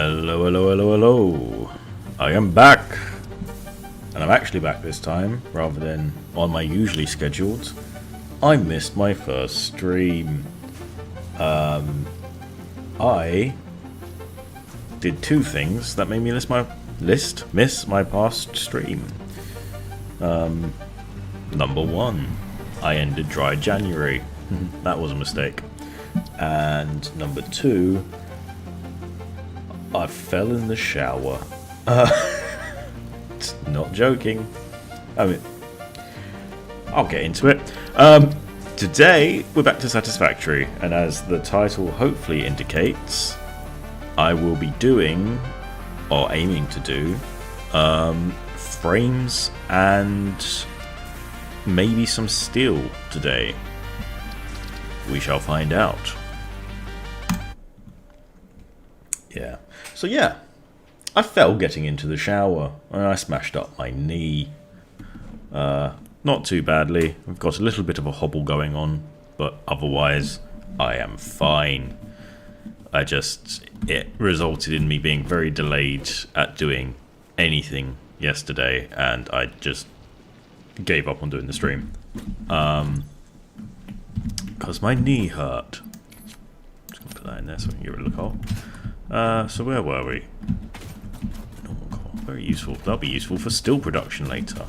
Hello, hello, hello, hello. I am back. And I'm actually back this time, rather than on my usually scheduled. I missed my first stream. I did two things that made me miss my past stream. Number one, I ended dry January. That was a mistake. And number two, I fell in the shower. Not joking. I mean, I'll get into it. Today, we're back to Satisfactory, and as the title hopefully indicates, I will be doing, or aiming to do, frames and maybe some steel today. We shall find out. Yeah. So yeah, I fell getting into the shower, and I smashed up my knee. Not too badly. I've got a little bit of a hobble going on, but otherwise, I am fine. It resulted in me being very delayed at doing anything yesterday, and I just gave up on doing the stream. Because my knee hurt. Just gonna put that in there so I can give it a look hole. So where were we? Normal core. Very useful. That'll be useful for still production later.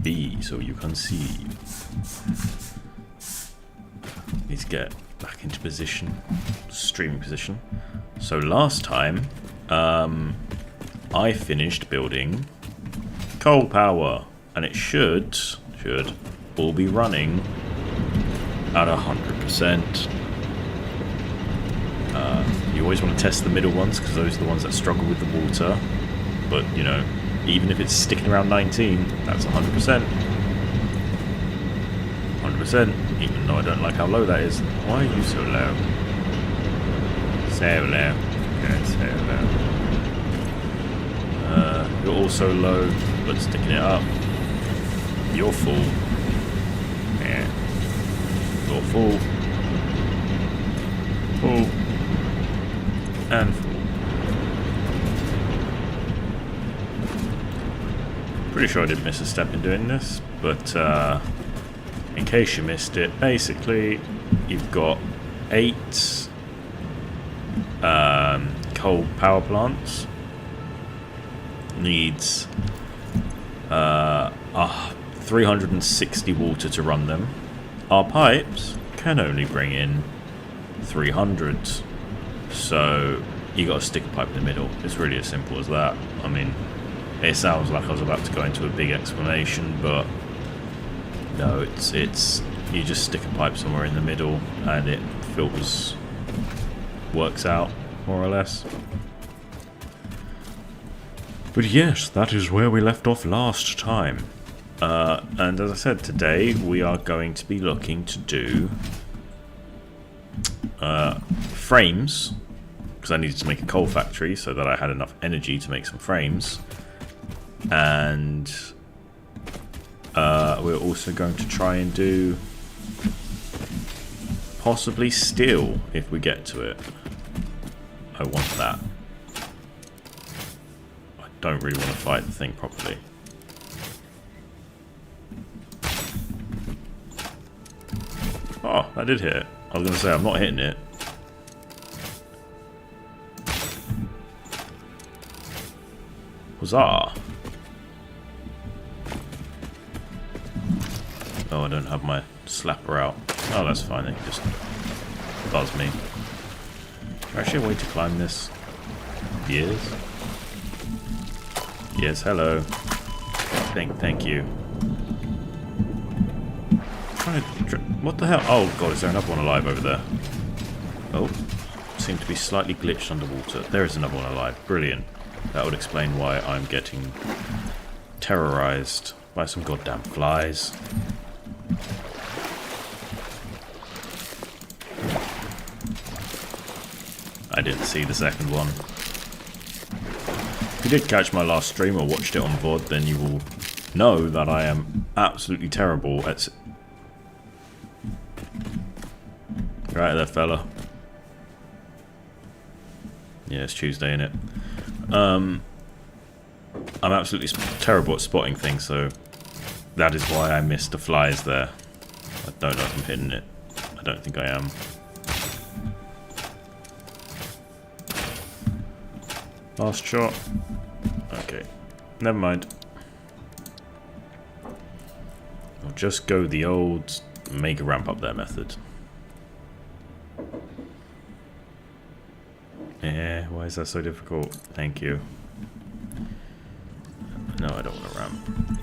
B, so you can see. Need to get back into position. Streaming position. So last time, I finished building coal power. And it should all be running at 100%. You always want to test the middle ones because those are the ones that struggle with the water. But, you know, even if it's sticking around 19, that's 100%. 100%, even though I don't like how low that is. Why are you so low? So low. Yeah, so low. You're also low, but sticking it up. You're full. Yeah. You're full. Full. And full. Pretty sure I didn't miss a step in doing this, but in case you missed it, basically you've got 8 coal power plants. Needs 360 water to run them. Our pipes can only bring in 300, so you got to stick a pipe in the middle. It's really as simple as that. I mean, it sounds like I was about to go into a big explanation, but no, it's you just stick a pipe somewhere in the middle and it works out more or less. But yes, that is where we left off last time. And as I said, today we are going to be looking to do frames, because I needed to make a coal factory so that I had enough energy to make some frames. And we're also going to try and do possibly steel if we get to it. I want that. I don't really want to fight the thing properly. Oh, that did hit it. I was going to say, I'm not hitting it. Huzzah! Oh, I don't have my slapper out. Oh, that's fine. It can just buzz me. Is there actually a way to climb this? Yes. Yes, hello. Thank you. What the hell? Oh god, is there another one alive over there? Oh, seemed to be slightly glitched underwater. There is another one alive. Brilliant. That would explain why I'm getting terrorized by some goddamn flies. I didn't see the second one. If you did catch my last stream or watched it on VOD, then you will know that I am absolutely terrible at... Right there, fella. Yeah, it's Tuesday, innit? I'm absolutely terrible at spotting things, so that is why I missed the flies there. I don't know if I'm hitting it. I don't think I am. Last shot. Okay. Never mind. I'll just go the old make a ramp up there method. Yeah, why is that so difficult? Thank you. No, I don't want a ramp.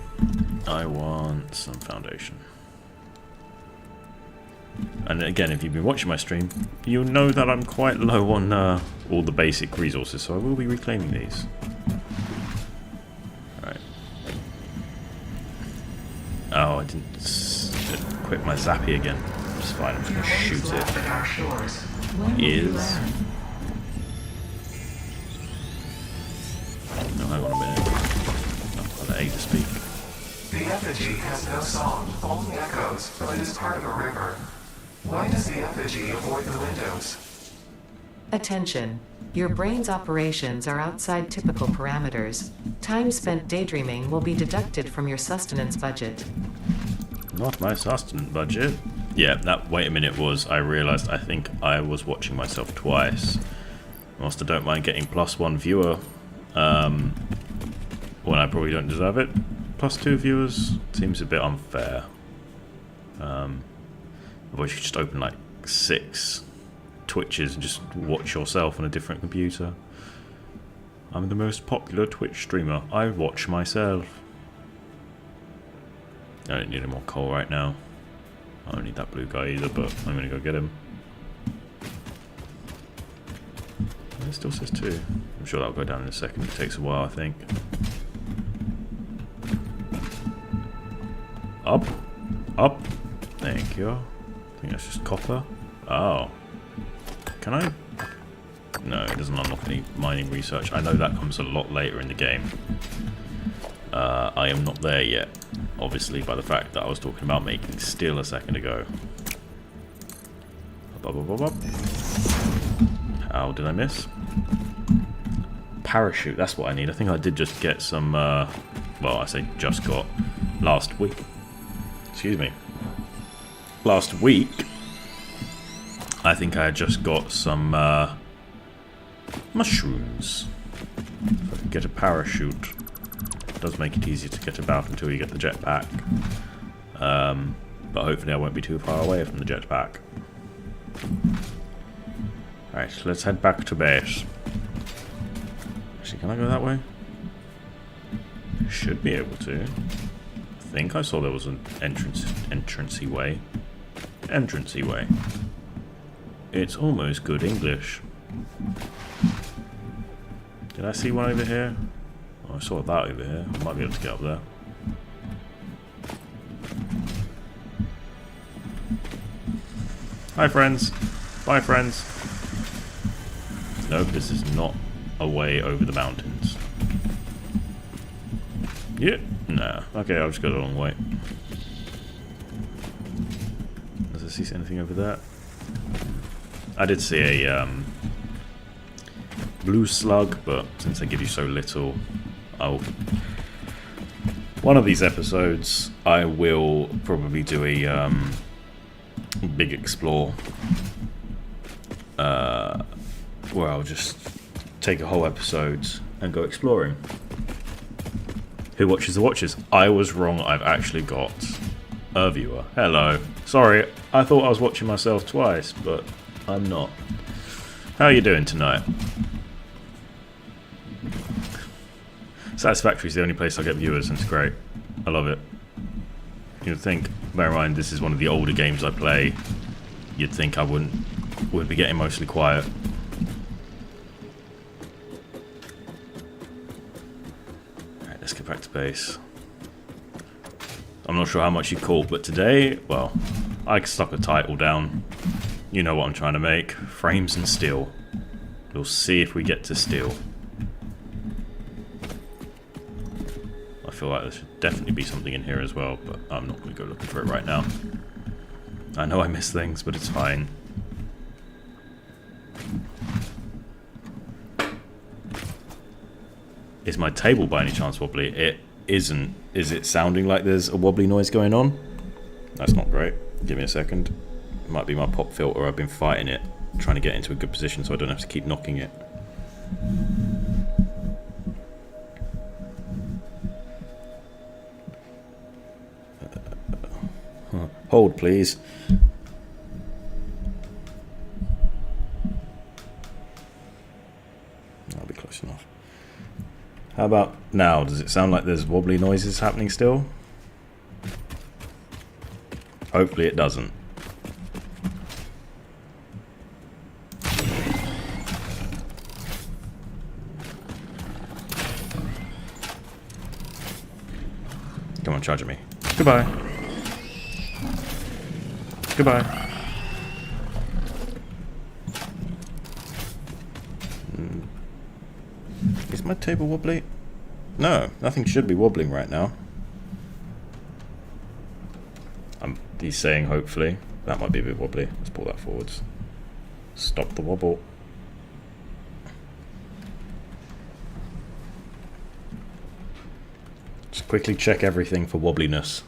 I want some foundation. And again, if you've been watching my stream, you'll know that I'm quite low on all the basic resources, so I will be reclaiming these. Alright. Oh, I didn't equip my zappy again. It's fine, I'm just going to shoot it. Is... No, hang on a minute. I'll let Ada speak. The effigy has no song, only echoes, but it is part of a river. Why does the effigy avoid the windows? Attention. Your brain's operations are outside typical parameters. Time spent daydreaming will be deducted from your sustenance budget. Not my sustenance budget. Yeah, that wait a minute was, I realised I think I was watching myself twice. Whilst I don't mind getting +1 viewer, when I probably don't deserve it. +2 viewers seems a bit unfair. Otherwise you could just open like 6 Twitches and just watch yourself on a different computer. I'm the most popular Twitch streamer. I watch myself. I don't need any more coal right now. I don't need that blue guy either, but I'm gonna go get him. It still says 2. I'm sure that'll go down in a second. It takes a while, I think. Up. Up. Thank you. I think that's just copper. Oh. Can I? No, it doesn't unlock any mining research. I know that comes a lot later in the game. I am not there yet. Obviously, by the fact that I was talking about making steel a second ago. Up, up, up, up, up. How did I miss? Parachute, that's what I need. I think I did just get some, well, I say just got, last week. Excuse me. Last week, I think I had just got some mushrooms. If I could get a parachute. It does make it easier to get about until you get the jetpack. But hopefully I won't be too far away from the jetpack. Alright, let's head back to base. Actually, can I go that way? Should be able to. I think I saw there was an entrancey way. Entrancey way. It's almost good English. Did I see one over here? Oh, I saw that over here. I might be able to get up there. Hi, friends. Bye, friends. Nope, this is not a way over the mountains. Yeah, nah. Okay, I'll just go the long way. Does I see anything over there? I did see a blue slug, but since they give you so little, I'll... One of these episodes, I will probably do a big explore. Where I'll just take a whole episode and go exploring. Who watches the watches? I was wrong, I've actually got a viewer. Hello. Sorry, I thought I was watching myself twice, but I'm not. How are you doing tonight? Satisfactory is the only place I get viewers, and it's great. I love it. You'd think, bear in mind, this is one of the older games I play. You'd think I would be getting mostly quiet. Alright, let's get back to base. I'm not sure how much you caught, but today, well, I stuck a title down. You know what I'm trying to make. Frames and steel. We'll see if we get to steel. I feel like there should definitely be something in here as well, but I'm not going to go looking for it right now. I know I miss things, but it's fine. Is my table by any chance wobbly? It isn't. Is it sounding like there's a wobbly noise going on? That's not great. Give me a second. It might be my pop filter. I've been fighting it, trying to get into a good position so I don't have to keep knocking it. Hold, please. That'll be close enough. How about now? Does it sound like there's wobbly noises happening still? Hopefully it doesn't. Come on, charge at me. Goodbye. Goodbye. Is my table wobbly? No, nothing should be wobbling right now. He's saying hopefully. That might be a bit wobbly. Let's pull that forwards. Stop the wobble. Just quickly check everything for wobbliness.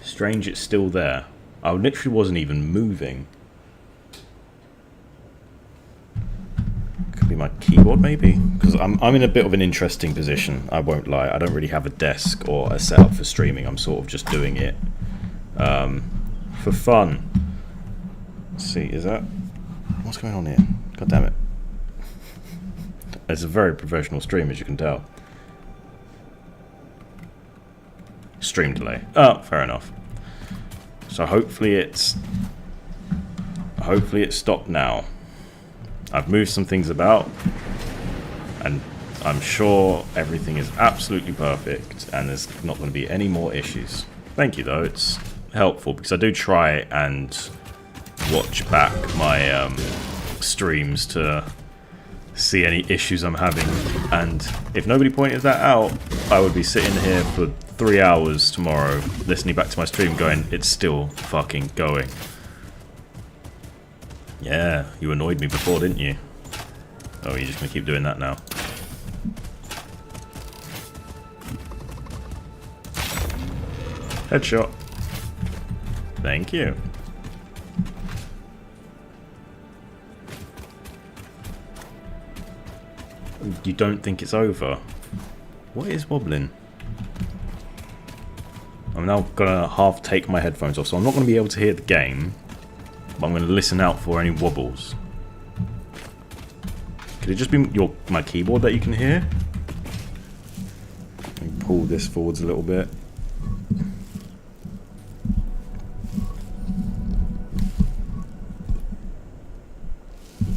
Strange it's still there. I literally wasn't even moving. Could be my keyboard maybe? Because I'm in a bit of an interesting position, I won't lie. I don't really have a desk or a setup for streaming. I'm sort of just doing it for fun. Let's see, is that... What's going on here? God damn it. It's a very professional stream, as you can tell. Stream delay. Oh, fair enough. So hopefully it's stopped now. I've moved some things about, and I'm sure everything is absolutely perfect, and there's not going to be any more issues. Thank you, though. It's helpful because I do try and watch back my streams to see any issues I'm having, and if nobody pointed that out, I would be sitting here for 3 hours tomorrow listening back to my stream going, it's still fucking going. Yeah, you annoyed me before, didn't you? Oh, you're just gonna keep doing that now. Headshot. Thank you. You don't think it's over? What is wobbling? I'm now gonna half take my headphones off, so I'm not gonna be able to hear the game, but I'm gonna listen out for any wobbles. Could it just be my keyboard that you can hear? Let me pull this forwards a little bit.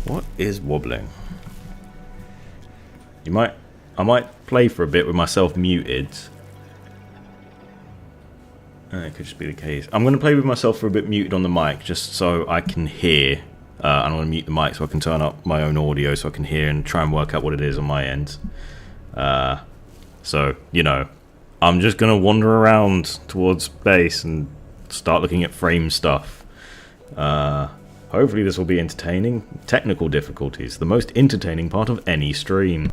What is wobbling? I might play for a bit with myself muted. It could just be the case. I'm going to play with myself for a bit muted on the mic, just so I can hear. And I'm going to mute the mic so I can turn up my own audio so I can hear and try and work out what it is on my end. So, you know, I'm just going to wander around towards base and start looking at frame stuff. Hopefully this will be entertaining. Technical difficulties, the most entertaining part of any stream.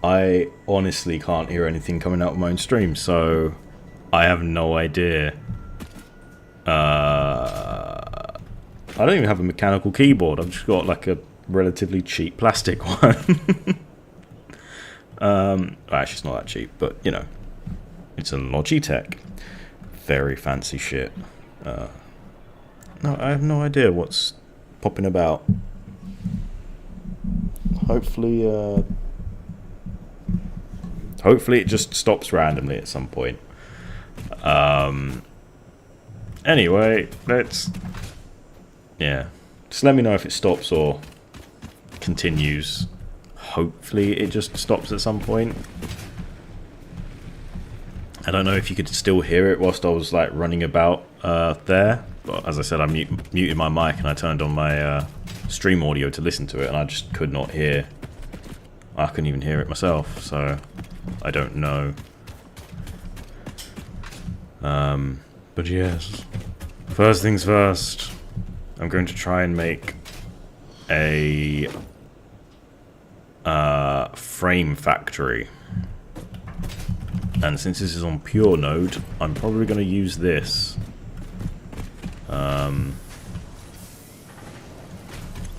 I honestly can't hear anything coming out of my own stream, so I have no idea. I don't even have a mechanical keyboard. I've just got like a relatively cheap plastic one. Actually, it's not that cheap, but you know, it's a Logitech. Very fancy shit. No, I have no idea what's popping about. Hopefully it just stops randomly at some point. Anyway, just let me know if it stops or continues. Hopefully it just stops at some point. I don't know if you could still hear it whilst I was like running about there, but as I said, I muted my mic and I turned on my stream audio to listen to it, and I just could not hear. I couldn't even hear it myself, so I don't know. But yes, first things first, I'm going to try and make a frame factory. And since this is on pure node, I'm probably going to use this.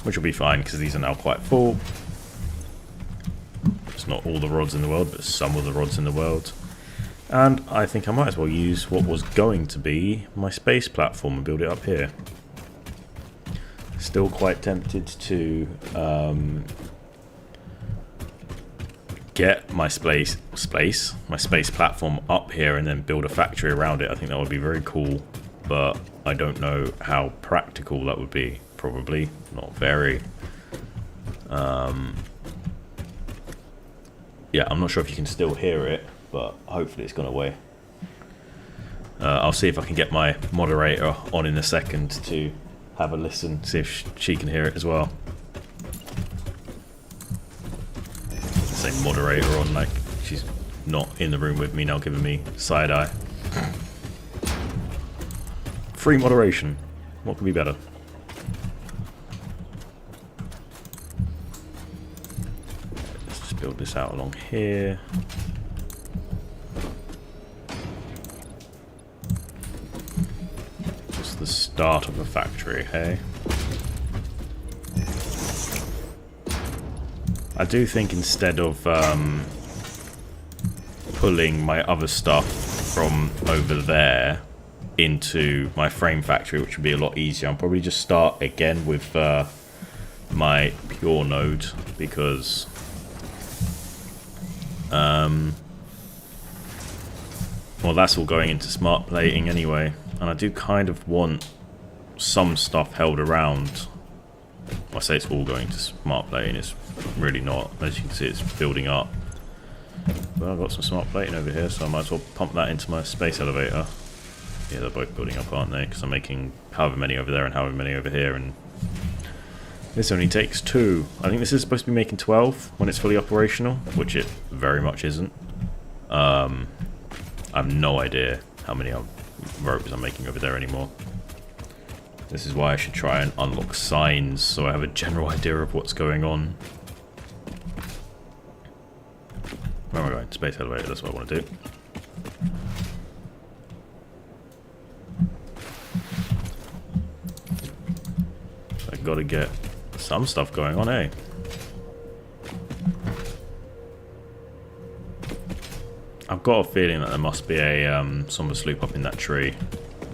Which will be fine because these are now quite full. It's not all the rods in the world, but some of the rods in the world. And I think I might as well use what was going to be my space platform and build it up here. Still quite tempted to get my space platform up here and then build a factory around it. I think that would be very cool, but I don't know how practical that would be. Probably not very. Yeah, I'm not sure if you can still hear it, but hopefully it's gone away. I'll see if I can get my moderator on in a second to have a listen, see if she can hear it as well. Say moderator on like she's not in the room with me now, giving me side eye. Free moderation. What could be better? Let's just build this out along here. Just the start of a factory, hey? I do think instead of pulling my other stuff from over there into my frame factory, which would be a lot easier, I'll probably just start again with my pure node, because well, that's all going into smart plating anyway, and I do kind of want some stuff held around. I say it's all going to smart plating, it's really not. As you can see, it's building up. Well, I've got some smart plating over here, so I might as well pump that into my space elevator. Yeah, they're both building up, aren't they? Because I'm making however many over there and however many over here, and this only takes 2. I think this is supposed to be making 12 when it's fully operational, which it very much isn't. I have no idea how many ropes I'm making over there anymore. This is why I should try and unlock signs, so I have a general idea of what's going on. Where am I going? Space elevator, that's what I want to do. So I've got to get some stuff going on, eh? I've got a feeling that there must be a Somber Sloop up in that tree,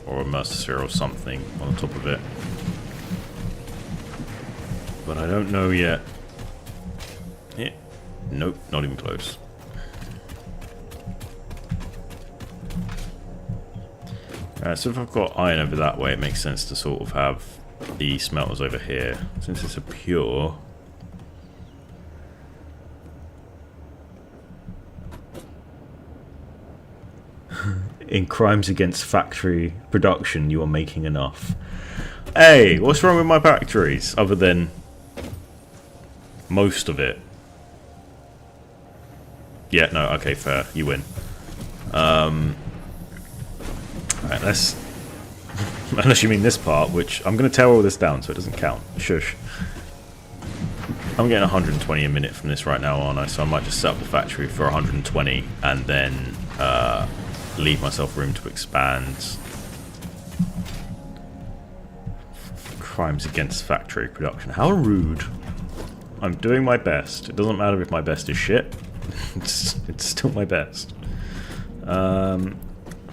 or a Mercer or something on the top of it. But I don't know yet. Yeah. Nope, not even close. Alright, so if I've got iron over that way, it makes sense to sort of have the smelters over here. Since it's a pure... In crimes against factory production, you are making enough. Hey, what's wrong with my factories? Other than most of it. Yeah, no, okay, fair. You win. Alright, let's... Unless you mean this part, which I'm going to tear all this down so it doesn't count. Shush. I'm getting 120 a minute from this right now, aren't I? So I might just set up the factory for 120 and then leave myself room to expand. Crimes against factory production. How rude. I'm doing my best. It doesn't matter if my best is shit. It's still my best.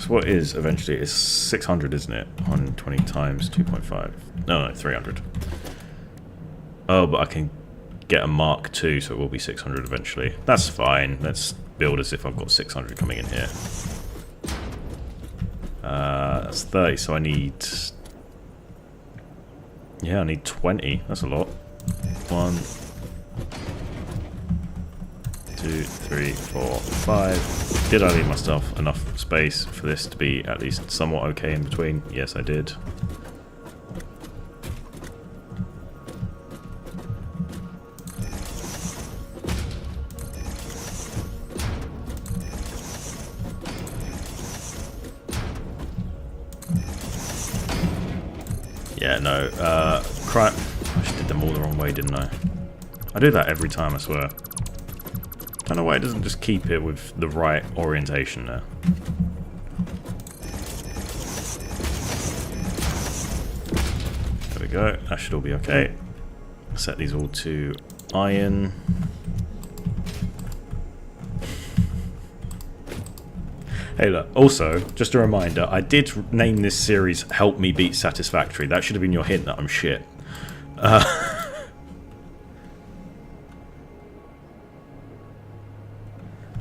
So what is eventually? It's 600, isn't it? 120 times 2.5. No, 300. Oh, but I can get a Mark II, so it will be 600 eventually. That's fine. Let's build as if I've got 600 coming in here. That's 30, so I need... Yeah, I need 20. That's a lot. 1, 2, 3, 4, 5. Did I leave myself enough space for this to be at least somewhat okay in between? Yes, I did. Yeah, no, crap. I just did them all the wrong way, didn't I? I do that every time, I swear. Don't know why it doesn't just keep it with the right orientation there. There we go, that should all be okay. Set these all to iron. Hey look, also, just a reminder, I did name this series Help Me Beat Satisfactory. That should have been your hint that I'm shit.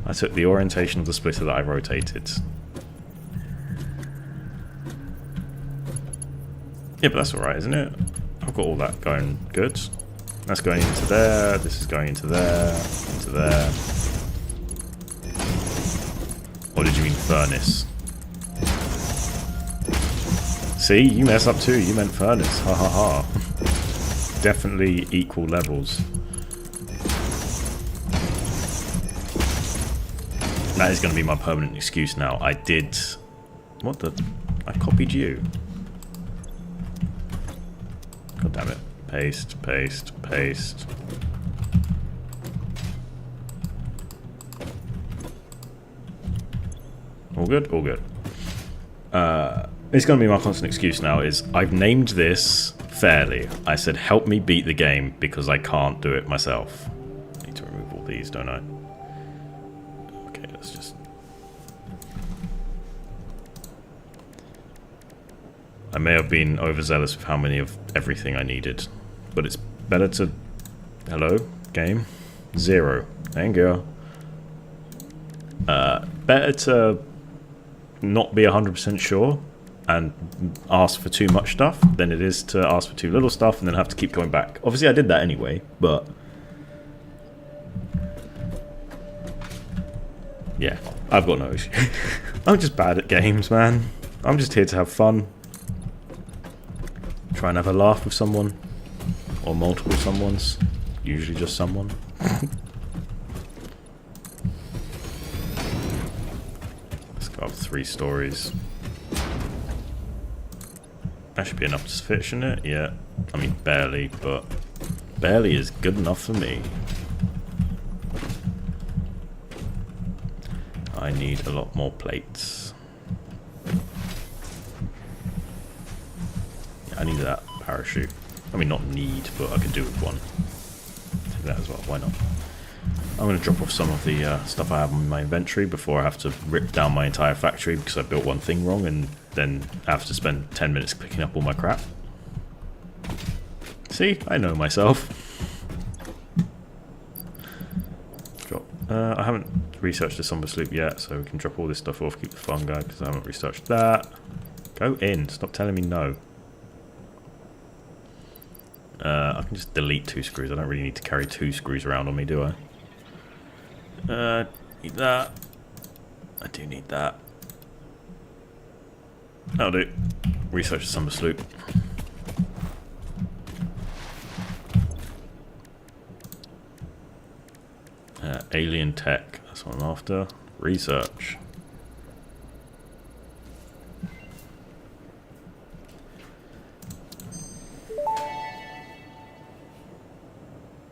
I took the orientation of the splitter that I rotated. Yeah, but that's alright, isn't it? I've got all that going good. That's going into there, this is going into there, into there. Or did you mean furnace? See, you mess up too, you meant furnace. Ha ha ha. Definitely equal levels. That is going to be my permanent excuse now. I did... What the... I copied you. God damn it. Paste, paste, paste. All good? All good. It's going to be my constant excuse now is I've named this fairly. I said help me beat the game because I can't do it myself. I need to remove all these, don't I? Okay, let's just... I may have been overzealous with how many of everything I needed. But it's better to... Hello? Game? 0. Thank you. Better to not be 100% sure and ask for too much stuff than it is to ask for too little stuff and then have to keep going back. Obviously I did that anyway, but... Yeah, I've got no issue. I'm just bad at games, man. I'm just here to have fun. Try and have a laugh with someone. Or multiple someones. Usually just someone. Let's go up 3 stories. That should be enough to fit, shouldn't it? Yeah. I mean, barely, but... Barely is good enough for me. I need a lot more plates. Yeah, I need that parachute. I mean, not need, but I could do with one. Take that as well, why not? I'm going to drop off some of the stuff I have in my inventory before I have to rip down my entire factory because I built one thing wrong and then have to spend 10 minutes picking up all my crap. See? I know myself. Drop. I haven't researched the Somber Sloop yet, so we can drop all this stuff off, keep the fun going because I haven't researched that. Go in, stop telling me no. I can just delete 2 screws. I don't really need to carry 2 screws around on me, do I? Need that. I do need that. That'll do. Research the Somber Sloop. Alien tech. That's what I'm after. Research.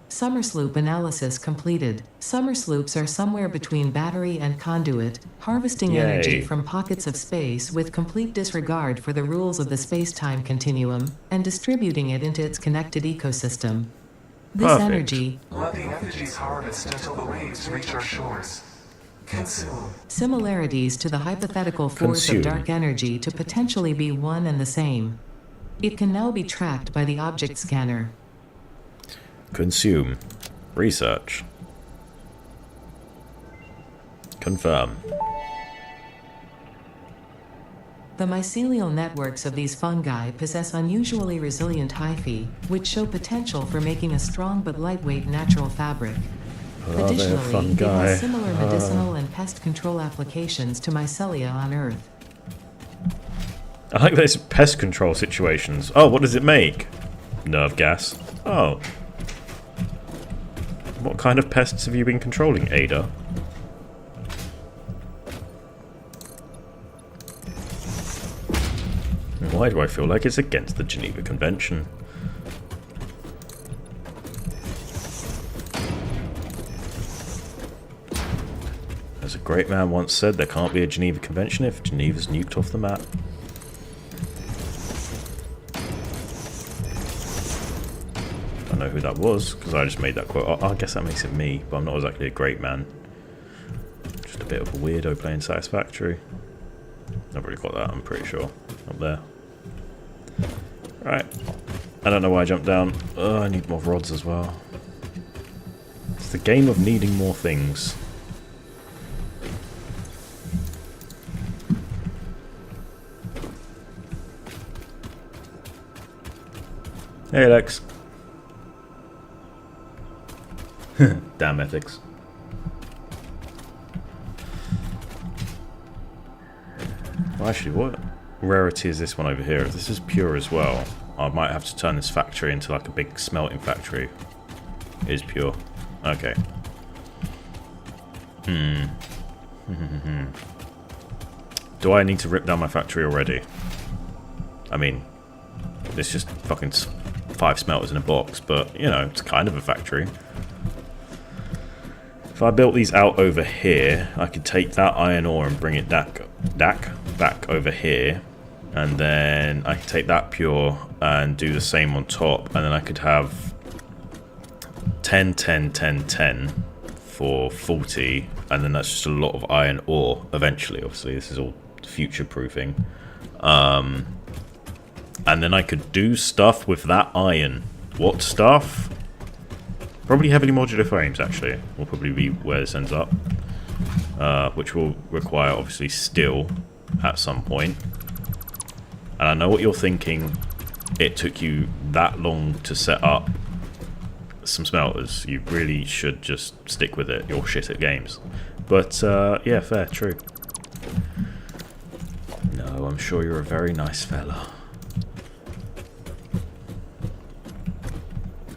Summer sloop analysis completed. Summer sloops are somewhere between battery and conduit, harvesting Yay. energy from pockets of space with complete disregard for the rules of the space-time continuum, and distributing it into its connected ecosystem. This Perfect. energy... Let the effigies harvest until the waves reach our shores. Consume. Similarities to the hypothetical force Consume. of dark energy to potentially be one and the same. It can now be tracked by the object scanner. Consume. Research. Confirm. The mycelial networks of these fungi possess unusually resilient hyphae, which show potential for making a strong but lightweight natural fabric. Additionally, it has similar medicinal and pest control applications to mycelia on Earth. I like those pest control situations. Oh, what does it make? Nerve gas. Oh. What kind of pests have you been controlling, Ada? Why do I feel like it's against the Geneva Convention? As a great man once said, there can't be a Geneva Convention if Geneva's nuked off the map. I know who that was, because I just made that quote. I guess that makes it me, but I'm not exactly a great man. Just a bit of a weirdo playing Satisfactory. I've already got that, I'm pretty sure. Up there. Right. I don't know why I jumped down. I need more rods as well. It's the game of needing more things. Hey, Alex. Damn ethics. Well, actually, what rarity is this one over here? If this is pure as well, I might have to turn this factory into like a big smelting factory. It is pure. Okay. Do I need to rip down my factory already? I mean, it's just fucking 5 smelters in a box, but, you know, it's kind of a factory. If I built these out over here, I could take that iron ore and bring it back over here, and then I could take that pure and do the same on top, and then I could have 10, 10, 10, 10 for 40, and then that's just a lot of iron ore eventually. Obviously, this is all future-proofing. And then I could do stuff with that iron. What stuff? Probably heavily modular frames, actually. Will probably be where this ends up. Which will require, obviously, steel at some point. And I know what you're thinking. It took you that long to set up some smelters. You really should just stick with it. You're shit at games. But, yeah, fair, true. No, I'm sure you're a very nice fella.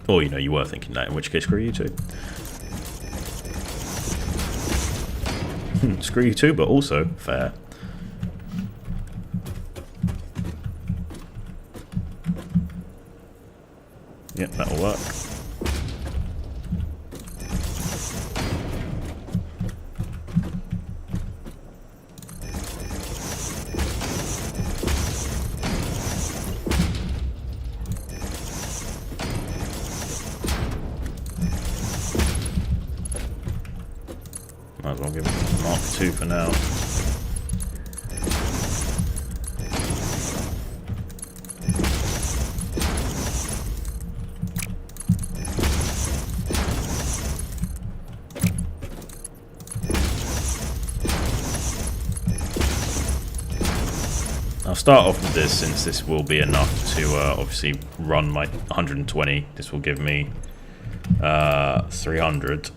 Or, you know, you were thinking that, in which case, screw you too. Screw you too, but also fair. Yep, that'll work. Might as well give it Mark 2 for now. I'll start off with this, since this will be enough to obviously run my 120. This will give me 300.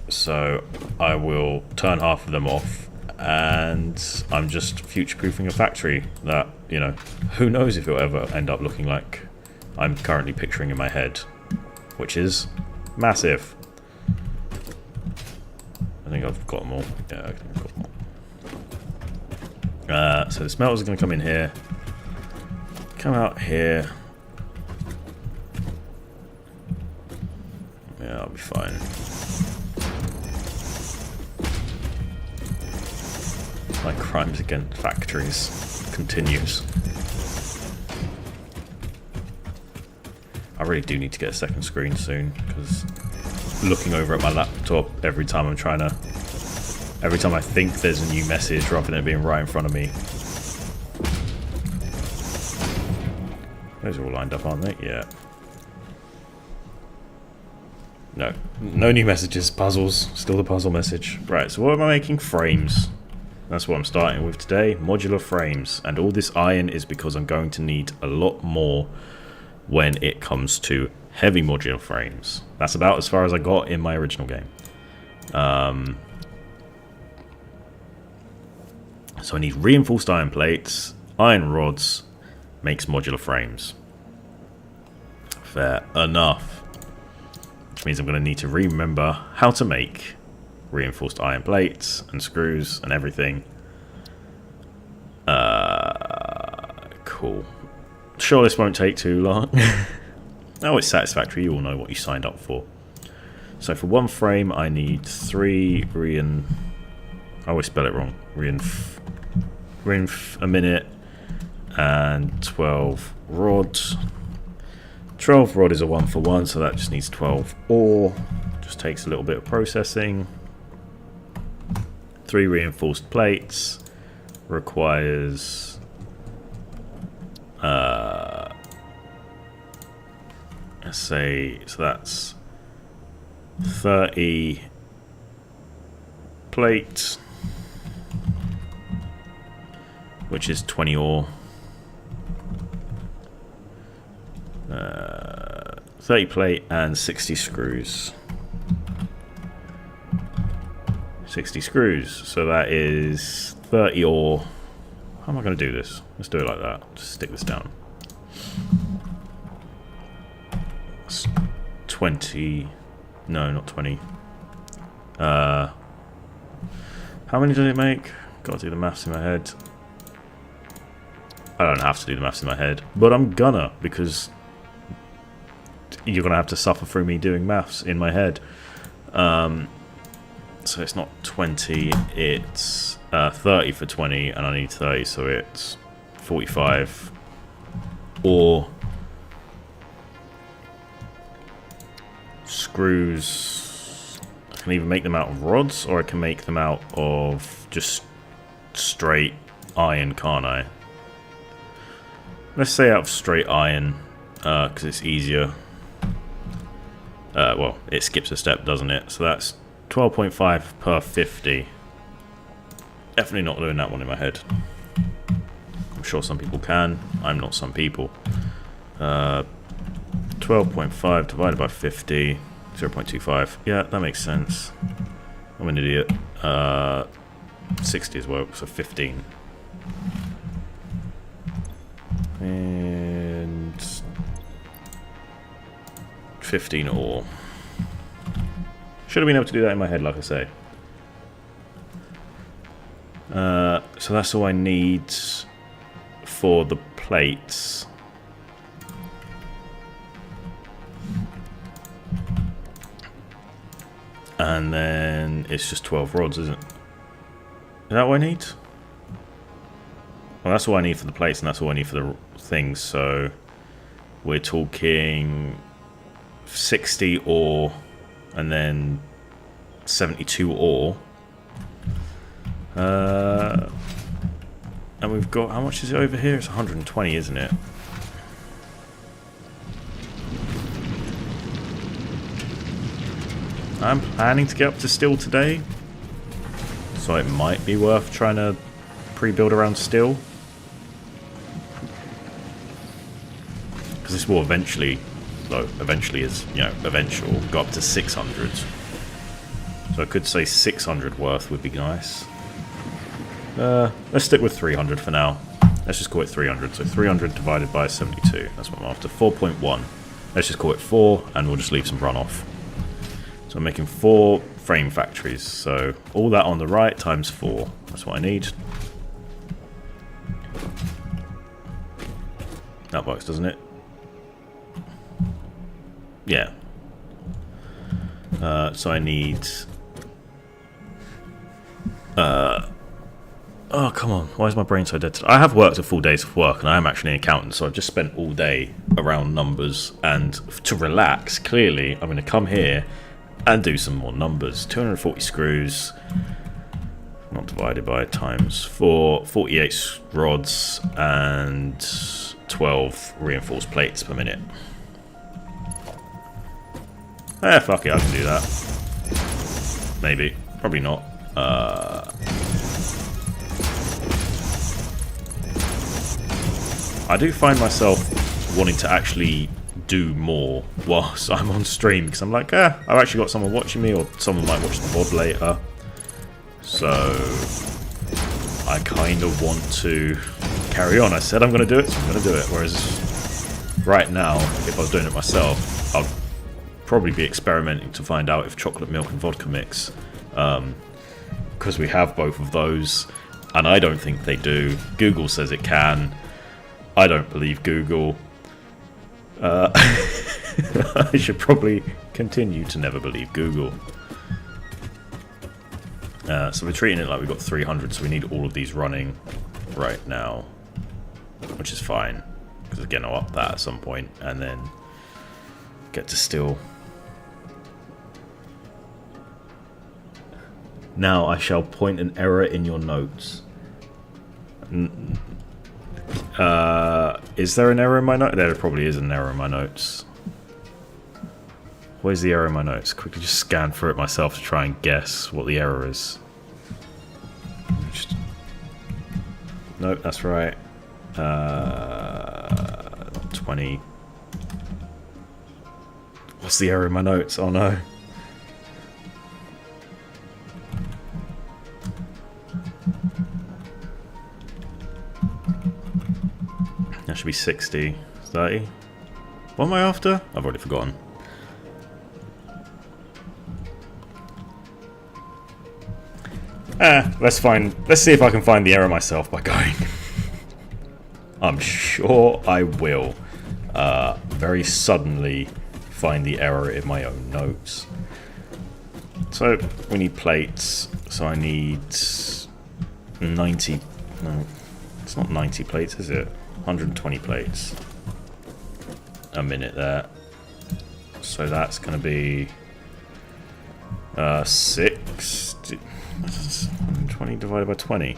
So I will turn half of them off, and I'm just future-proofing a factory that, you know, who knows if it'll ever end up looking like I'm currently picturing in my head, which is massive. I think I've got them all. Yeah, I think I've got them all. So the smelters are going to come in here, come out here. Yeah, I'll be fine. My crimes against factories continues. I really do need to get a second screen soon, because looking over at my laptop every time I'm trying to Every time I think there's a new message rather than it being right in front of me. Those are all lined up, aren't they? Yeah. No. No new messages. Puzzles. Still the puzzle message. Right, so what am I making? Frames. That's what I'm starting with today. Modular frames. And all this iron is because I'm going to need a lot more when it comes to heavy modular frames. That's about as far as I got in my original game. So I need reinforced iron plates, iron rods, makes modular frames. Fair enough. Which means I'm going to need to remember how to make reinforced iron plates and screws and everything. Cool. Sure, this won't take too long. Oh, it's Satisfactory. You all know what you signed up for. So for one frame, I need 3 I always spell it wrong. Reinf a minute and 12 rods. 12 rod is a 1-for-1, so that just needs 12 ore. Just takes a little bit of processing. 3 reinforced plates requires let's say, so that's 30 plates, which is 20 ore. 30 plate and 60 screws. 60 screws, so that is 30 ore. How am I going to do this? Let's do it like that. Just stick this down. That's 20. No, not 20. How many does it make? Got to do the maths in my head. I don't have to do the maths in my head, but I'm gonna, because you're gonna have to suffer through me doing maths in my head. So it's not 20, it's 30 for 20, and I need 30, so it's 45. Or screws. I can either make them out of rods, or I can make them out of just straight iron, can't I? Let's say out of straight iron, because it's easier. Well, it skips a step, doesn't it? So that's 12.5 per 50. Definitely not doing that one in my head. I'm sure some people can. I'm not some people. 12.5 divided by 50. 0.25. Yeah, that makes sense. I'm an idiot. 60 as well, so 15. And 15 ore. Should have been able to do that in my head, like I say. So that's all I need for the plates. And then it's just 12 rods, isn't it? Is that what I need? Well, that's all I need for the plates, and that's all I need for the things. So we're talking 60 ore, and then 72 ore. And we've got, how much is it over here? It's 120, isn't it? I'm planning to get up to steel today, so it might be worth trying to pre-build around steel. Because this will eventually, though, eventually is, you know, eventual, go up to 600. So I could say 600 worth would be nice. Let's stick with 300 for now. Let's just call it 300. So 300 divided by 72. That's what I'm after. 4.1. Let's just call it 4, and we'll just leave some runoff. So I'm making 4 frame factories. So all that on the right times 4. That's what I need. That works, doesn't it? Yeah. So I need... oh, come on. Why is my brain so dead today? I have worked a full day's work, and I am actually an accountant, so I've just spent all day around numbers. And to relax, clearly, I'm going to come here and do some more numbers. 240 screws. not divided by, times 4, 48 rods and 12 reinforced plates per minute. Fuck it, I can do that. Maybe. Probably not. I do find myself wanting to actually do more whilst I'm on stream, because I'm like, I've actually got someone watching me, or someone might watch the VOD later. So I kind of want to carry on. I said I'm going to do it, so I'm going to do it. Whereas right now, if I was doing it myself, I'd probably be experimenting to find out if chocolate milk and vodka mix, because we have both of those, and I don't think they do. Google says it can. I don't believe Google. I should probably continue to never believe Google. So we're treating it like we've got 300, so we need all of these running right now, which is fine, because again I'll up that at some point and then get to still. Now I shall point an error in your notes. Is there an error in my notes? There probably is an error in my notes. Where's the error in my notes? Quickly just scan through it myself to try and guess what the error is. Nope, that's right. 20. What's the error in my notes? Oh no. That should be 60. 30. What am I after? I've already forgotten. Let's see if I can find the error myself by going. I'm sure I will very suddenly find the error in my own notes. So we need plates. So I need 90. No, it's not 90 plates, is it? 120 plates a minute there. So that's going to be 6. 120 divided by 20.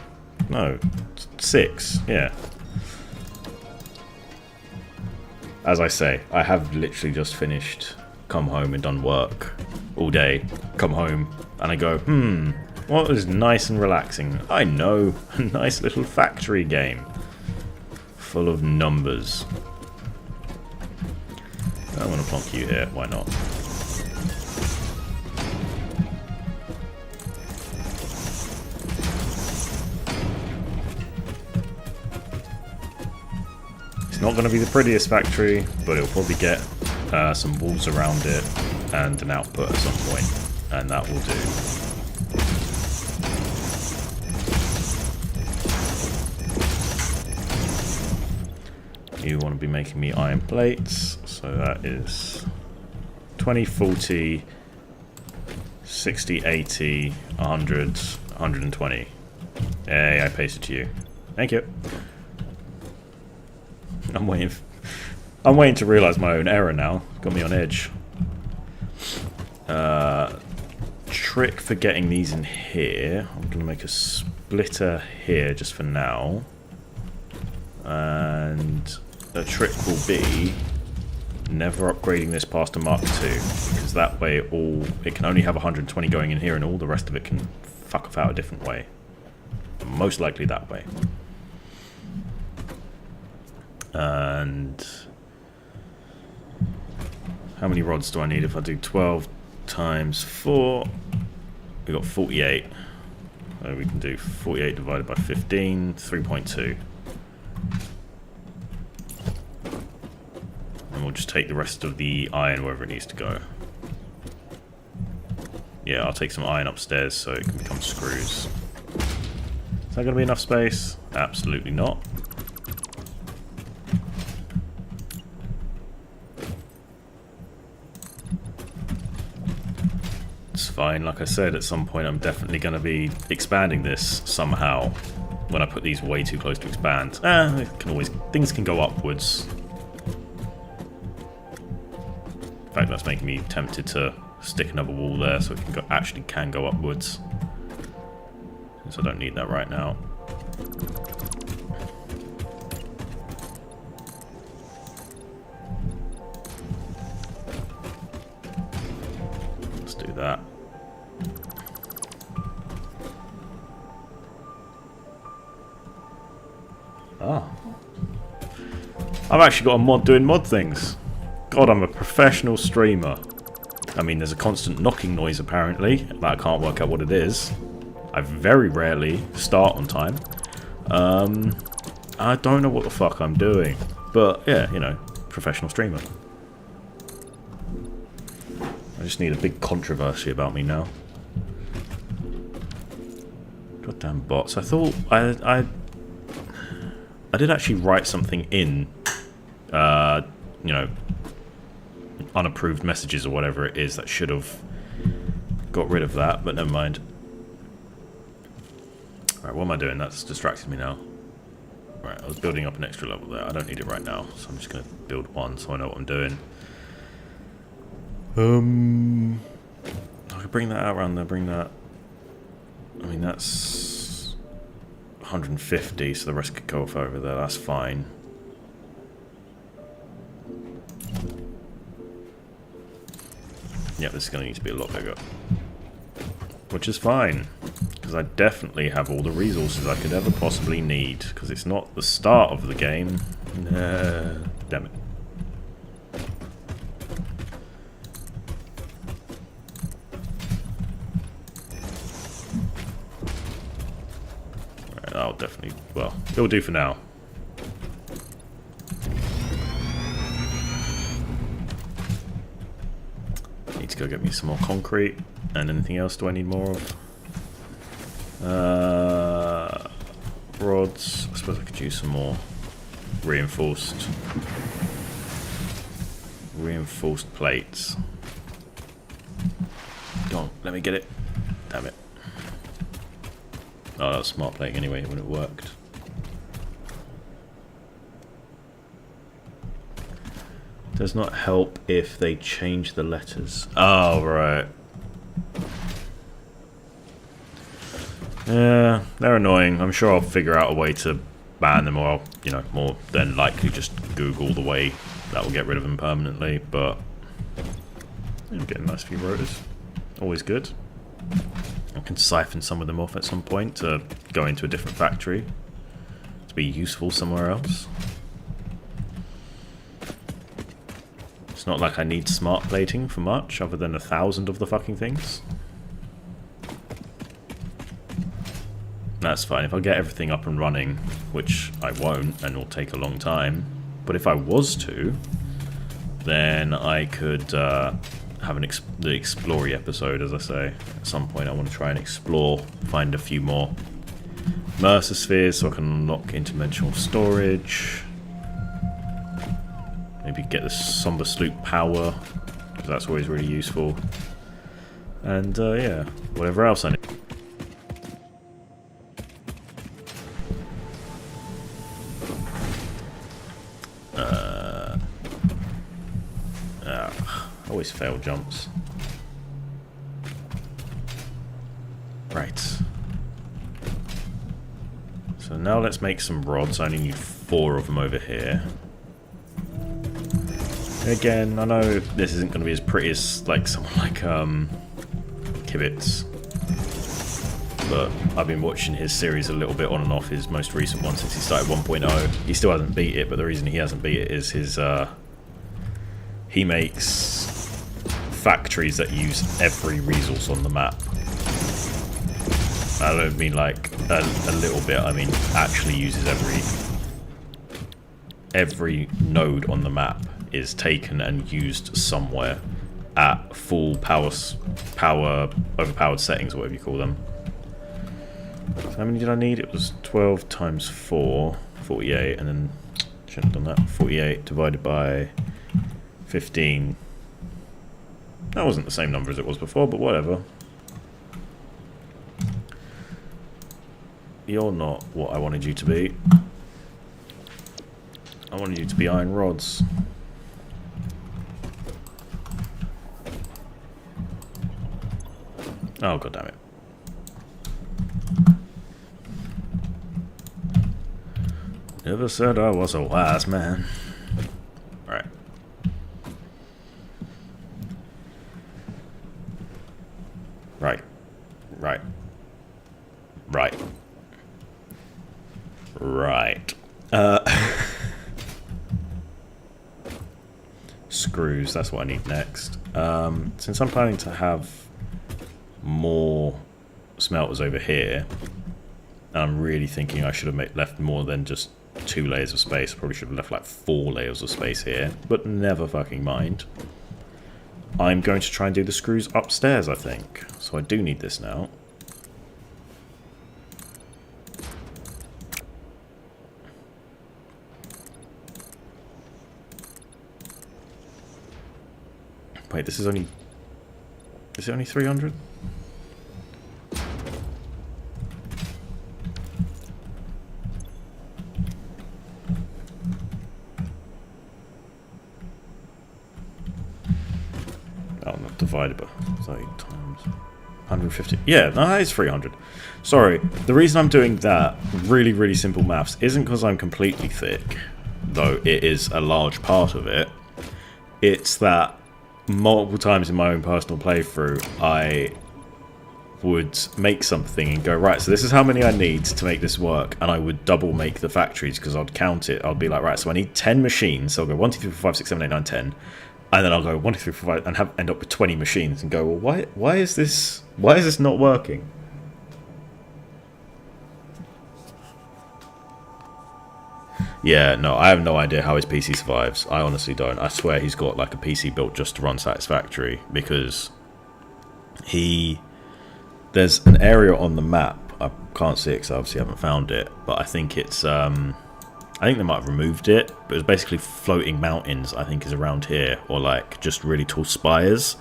No, 6. Yeah. As I say, I have literally just finished, come home and done work all day. Come home and I go, what is nice and relaxing? I know, a nice little factory game full of numbers. I'm going to plonk you here, why not? It's not going to be the prettiest factory, but it'll probably get some walls around it and an output at some point, and that will do. You want to be making me iron plates, so that is 20, 40, 60, 80, 100, 120. Hey, I pasted to you. Thank you. I'm waiting to realise my own error now. Got me on edge. Trick for getting these in here. I'm going to make a splitter here just for now. And the trick will be never upgrading this past a Mark II, because that way it can only have 120 going in here and all the rest of it can fuck off out a different way. Most likely that way. And how many rods do I need if I do 12 times 4? We got 48. So we can do 48 divided by 15, 3.2. And we'll just take the rest of the iron wherever it needs to go. Yeah, I'll take some iron upstairs so it can become screws. Is that going to be enough space? Absolutely not. It's fine. Like I said, at some point I'm definitely going to be expanding this somehow. When I put these way too close to expand. Things can go upwards. In fact, that's making me tempted to stick another wall there so it actually can go upwards. since I don't need that right now. Let's do that. Oh. I've actually got a mod doing mod things. God, I'm a professional streamer. I mean, there's a constant knocking noise apparently, but I can't work out what it is. I very rarely start on time. I don't know what the fuck I'm doing. But, yeah, you know, professional streamer. I just need a big controversy about me now. Goddamn bots. I thought I did actually write something in, you know, unapproved messages or whatever it is that should have got rid of that, but never mind. Alright, what am I doing? That's distracted me now. Right, I was building up an extra level there. I don't need it right now, so I'm just going to build one so I know what I'm doing. I could bring that out around there, bring that... I mean, that's 150, so the rest could go off over there. That's fine. Yeah, this is going to need to be a lot bigger. Which is fine, because I definitely have all the resources I could ever possibly need, because it's not the start of the game. Damn it. Right, that'll definitely, well, it'll do for now. Need to go get me some more concrete. And anything else do I need more of? Rods. I suppose I could use some more reinforced plates. Go on, let me get it. Damn it. Oh, that was smart plating anyway when it worked. Does not help if they change the letters. Oh, right. Yeah, they're annoying. I'm sure I'll figure out a way to ban them, or I'll, you know, more than likely just Google the way that will get rid of them permanently, but I'm getting a nice few rotors. Always good. I can siphon some of them off at some point to go into a different factory to be useful somewhere else. It's not like I need smart plating for much, other than 1,000 of the fucking things. That's fine. If I get everything up and running, which I won't, and will take a long time, but if I was to, then I could have the Explory episode, as I say. At some point I want to try and explore, find a few more Mercer spheres so I can unlock interdimensional storage. Maybe get the Somber Sloop power, because that's always really useful. And yeah, whatever else I need. Always fail jumps. Right. So now let's make some rods. I only need 4 of them over here. Again, I know this isn't going to be as pretty as like someone like Kibitz, but I've been watching his series a little bit on and off, his most recent one since he started 1.0. He still hasn't beat it, but the reason he hasn't beat it is his he makes factories that use every resource on the map. I don't mean like a little bit, I mean actually uses every node on the map is taken and used somewhere at full overpowered settings, or whatever you call them. So how many did I need? It was 12 times 4, 48, and then shouldn't have done that. 48 divided by 15. That wasn't the same number as it was before, but whatever. You're not what I wanted you to be. I wanted you to be iron rods. Oh, god damn it. Never said I was a wise man. Right. Right. Right. Right. Right. Screws, that's what I need next. Since I'm planning to have more smelters over here, and I'm really thinking I should have left more than just 2 layers of space. I probably should have left like 4 layers of space here, but never fucking mind. I'm going to try and do the screws upstairs, I think. So I do need this now. Wait, this is only... Is it only 300? Oh, not divided by 30 times 150. Yeah, no, that is 300. Sorry, the reason I'm doing that, really, really simple maths, isn't because I'm completely thick, though it is a large part of it. It's that multiple times in my own personal playthrough, I would make something and go, right, so this is how many I need to make this work, and I would double make the factories because I'd count it. I'd be like, right, so I need 10 machines, so I'll go 1, 2, 3, 4, 5, 6, 7, 8, 9, 10, and then I'll go 1, 2, 3, 4, 5, and end up with 20 machines and go, well, why is this not working? Yeah, no, I have no idea how his PC survives. I honestly don't. I swear he's got like a PC built just to run Satisfactory, because there's an area on the map. I can't see it because I obviously haven't found it, but I think it's I think they might have removed it, but it was basically floating mountains, I think, is around here, or like just really tall spires,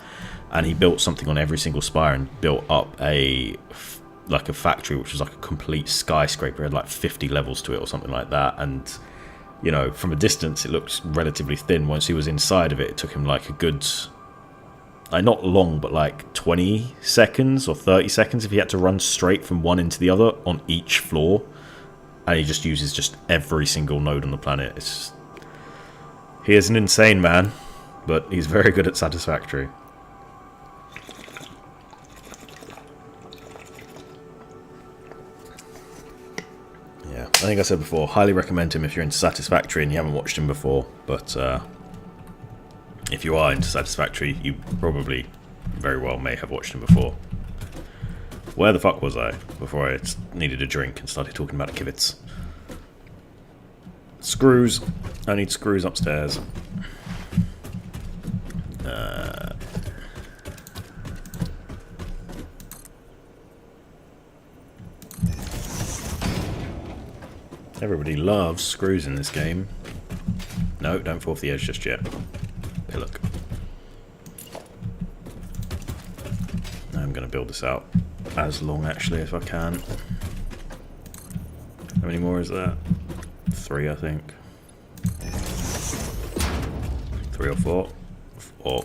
and he built something on every single spire and built up a factory which was like a complete skyscraper. It had like 50 levels to it or something like that, and you know, from a distance it looked relatively thin. Once he was inside of it, it took him like a good, like not long, but like 20 seconds or 30 seconds if he had to run straight from one into the other on each floor. And he just uses just every single node on the planet. It's just, he is an insane man, but he's very good at Satisfactory. Yeah, I think I said before, highly recommend him if you're into Satisfactory and you haven't watched him before. But if you are into Satisfactory, you probably very well may have watched him before. Where the fuck was I before I needed a drink and started talking about kivets? Screws. I need screws upstairs. Everybody loves screws in this game. No, don't fall off the edge just yet. Pillock. I'm going to build this out as long, actually, if I can. How many more is that? 3, I think. 3 or 4. 4.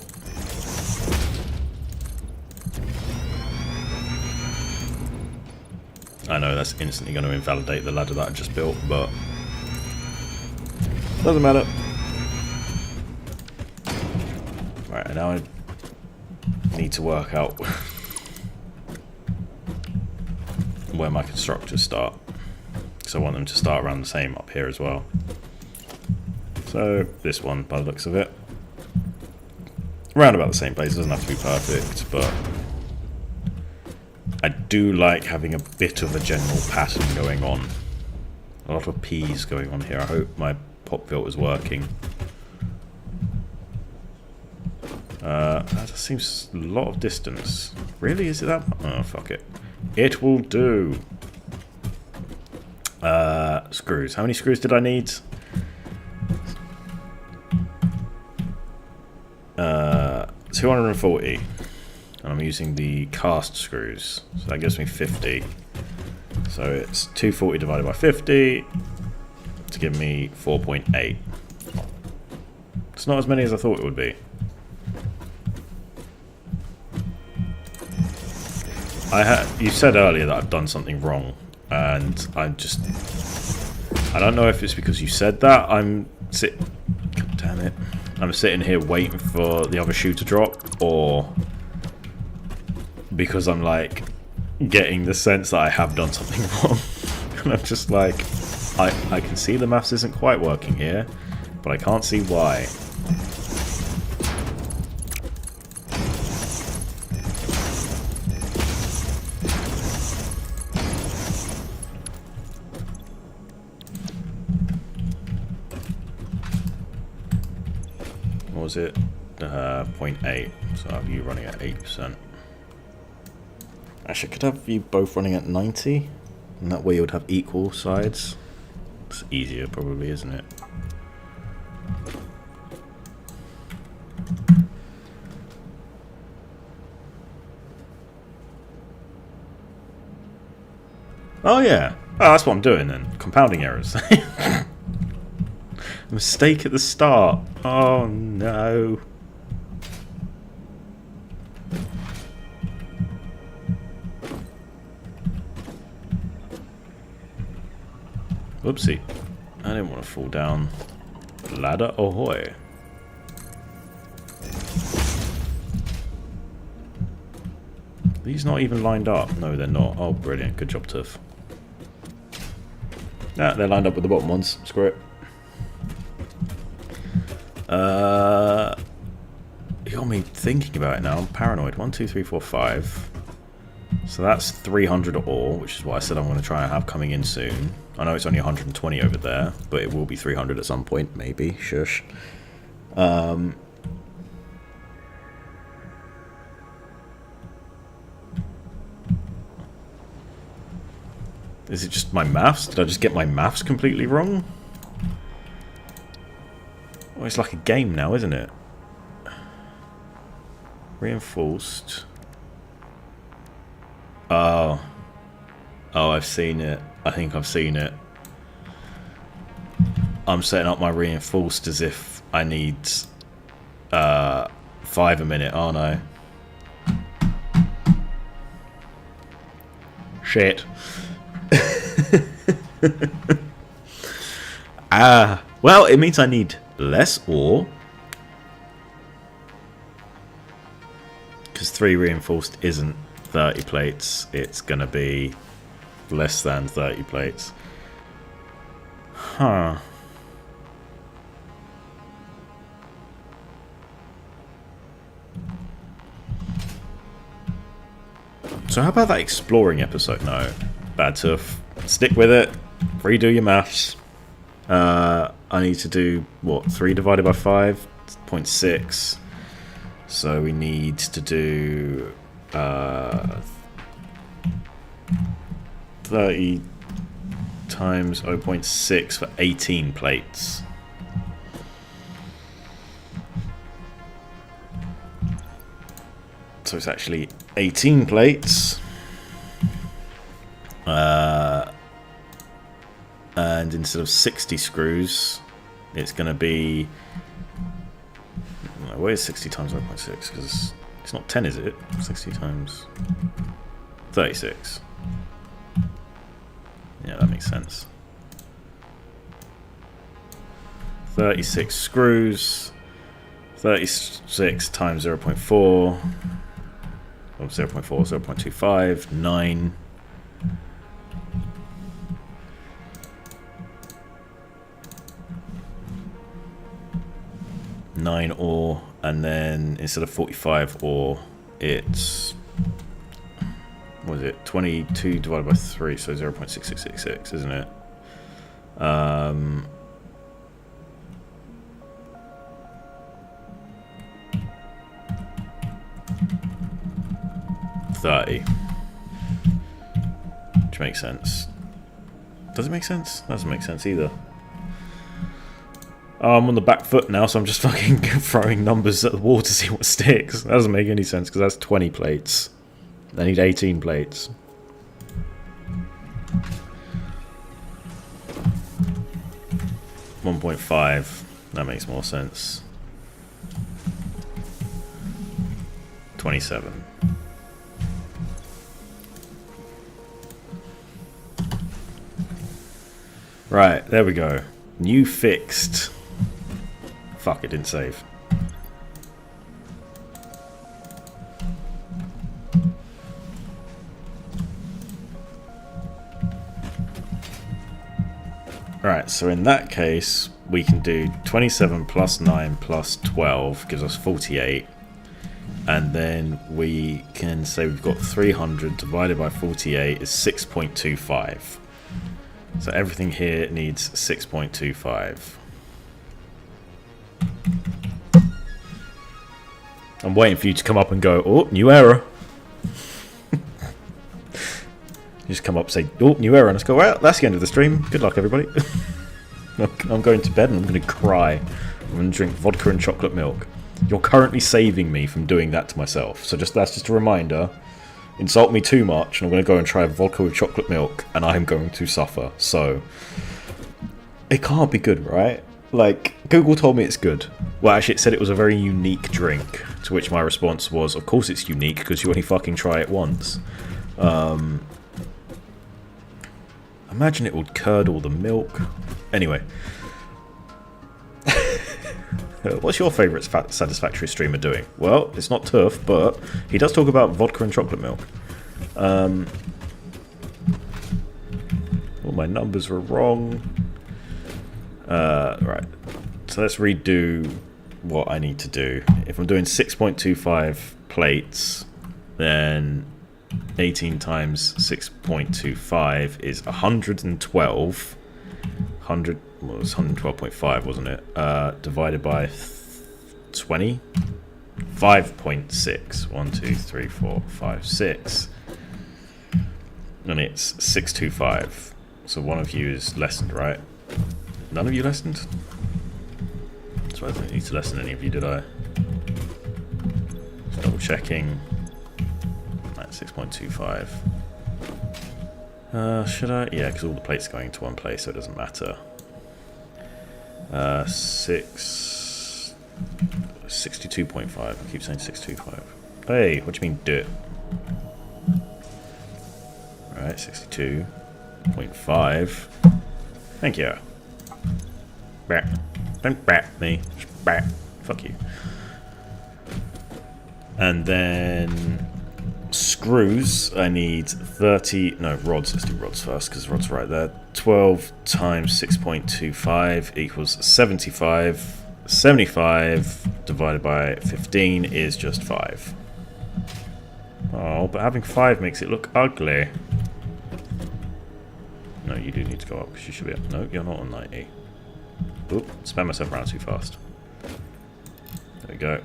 I know that's instantly going to invalidate the ladder that I just built, but doesn't matter. Right, and now I need to work out where my constructors start, because I want them to start around the same up here as well. So this one, by the looks of it, around about the same place. It doesn't have to be perfect, but I do like having a bit of a general pattern going on. A lot of P's going on here. I hope my pop filter is working. That seems a lot of distance. Really? Is it that? Oh, fuck it. It will do. Screws. How many screws did I need? 240. And I'm using the cast screws. So that gives me 50. So it's 240 divided by 50 to give me 4.8. It's not as many as I thought it would be. You said earlier that I've done something wrong, and I'm just I don't know if it's because you said that. God damn it. I'm sitting here waiting for the other shoe to drop, or because I'm like getting the sense that I have done something wrong. And I'm just like, I can see the maths isn't quite working here, but I can't see why. What was it? 0.8. So I have you running at 8%. Actually, I could have you both running at 90, and that way you would have equal sides. It's easier, probably, isn't it? Oh yeah. Oh, that's what I'm doing then. Compounding errors. Mistake at the start. Oh no. Whoopsie. I didn't want to fall down. Ladder ahoy. These not even lined up. No, they're not. Oh, brilliant. Good job, Tuff. Nah, they're lined up with the bottom ones. Screw it. You got me thinking about it now. I'm paranoid. 1, 2, 3, 4, 5. So that's 300 ore, which is what I said I'm going to try and have coming in soon. I know it's only 120 over there, but it will be 300 at some point, maybe. Shush. Is it just my maths? Did I just get my maths completely wrong? Well, it's like a game now, isn't it? Reinforced. Oh. Oh, I've seen it. I think I've seen it. I'm setting up my reinforced as if I need 5 a minute, aren't I? Shit. Well, it means I need less ore. Because 3 reinforced isn't 30 plates. It's going to be less than 30 plates. Huh. So how about that exploring episode? No. Bad Tuff. Stick with it. Redo your maths. I need to do, what, 3 divided by 5? 0.6. So we need to do 30 times 0.6 for 18 plates. So it's actually 18 plates. And instead of 60 screws, it's going to be... Where's 60 times 0.6? Because it's not 10, is it? 60 times 36. Yeah, that makes sense. 36 screws. 36 times 0.4. Oh, 0.4, 0.25, 9. 9 ore, and then instead of 45 ore, it's, what is it, 22 divided by 3, so 0.6666, isn't it? 30. Which makes sense. Does it make sense? Doesn't make sense either. Oh, I'm on the back foot now, so I'm just fucking throwing numbers at the wall to see what sticks. That doesn't make any sense, because that's 20 plates. I need 18 plates. $1.5. That makes more sense. 27. Right, there we go. New fixed. Fuck, it didn't save. Right, so in that case, we can do 27 plus 9 plus 12 gives us 48. And then we can say we've got 300 divided by 48 is 6.25. So everything here needs 6.25. I'm waiting for you to come up and go, oh, new error. You just come up and say, oh, new error, and let's go, well, that's the end of the stream. Good luck, everybody. I'm going to bed and I'm going to cry. I'm going to drink vodka and chocolate milk. You're currently saving me from doing that to myself. So that's just a reminder. Insult me too much and I'm going to go and try vodka with chocolate milk and I'm going to suffer. So, it can't be good, right? Like, Google told me it's good. Well, actually, it said it was a very unique drink. To which my response was, of course it's unique because you only fucking try it once. Imagine it would curdle the milk. Anyway. What's your favourite Satisfactory streamer doing? Well, it's not Turf, but he does talk about vodka and chocolate milk. All my numbers were wrong. Right. So let's redo what I need to do. If I'm doing 6.25 plates, then 18 times 6.25 is 112. 100, well, it was 112.5, wasn't it? Divided by 20? 5.6. 1, 2, 3, 4, 5, 6. And it's 625. So one of you is lessened, right? None of you lessened? So I didn't need to lessen any of you, did I? Just double checking. That's 6.25. Should I? Yeah, because all the plates are going to one place, so it doesn't matter. 62.5. I keep saying 625. Hey, what do you mean, do it? Right, 62.5. Thank you. Bah. Don't bat me. Just bat. Fuck you. And then screws, I need 30, no, rods, let's do rods first because rods are right there. 12 times 6.25 equals 75. 75 divided by 15 is just 5. Oh, but having 5 makes it look ugly. No, you do need to go up because you should be up. No, you're not on 90. Oop, spam myself around too fast. There we go.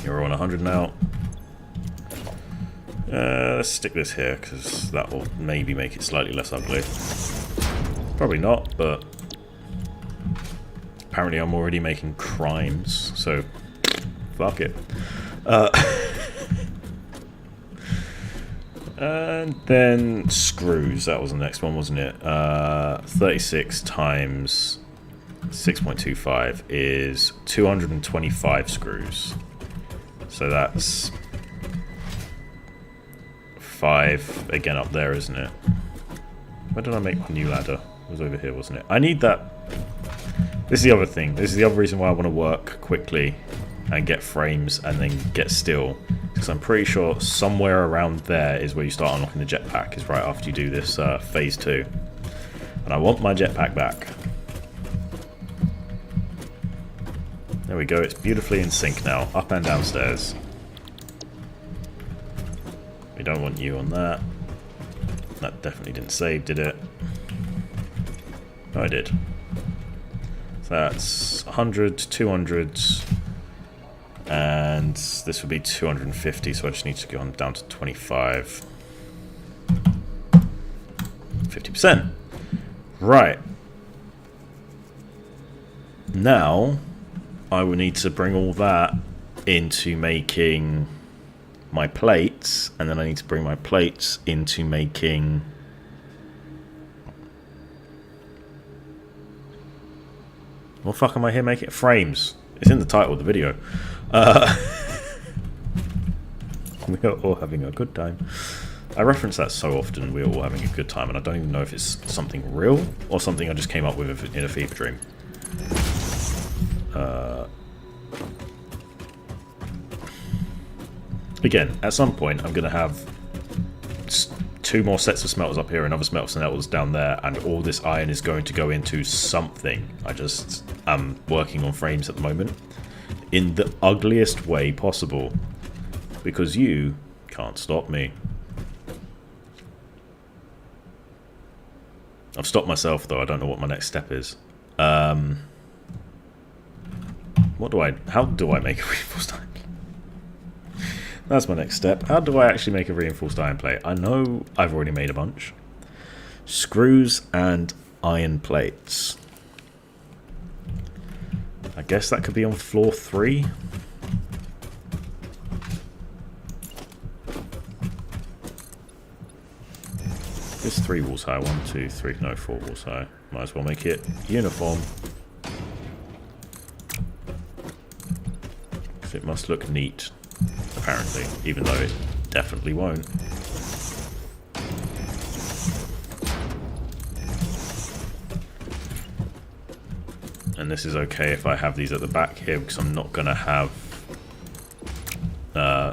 You're on 100 now. Let's stick this here because that will maybe make it slightly less ugly. Probably not, but apparently I'm already making crimes, so fuck it. And then screws, that was the next one, wasn't it? 36 times 6.25 is 225 screws. So that's 5 again up there, isn't it? Where did I make my new ladder? It was over here, wasn't it? I need that. This is the other thing. This is the other reason why I want to work quickly and get frames and then get steel. Because I'm pretty sure somewhere around there is where you start unlocking the jetpack, is right after you do this phase 2. And I want my jetpack back. There we go, it's beautifully in sync now, up and downstairs. We don't want you on that. That definitely didn't save, did it? No, I did. So that's 100, 200, and this would be 250, so I just need to go on down to 25. 50%. Right. Now, I will need to bring all that into making my plates, and then I need to bring my plates into making what the fuck am I here making? Frames. It's in the title of the video. We are all having a good time. I reference that so often, we're all having a good time, and I don't even know if it's something real or something I just came up with in a fever dream. Again, at some point I'm going to have 2 more sets of smelters up here, another smelters down there, and all this iron is going to go into something. I just am working on frames at the moment in the ugliest way possible, because you can't stop me. I've stopped myself though, I don't know what my next step is. How do I make a reinforced iron plate? That's my next step. How do I actually make a reinforced iron plate? I know I've already made a bunch. Screws and iron plates. I guess that could be on floor 3. It's 3 walls high. 1, 2, 3. No, 4 walls high. Might as well make it uniform. Because it must look neat, apparently, even though it definitely won't. And this is okay if I have these at the back here, because I'm not going to have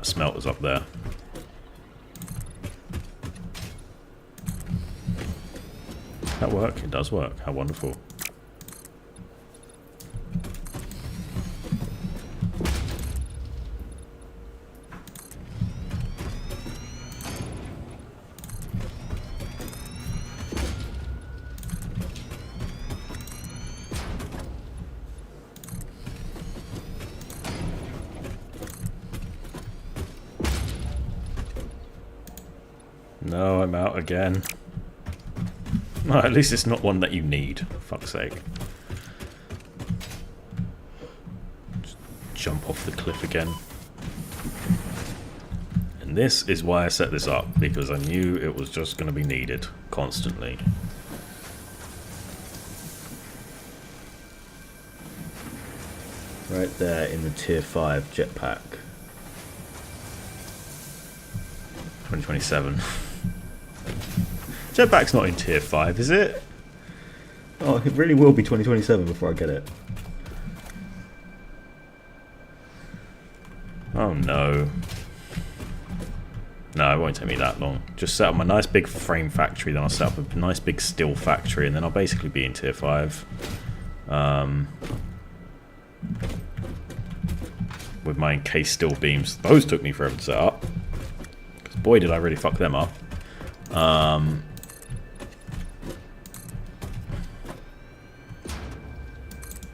smelters up there. That work? It does work. How wonderful. No, I'm out again. Well, at least it's not one that you need, for fuck's sake. Just jump off the cliff again. And this is why I set this up, because I knew it was just going to be needed constantly. Right there in the tier 5 jetpack. 2027. Jetpack's not in tier 5, is it? Oh, it really will be 2027 before I get it. Oh no. No, it won't take me that long. Just set up my nice big frame factory, then I'll set up a nice big steel factory, and then I'll basically be in tier 5. With my encased steel beams. Those took me forever to set up. Because boy did I really fuck them up.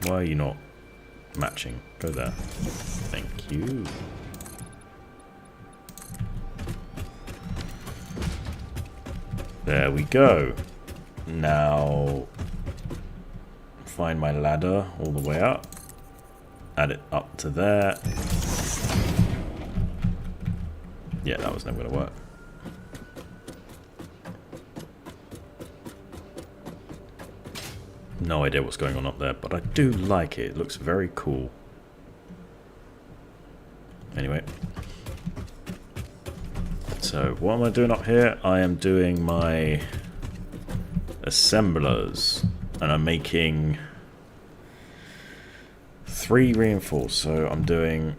Why are you not matching? Go there. Thank you. There we go. Now, find my ladder all the way up. Add it up to there. Yeah, that was never going to work. No idea what's going on up there, but I do like it. It looks very cool. Anyway. So, what am I doing up here? I am doing my assemblers. And I'm making 3 reinforced. So, I'm doing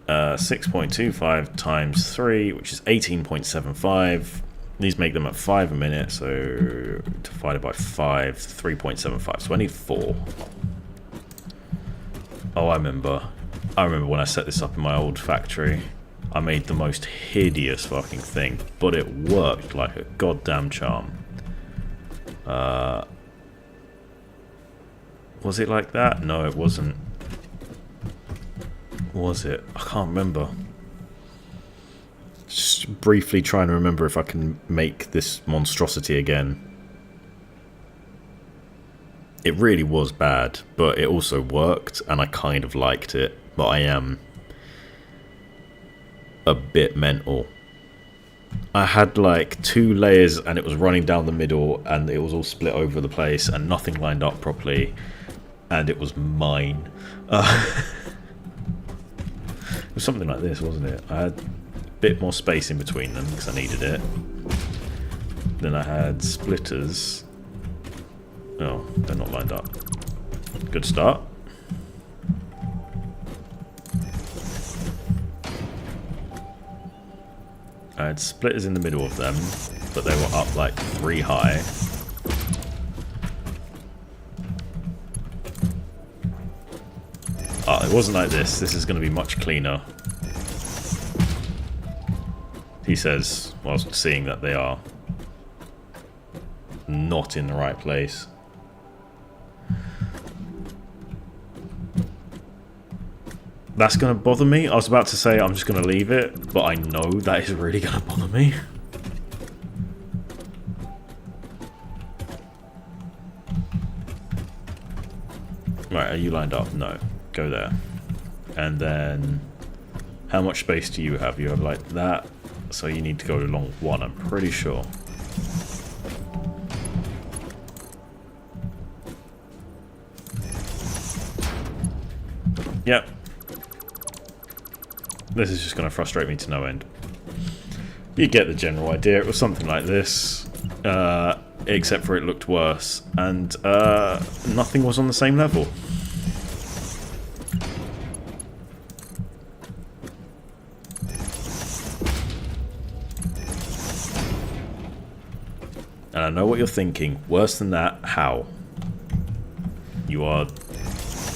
6.25 times 3, which is 18.75. These make them at 5 a minute, so divided by 5, 3.75. So I need 4. Oh, I remember. I remember when I set this up in my old factory. I made the most hideous fucking thing, but it worked like a goddamn charm. Was it like that? No, it wasn't. Was it? I can't remember. Just briefly trying to remember if I can make this monstrosity again. It really was bad, but it also worked, and I kind of liked it. But I am a bit mental. I had like 2 layers, and it was running down the middle, and it was all split over the place, and nothing lined up properly, and it was mine. It was something like this, wasn't it? I had bit more space in between them because I needed it. Then I had splitters. Oh, they're not lined up. Good start. I had splitters in the middle of them, but they were up like 3 high. Oh, it wasn't like this. This is going to be much cleaner. He says, whilst seeing that they are not in the right place. That's going to bother me. I was about to say I'm just going to leave it, but I know that is really going to bother me. Right, are you lined up? No. Go there. And then, how much space do you have? You have like that, so you need to go along 1, I'm pretty sure. Yep. This is just going to frustrate me to no end. You get the general idea. It was something like this, except for it looked worse, and nothing was on the same level. And I know what you're thinking. Worse than that, how? You are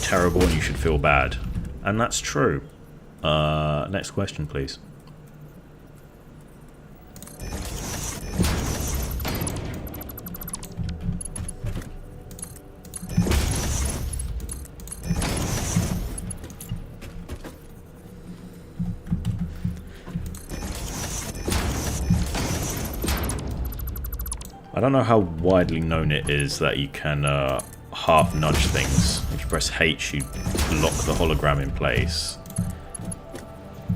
terrible and you should feel bad. And that's true. Next question, please. I don't know how widely known it is that you can half nudge things. If you press H, you lock the hologram in place.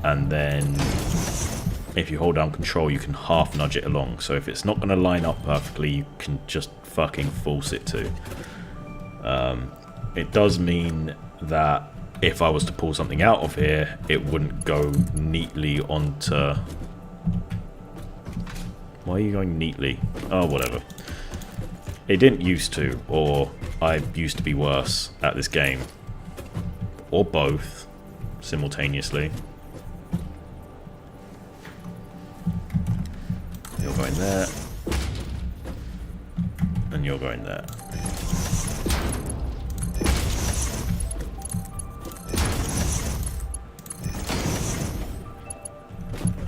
And then if you hold down control, you can half nudge it along. So if it's not going to line up perfectly, you can just fucking force it to. It does mean that if I was to pull something out of here, it wouldn't go neatly onto... Why are you going neatly? Oh, whatever. It didn't used to, or I used to be worse at this game. Or both, simultaneously. You're going there. And you're going there.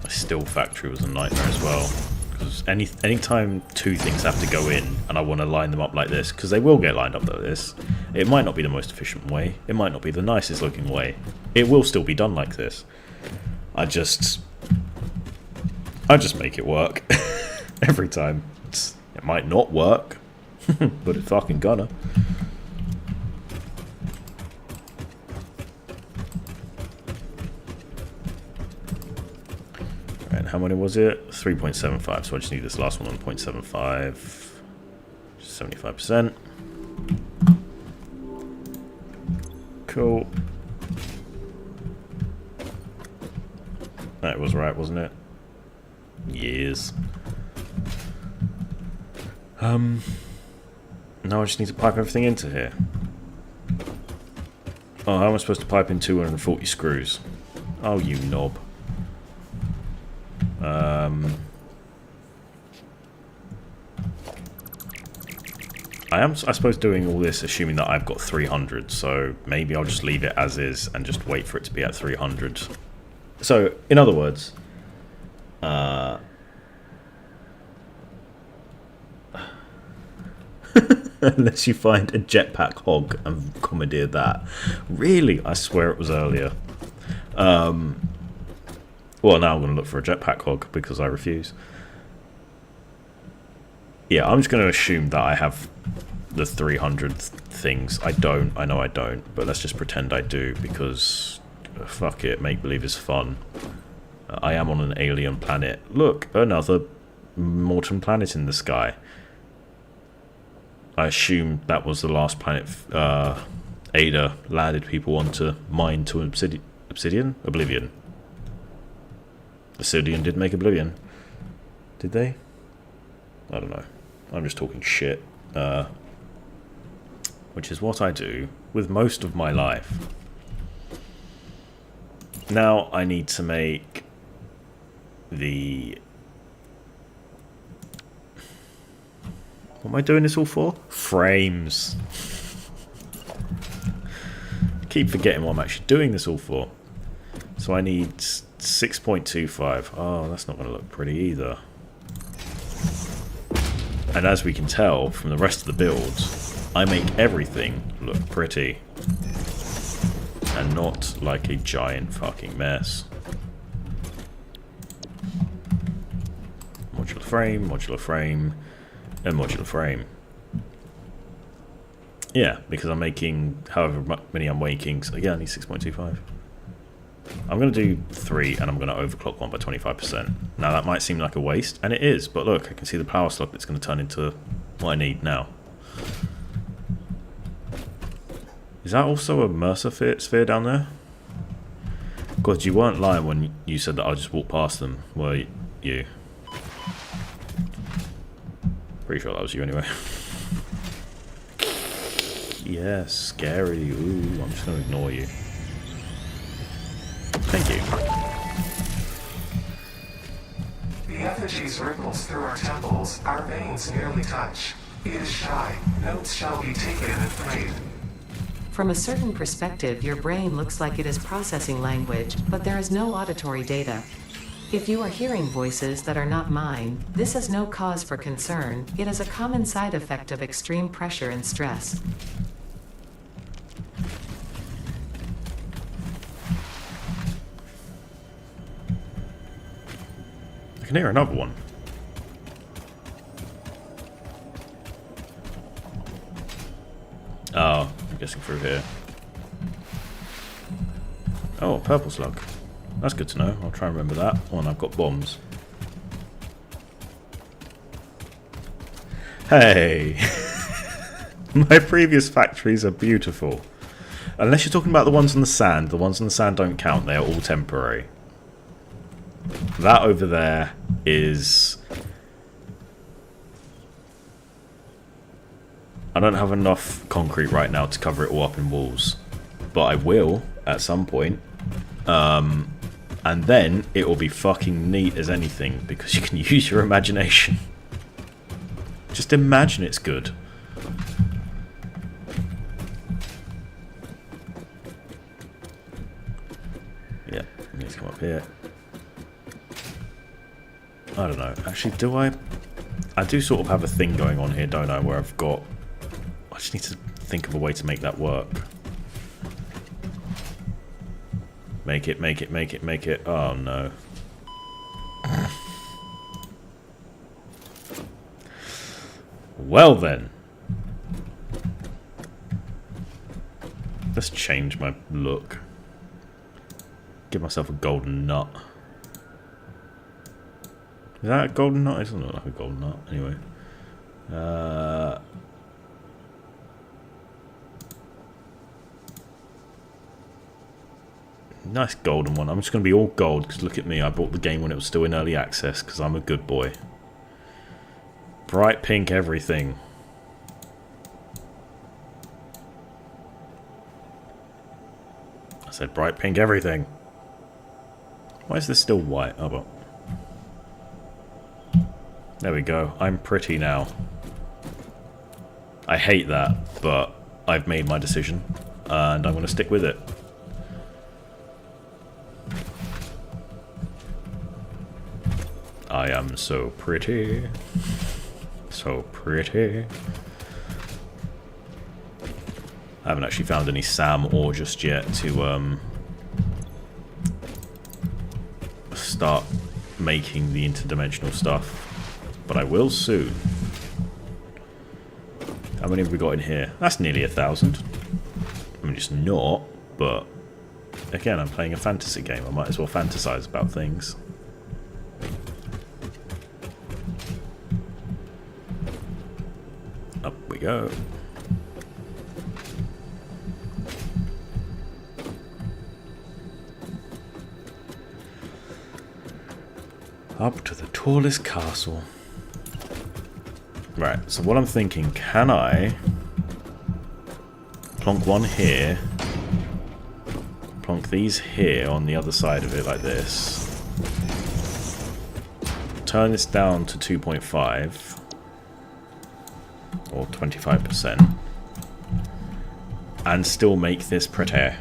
My still factory was a nightmare as well. Because anytime 2 things have to go in and I want to line them up like this, because they will get lined up like this, it might not be the most efficient way, it might not be the nicest looking way, it will still be done like this. I just make it work. Every time. It might not work, but it's fucking gonna. And how many was it? 3.75, so I just need this last one on 0.75. 75%. Cool. That was right, wasn't it? Yes. Now I just need to pipe everything into here. Oh, how am I supposed to pipe in 240 screws? Oh, you knob. I am, I suppose, doing all this assuming that I've got 300, so maybe I'll just leave it as is and just wait for it to be at 300. So, in other words, unless you find a jetpack hog and commandeer that. Really? I swear it was earlier. Well, now I'm going to look for a jetpack hog because I refuse. Yeah, I'm just going to assume that I have the 300 things. I don't. I know I don't. But let's just pretend I do because fuck it. Make-believe is fun. I am on an alien planet. Look, another Morton planet in the sky. I assume that was the last planet Ada landed people on to mine to Obsidian? Oblivion. Obsidian did make Oblivion. Did they? I don't know. I'm just talking shit. Which is what I do with most of my life. Now I need to make the... What am I doing this all for? Frames. Keep forgetting what I'm actually doing this all for. So I need 6.25. Oh, that's not going to look pretty either. And as we can tell from the rest of the builds, I make everything look pretty. And not like a giant fucking mess. Modular frame, and modular frame. Yeah, because I'm making however many I'm making. So yeah, I need 6.25. I'm going to do 3 and I'm going to overclock one by 25%. Now that might seem like a waste, and it is, but look, I can see the power slug that's going to turn into what I need now. Is that also a Mercer sphere down there? God, you weren't lying when you said that I'll just walk past them, were you? Pretty sure that was you anyway. Yeah, scary. Ooh, I'm just going to ignore you. Thank you. The effigies ripples through our temples, our veins nearly touch. It is shy. Notes shall be taken and played. From a certain perspective, your brain looks like it is processing language, but there is no auditory data. If you are hearing voices that are not mine, this is no cause for concern. It is a common side effect of extreme pressure and stress. I can hear another one. Oh, I'm guessing through here. Oh, purple slug. That's good to know. I'll try and remember that. Oh, and I've got bombs. Hey! My previous factories are beautiful. Unless you're talking about the ones on the sand. The ones on the sand don't count. They are all temporary. That over there is... I don't have enough concrete right now to cover it all up in walls. But I will at some point. And then it will be fucking neat as anything because you can use your imagination. Just imagine it's good. Yeah, let's come up here. I don't know. Actually, do I? I do sort of have a thing going on here, don't I? Where I've got... I just need to think of a way to make that work. Make it, make it, make it, make it. Oh, no. Well, then. Let's change my look. Give myself a golden nut. Is that a golden nut? It doesn't look like a golden nut. Anyway. Nice golden one. I'm just going to be all gold because look at me. I bought the game when it was still in early access because I'm a good boy. Bright pink everything. I said bright pink everything. Why is this still white? Oh well. There we go. I'm pretty now. I hate that, but I've made my decision and I'm going to stick with it. I am so pretty. So pretty. I haven't actually found any Sam ore just yet to start making the interdimensional stuff. But I will soon. How many have we got in here? That's nearly 1,000. I mean, it's not, but again, I'm playing a fantasy game. I might as well fantasize about things. Up we go. Up to the tallest castle. Right, so what I'm thinking, can I plonk one here, plonk these here on the other side of it like this, turn this down to 2.5 or 25%, and still make this pretty?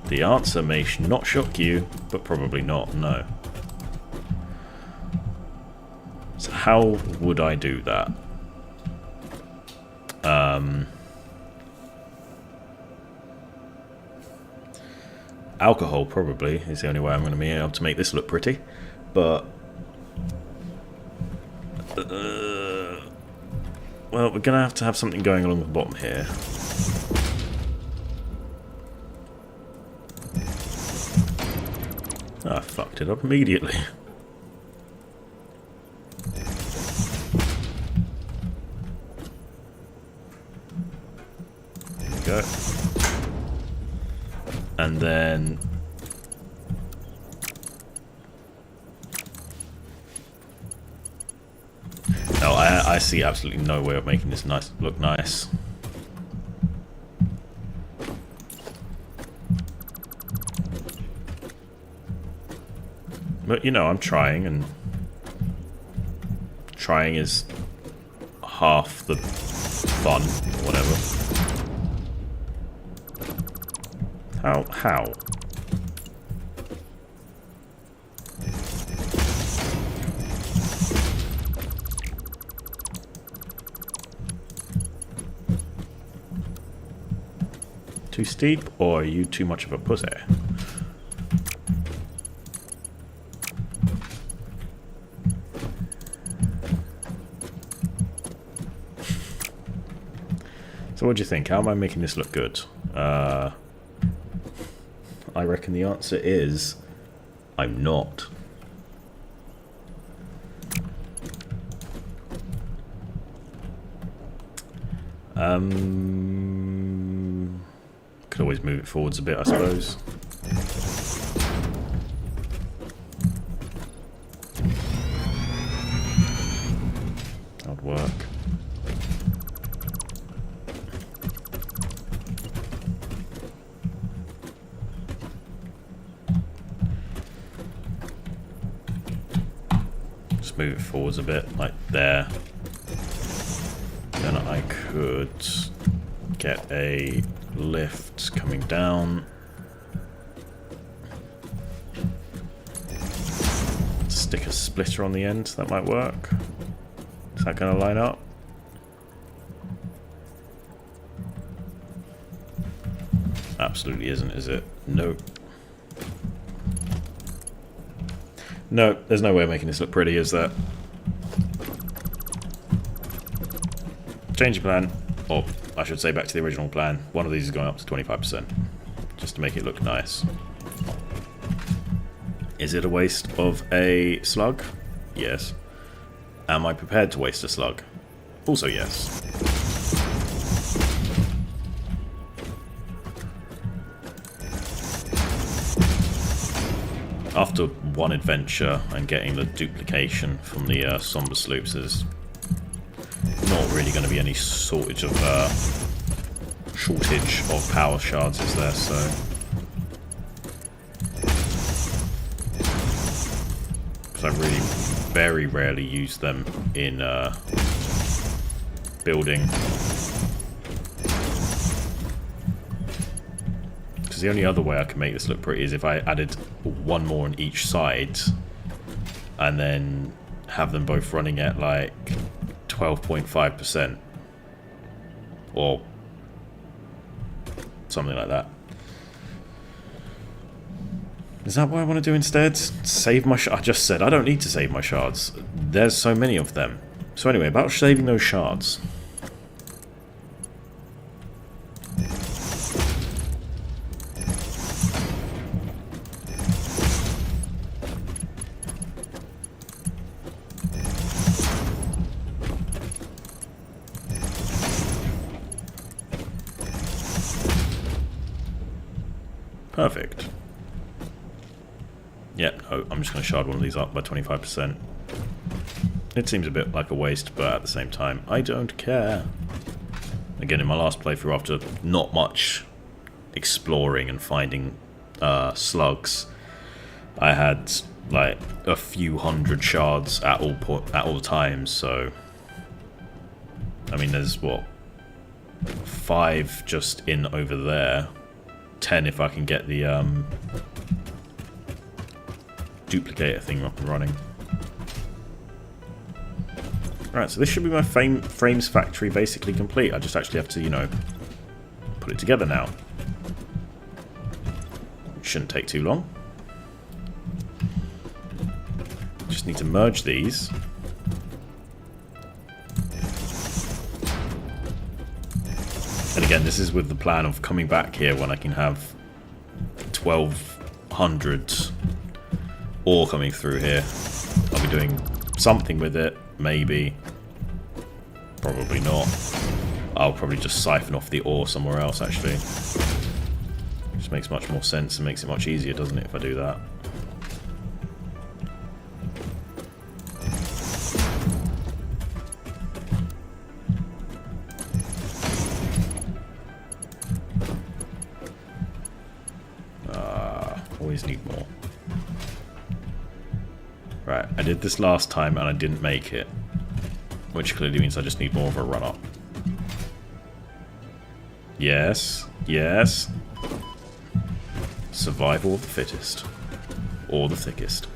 The answer may not shock you, but probably not, no. So how would I do that? Alcohol probably is the only way I'm going to be able to make this look pretty, but well, we're going to have something going along the bottom here. I fucked it up immediately. There we go. And then no, I see absolutely no way of making this look nice. But, you know, I'm trying, and trying is half the fun, or whatever. How? Too steep, or are you too much of a pussy? So what do you think? How am I making this look good? I reckon the answer is I'm not. Could always move it forwards a bit, I suppose. That would work. Just move it forwards a bit, like there. Then I could get a lift coming down. Stick a splitter on the end, that might work. Is that going to line up? Absolutely isn't, is it? Nope. No, there's no way of making this look pretty, is there? Change your plan. Or, I should say, back to the original plan. One of these is going up to 25%. Just to make it look nice. Is it a waste of a slug? Yes. Am I prepared to waste a slug? Also yes. After one adventure and getting the duplication from the somber sloops, there's not really going to be any shortage of power shards, is there? So because I really very rarely use them in building. Because the only other way I can make this look pretty is if I added one more on each side and then have them both running at like 12.5% or something like that. Is that what I want to do instead? Save my I just said I don't need to save my shards. There's so many of them. So anyway, about saving those shards. Perfect. Yep, no, I'm just going to shard one of these up by 25%. It seems a bit like a waste, but at the same time, I don't care. Again, in my last playthrough, after not much exploring and finding slugs, I had like a few hundred shards at all times. So, I mean, there's what, 5 just in over there, 10 if I can get the duplicator thing up and running. Right, so this should be my frames factory basically complete. I just actually have to, you know, put it together now. Shouldn't take too long. Just need to merge these. And again, this is with the plan of coming back here when I can have 1200 ore coming through here. I'll be doing something with it, maybe. Probably not. I'll probably just siphon off the ore somewhere else, actually. Just makes much more sense and makes it much easier, doesn't it, if I do that? Always need more. Right, I did this last time and I didn't make it, which clearly means I just need more of a run-up. Yes, yes. Survival of the fittest. Or the thickest.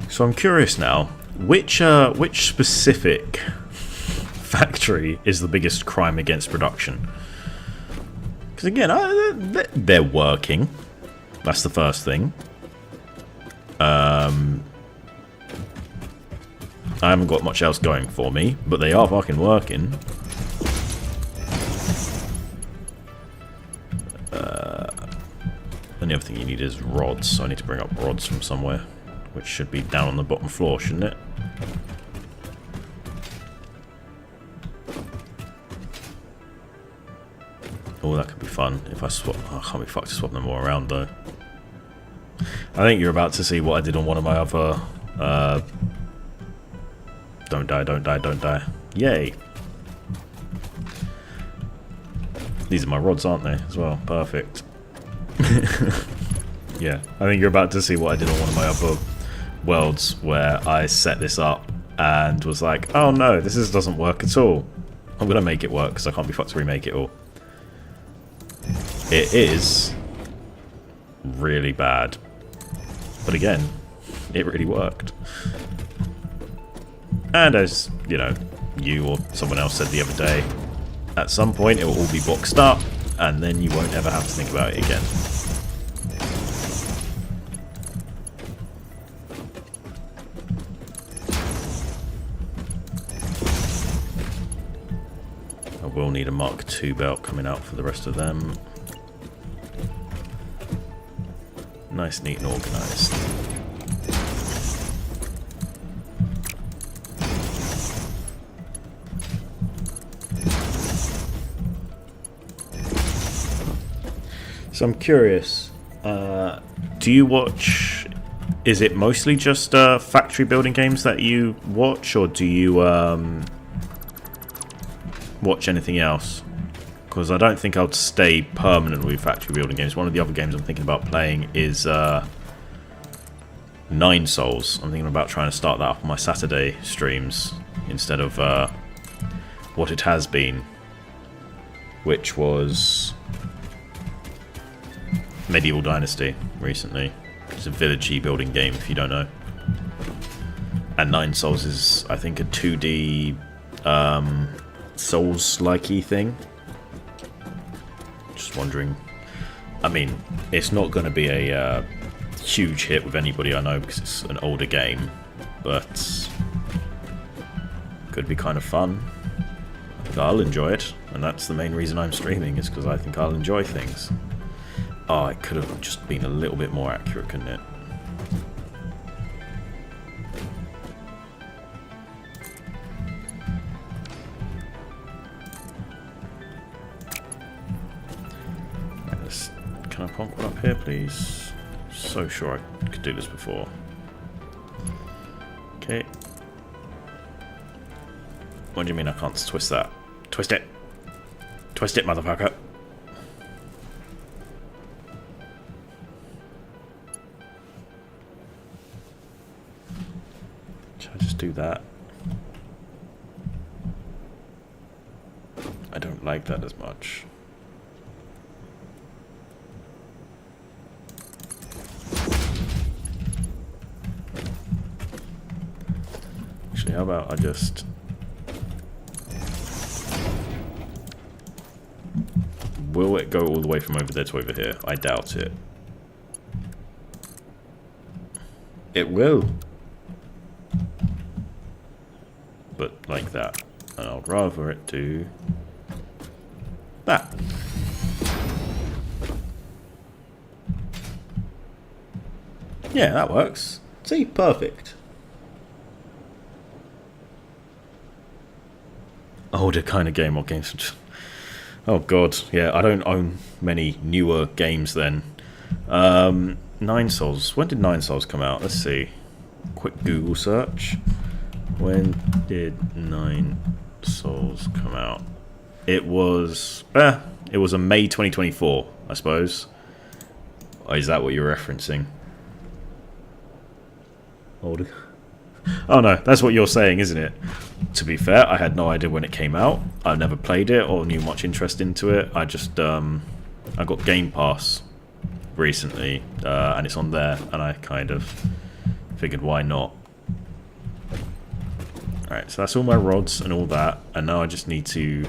So I'm curious now, which specific factory is the biggest crime against production? Because again, they're working. That's the first thing. I haven't got much else going for me, but they are fucking working. And the other thing you need is rods, so I need to bring up rods from somewhere. Which should be down on the bottom floor, shouldn't it? Oh, that could be fun if I swap. Oh, I can't be fucked to swap them all around though. I think you're about to see what I did on one of my other. Don't die! Don't die! Don't die! Yay! These are my rods, aren't they? As well, perfect. Yeah, I think you're about to see what I did on one of my other worlds where I set this up and was like, oh no, this doesn't work at all. I'm gonna make it work because I can't be fucked to remake it all. It is really bad, but again, it really worked. And as you know, you or someone else said the other day, at some point it will all be boxed up and then you won't ever have to think about it again. We'll need a Mark II belt coming out for the rest of them. Nice, neat and organised. So I'm curious, do you watch, is it mostly just factory building games that you watch, or do you watch anything else? Because I don't think I'll stay permanently with factory building games. One of the other games I'm thinking about playing is Nine Souls. I'm thinking about trying to start that up on my Saturday streams instead of what it has been, which was Medieval Dynasty recently. It's a villagey building game if you don't know. And Nine Souls is, I think, a 2D Souls-likey thing. Just wondering. I mean, it's not going to be a huge hit with anybody I know because it's an older game, but could be kind of fun. I think I'll enjoy it, and that's the main reason I'm streaming, is because I think I'll enjoy things. Oh, it could have just been a little bit more accurate, couldn't it? Can I pop one up here, please? So sure I could do this before. Okay. What do you mean I can't twist that? Twist it! Twist it, motherfucker! Should I just do that? I don't like that as much. Actually, how about I just... Will it go all the way from over there to over here? I doubt it. It will. But like that. And I'd rather it do that. Yeah, that works. See, perfect. Older kind of game or games. Oh god, yeah, I don't own many newer games then. Nine Souls. When did Nine Souls come out? Let's see. Quick Google search. When did Nine Souls come out? It was a May 2024, I suppose. Oh, is that what you're referencing? Older. Oh no, that's what you're saying, isn't it? To be fair, I had no idea when it came out. I never played it or knew much interest into it. I just I got Game Pass recently, and it's on there, and I kind of figured why not. Alright, so that's all my rods and all that, and now I just need to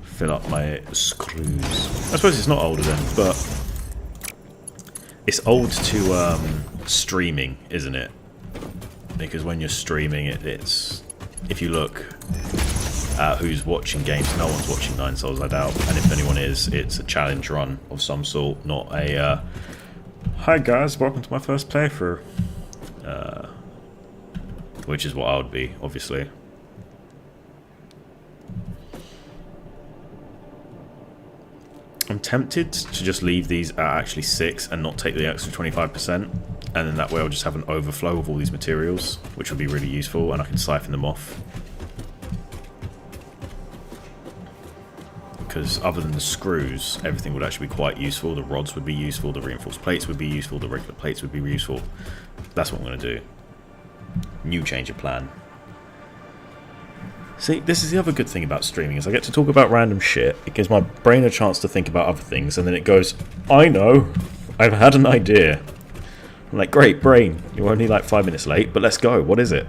fill up my screws. I suppose it's not older then, but it's old to streaming, isn't it? Because when you're streaming, it's if you look at who's watching games, no one's watching Nine Souls, I doubt. And if anyone is, it's a challenge run of some sort, not a hi guys, welcome to my first playthrough. Which is what I would be, obviously. I'm tempted to just leave these at actually 6 and not take the extra 25%, and then that way I'll just have an overflow of all these materials, which would be really useful, and I can siphon them off. Because other than the screws, everything would actually be quite useful. The rods would be useful, the reinforced plates would be useful, the regular plates would be useful. That's what I'm going to do. New change of plan. See, this is the other good thing about streaming, is I get to talk about random shit. It gives my brain a chance to think about other things, and then it goes, I know, I've had an idea. I'm like, great, brain, you're only like 5 minutes late, but let's go, what is it?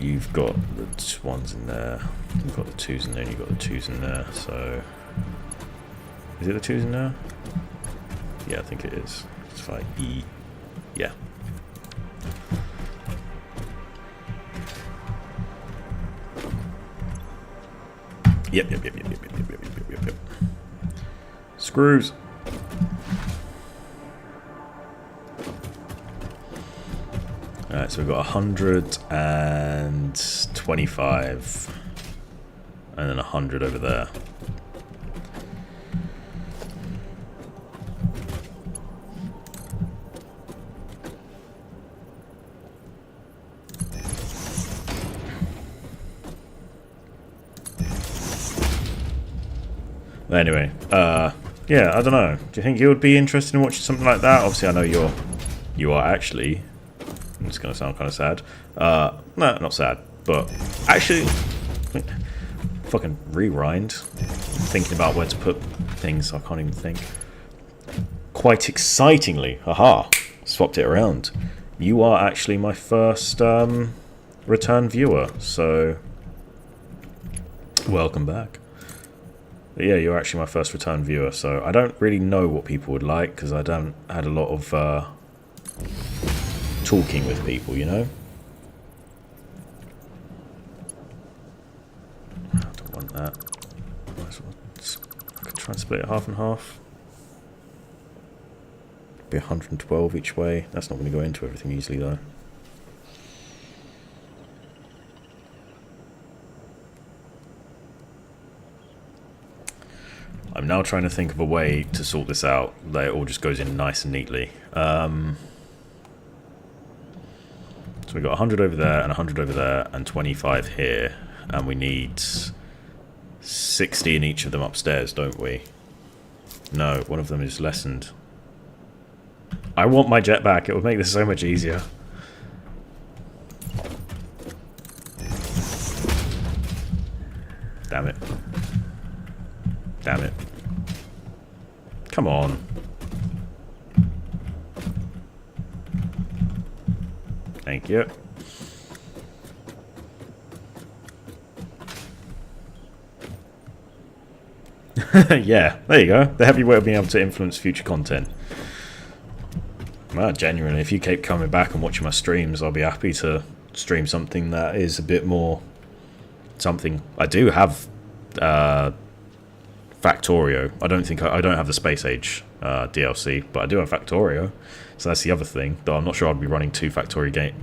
You've got the ones in there, you've got the twos in there, and you've got the twos in there, so... Is it the twos in there? Yeah, I think it is. It's like E. Yeah. Yep. Screws. Alright, so we've got 125. And then 100 over there. Anyway, yeah, I don't know. Do you think you would be interested in watching something like that? Obviously, I know you are actually. It's going to sound kind of sad. No, not sad, but actually, fucking rewind. Thinking about where to put things, I can't even think. Quite excitingly, haha, swapped it around. You are actually my first return viewer, so welcome back. But yeah, you're actually my first return viewer, so I don't really know what people would like, because I don't had a lot of talking with people, you know? I don't want that. Might as well try and split it half and half. Be 112 each way. That's not going to go into everything easily, though. I'm now trying to think of a way to sort this out that it all just goes in nice and neatly. So we've got 100 over there and 100 over there and 25 here. And we need 60 in each of them upstairs, don't we? No, one of them is lessened. I want my jet back. It would make this so much easier. Damn it. Damn it. Come on. Thank you. Yeah, there you go. The heavy weight of being able to influence future content. Well, genuinely, if you keep coming back and watching my streams, I'll be happy to stream something that is a bit more something. I do have Factorio. I don't have the Space Age DLC, but I do have Factorio. So that's the other thing. Though I'm not sure I'd be running two factory games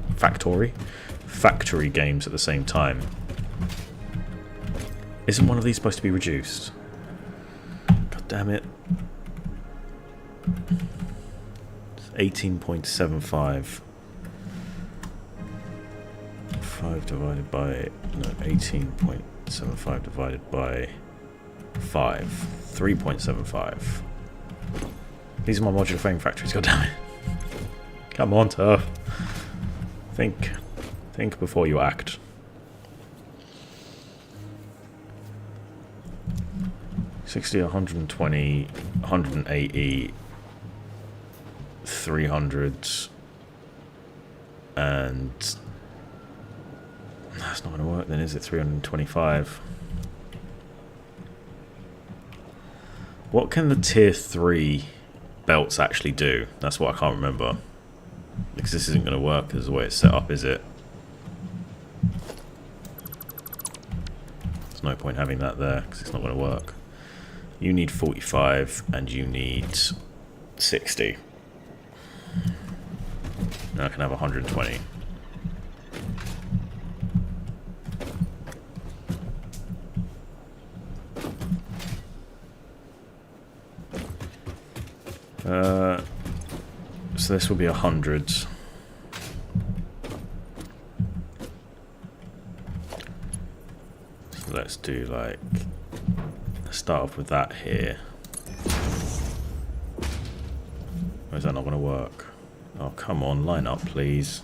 at the same time. Isn't one of these supposed to be reduced? God damn it. 18.75. 5 divided by... No, 18.75 divided by 5. 3.75. These are my modular frame factories, god damn it. Come on, Turf. Think. Think before you act. $60, 120, 180, 300, and that's not going to work then, is it? 325. What can the tier 3 belts actually do? That's what I can't remember. Because this isn't going to work as the way it's set up, is it? There's no point having that there because it's not going to work. You need 45 and you need 60. Now I can have 120. So this will be 100. So let's do like, let's start off with that here. Or is that not going to work? Oh, come on, line up, please.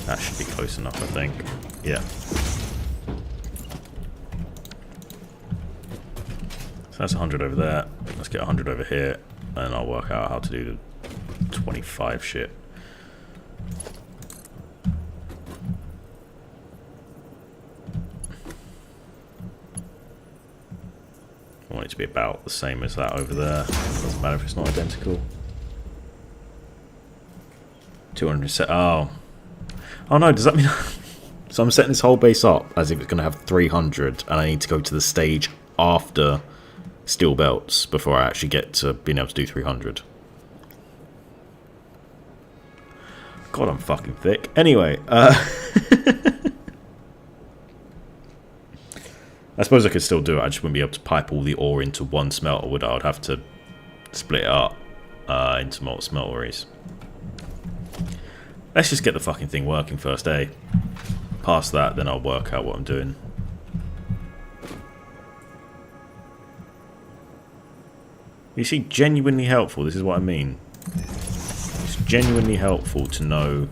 That should be close enough, I think. Yeah. So that's 100 over there. Let's get 100 over here, and I'll work out how to do the 25 shit. I want it to be about the same as that over there. Doesn't matter if it's not identical. 200 set. Oh. Oh no, does that mean... So I'm setting this whole base up as if it's going to have 300, and I need to go to the stage after steel belts before I actually get to being able to do 300. God, I'm fucking thick. Anyway, I suppose I could still do it. I just wouldn't be able to pipe all the ore into one smelter, would I? I'd have to split it up into multiple smelteries. Let's just get the fucking thing working first, eh? Past that, then I'll work out what I'm doing. You see, genuinely helpful, this is what I mean. It's genuinely helpful to know,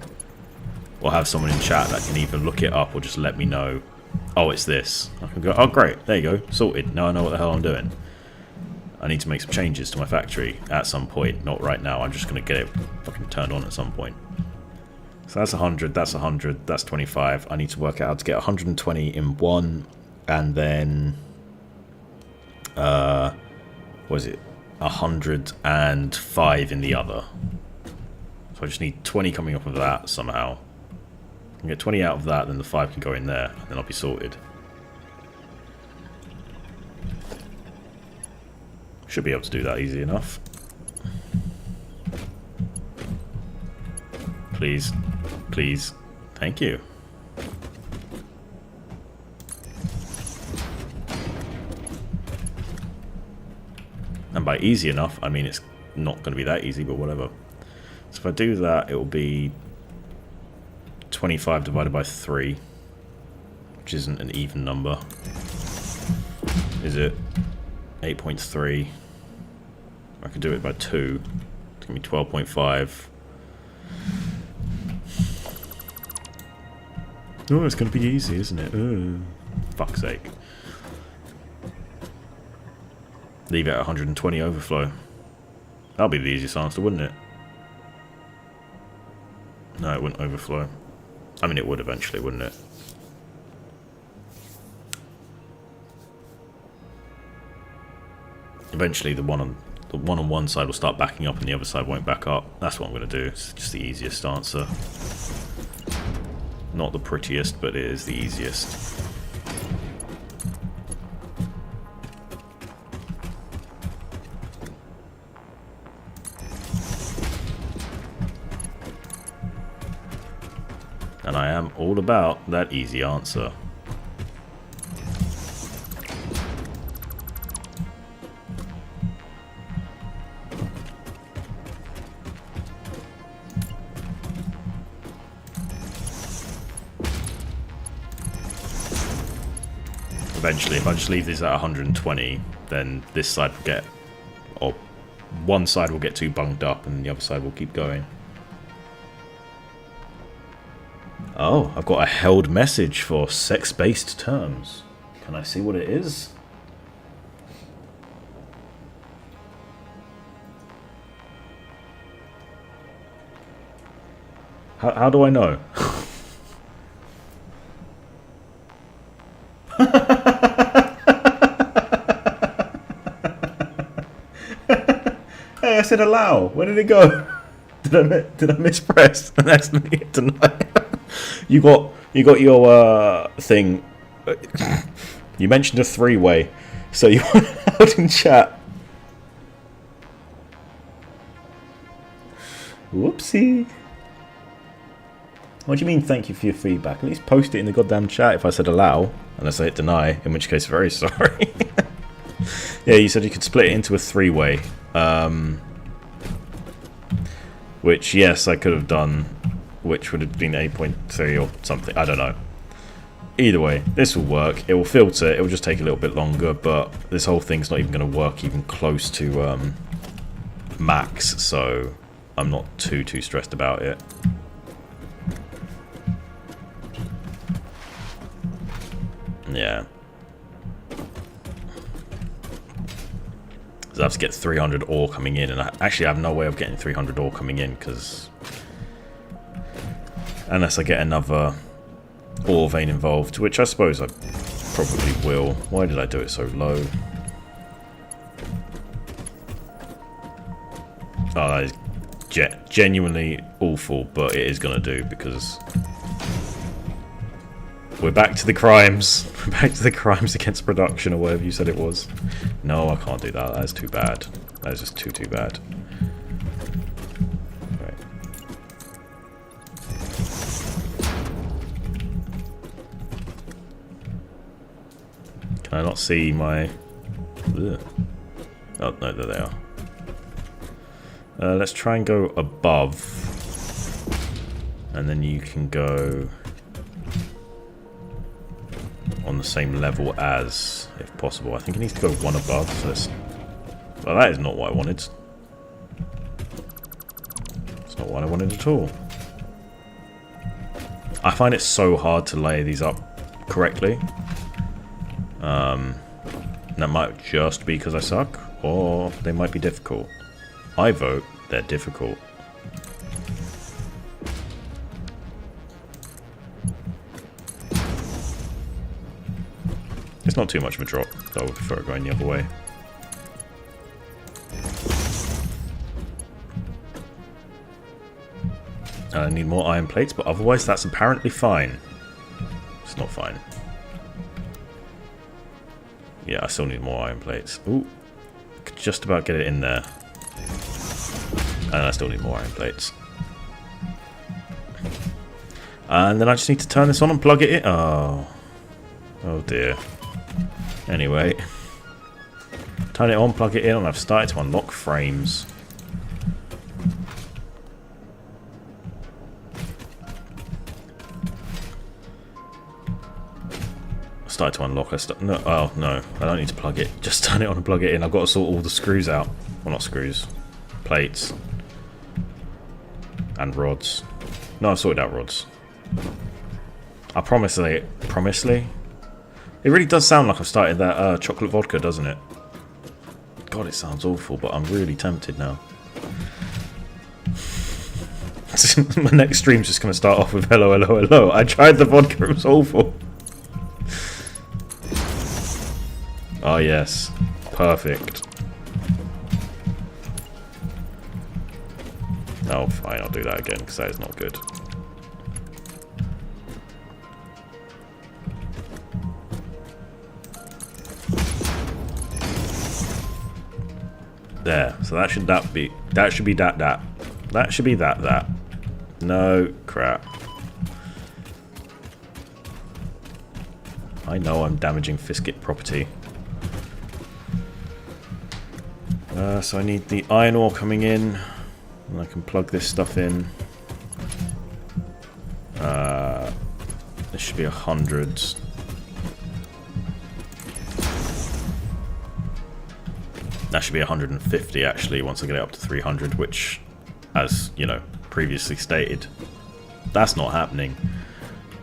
or have someone in chat that can either look it up or just let me know, oh, it's this. I can go, oh great, there you go, sorted, now I know what the hell I'm doing. I need to make some changes to my factory at some point, not right now, I'm just going to get it fucking turned on at some point. So that's 100, that's 100, that's 25. I need to work out how to get 120 in one, and then, what is it, 105 in the other. So I just need 20 coming off of that somehow. I can get 20 out of that, then the 5 can go in there, and then I'll be sorted. Should be able to do that easy enough. Please. Please. Thank you. And by easy enough, I mean it's not going to be that easy, but whatever. So if I do that, it will be 25 divided by 3, which isn't an even number. Is it? 8.3. I could do it by 2. It's going to be 12.5. Oh, it's going to be easy, isn't it? Oh, fuck's sake. Leave it at 120 overflow. That'll be the easiest answer, wouldn't it? No, it wouldn't overflow. I mean, it would eventually, wouldn't it? Eventually, the one on one side will start backing up, and the other side won't back up. That's what I'm going to do. It's just the easiest answer. Not the prettiest, but it is the easiest. And I am all about that easy answer. Eventually, if I just leave this at 120, then this side will get, or one side will get too bunged up and the other side will keep going. Oh, I've got a held message for sex-based terms. Can I see what it is? How do I know? Hey, I said allow. Where did it go? Did I mispress and accidentally hit deny? You got your thing. You mentioned a three-way, so you want out in chat. Whoopsie. What do you mean? Thank you for your feedback. At least post it in the goddamn chat. If I said allow, unless I hit deny, in which case, very sorry. Yeah, you said you could split it into a three-way. Which, yes, I could have done, which would have been 8.3 or something. I don't know. Either way, this will work. It will filter. It will just take a little bit longer, but this whole thing's not even going to work even close to max, so I'm not too stressed about it. Yeah. I have to get 300 ore coming in, and I actually have no way of getting 300 ore coming in, because unless I get another ore vein involved, which I suppose I probably will. Why did I do it so low? Oh, that is genuinely awful, but it is going to do, because we're back to the crimes. We're back to the crimes against production, or whatever you said it was. No, I can't do that. That is too bad. That is just too bad. Right. Can I not see my... Ugh. Oh, no, there they are. Let's try and go above. And then you can go on the same level as, if possible. I think it needs to go one above. So let's... Well, that is not what I wanted. It's not what I wanted at all. I find it so hard to lay these up correctly. That might just be because I suck, or they might be difficult. I vote they're difficult. It's not too much of a drop, though. I would prefer it going the other way. And I need more iron plates, but otherwise that's apparently fine. It's not fine. Yeah, I still need more iron plates. Ooh. Could just about get it in there. And I still need more iron plates. And then I just need to turn this on and plug it in. Oh. Oh dear. Anyway. Turn it on, plug it in, and I've started to unlock frames. Started to unlock. No, oh no, I don't need to plug it. Just turn it on and plug it in. I've got to sort all the screws out. Well, not screws. Plates. And rods. No, I've sorted out rods. I promisely. It really does sound like I've started that chocolate vodka, doesn't it? God, it sounds awful, but I'm really tempted now. My next stream's just going to start off with hello, hello, hello. I tried the vodka, it was awful. Oh yes, perfect. Oh fine, I'll do that again because that is not good. There, so that should be that. No crap. I know I'm damaging Fiskit property. So I need the iron ore coming in, and I can plug this stuff in. This should be 100. That should be 150 actually once I get it up to 300, which, as you know, previously stated, that's not happening.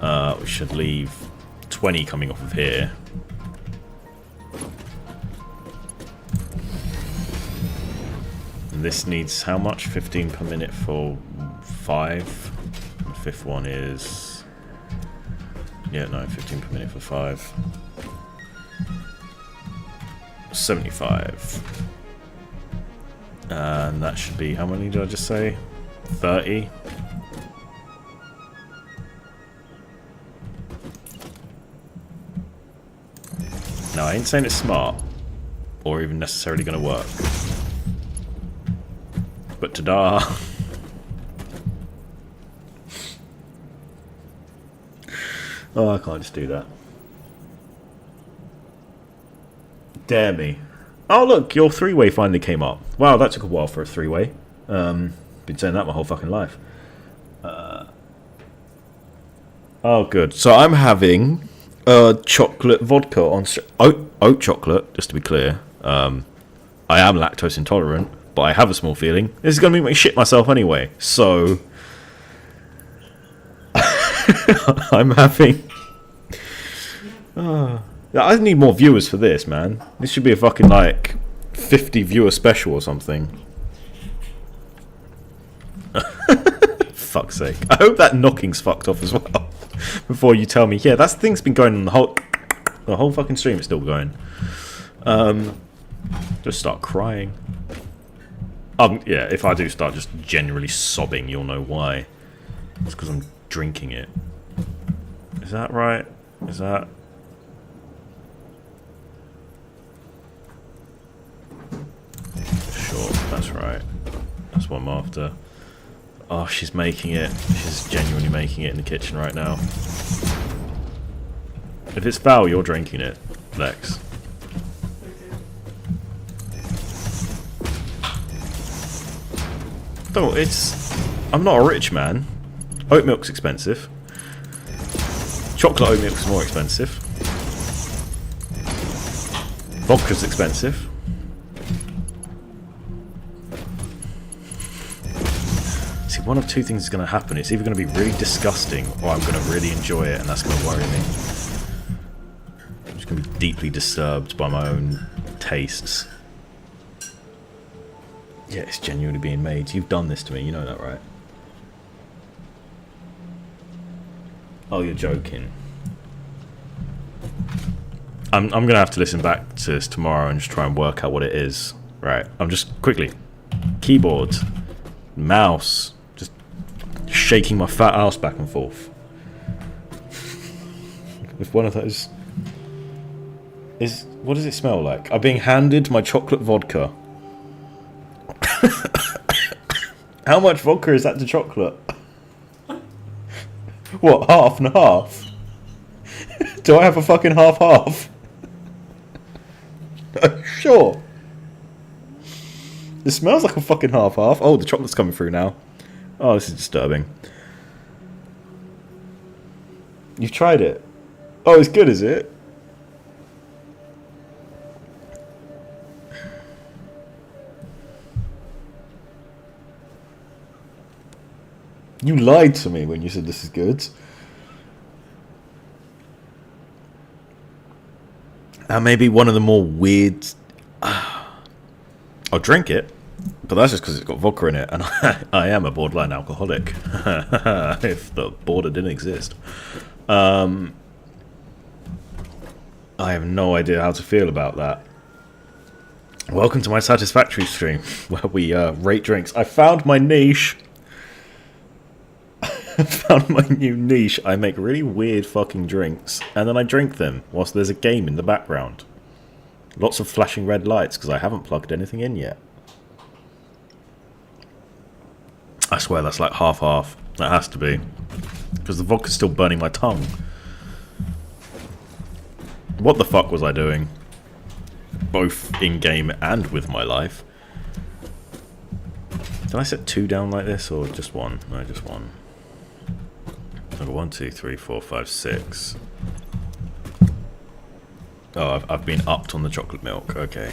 We should leave 20 coming off of here. And this needs how much? 15 per minute for 5. The fifth one is... yeah, no, 15 per minute for 5. 75. And that should be... how many did I just say? 30. No, I ain't saying it's smart. Or even necessarily going to work. But ta-da! Oh, I can't just do that. Dare me. Oh look, your three-way finally came up. Wow, that took a while for a three-way. Been saying that my whole fucking life. Oh good. So I'm having chocolate vodka on oat chocolate, just to be clear. I am lactose intolerant, but I have a small feeling this is going to make me shit myself anyway. So I'm having... I need more viewers for this, man. This should be a fucking, like, 50 viewer special or something. Fuck's sake. I hope that knocking's fucked off as well. Before you tell me, yeah, that thing's been going on the whole fucking stream is still going. Just start crying. Yeah, if I do start just generally sobbing, you'll know why. It's because I'm drinking it. Is that right? Is that... sure, that's right. That's what I'm after. Oh, she's making it. She's genuinely making it in the kitchen right now. If it's foul, you're drinking it, Lex. No, I'm not a rich man. Oat milk's expensive. Chocolate oat milk's more expensive. Vodka's expensive. See, one of two things is going to happen. It's either going to be really disgusting, or I'm going to really enjoy it, and that's going to worry me. I'm just going to be deeply disturbed by my own tastes. Yeah, it's genuinely being made. You've done this to me, you know that, right? Oh, you're joking. I'm going to have to listen back to this tomorrow and just try and work out what it is. Right, I'm just quickly. Keyboard. Mouse. Just shaking my fat ass back and forth. With one of those... What does it smell like? I'm being handed my chocolate vodka. How much vodka is that to chocolate? What, half and half? Do I have a fucking half-half? Sure. It smells like a fucking half-half. Oh, the chocolate's coming through now. Oh, this is disturbing. You've tried it? Oh, it's good, is it? You lied to me when you said this is good. And maybe one of the more weird... I'll drink it, but that's just because it's got vodka in it, and I am a borderline alcoholic. If the border didn't exist. I have no idea how to feel about that. Welcome to my Satisfactory stream, where we rate drinks. I found my niche. I found my new niche. I make really weird fucking drinks, and then I drink them whilst there's a game in the background. Lots of flashing red lights, because I haven't plugged anything in yet. I swear that's like half-half. That has to be. Because the vodka's still burning my tongue. What the fuck was I doing? Both in-game and with my life. Did I set 2 down like this, or just 1? No, just 1. I've got 1, 2, 3, 4, 5, 6. Oh, I've been upped on the chocolate milk. Okay.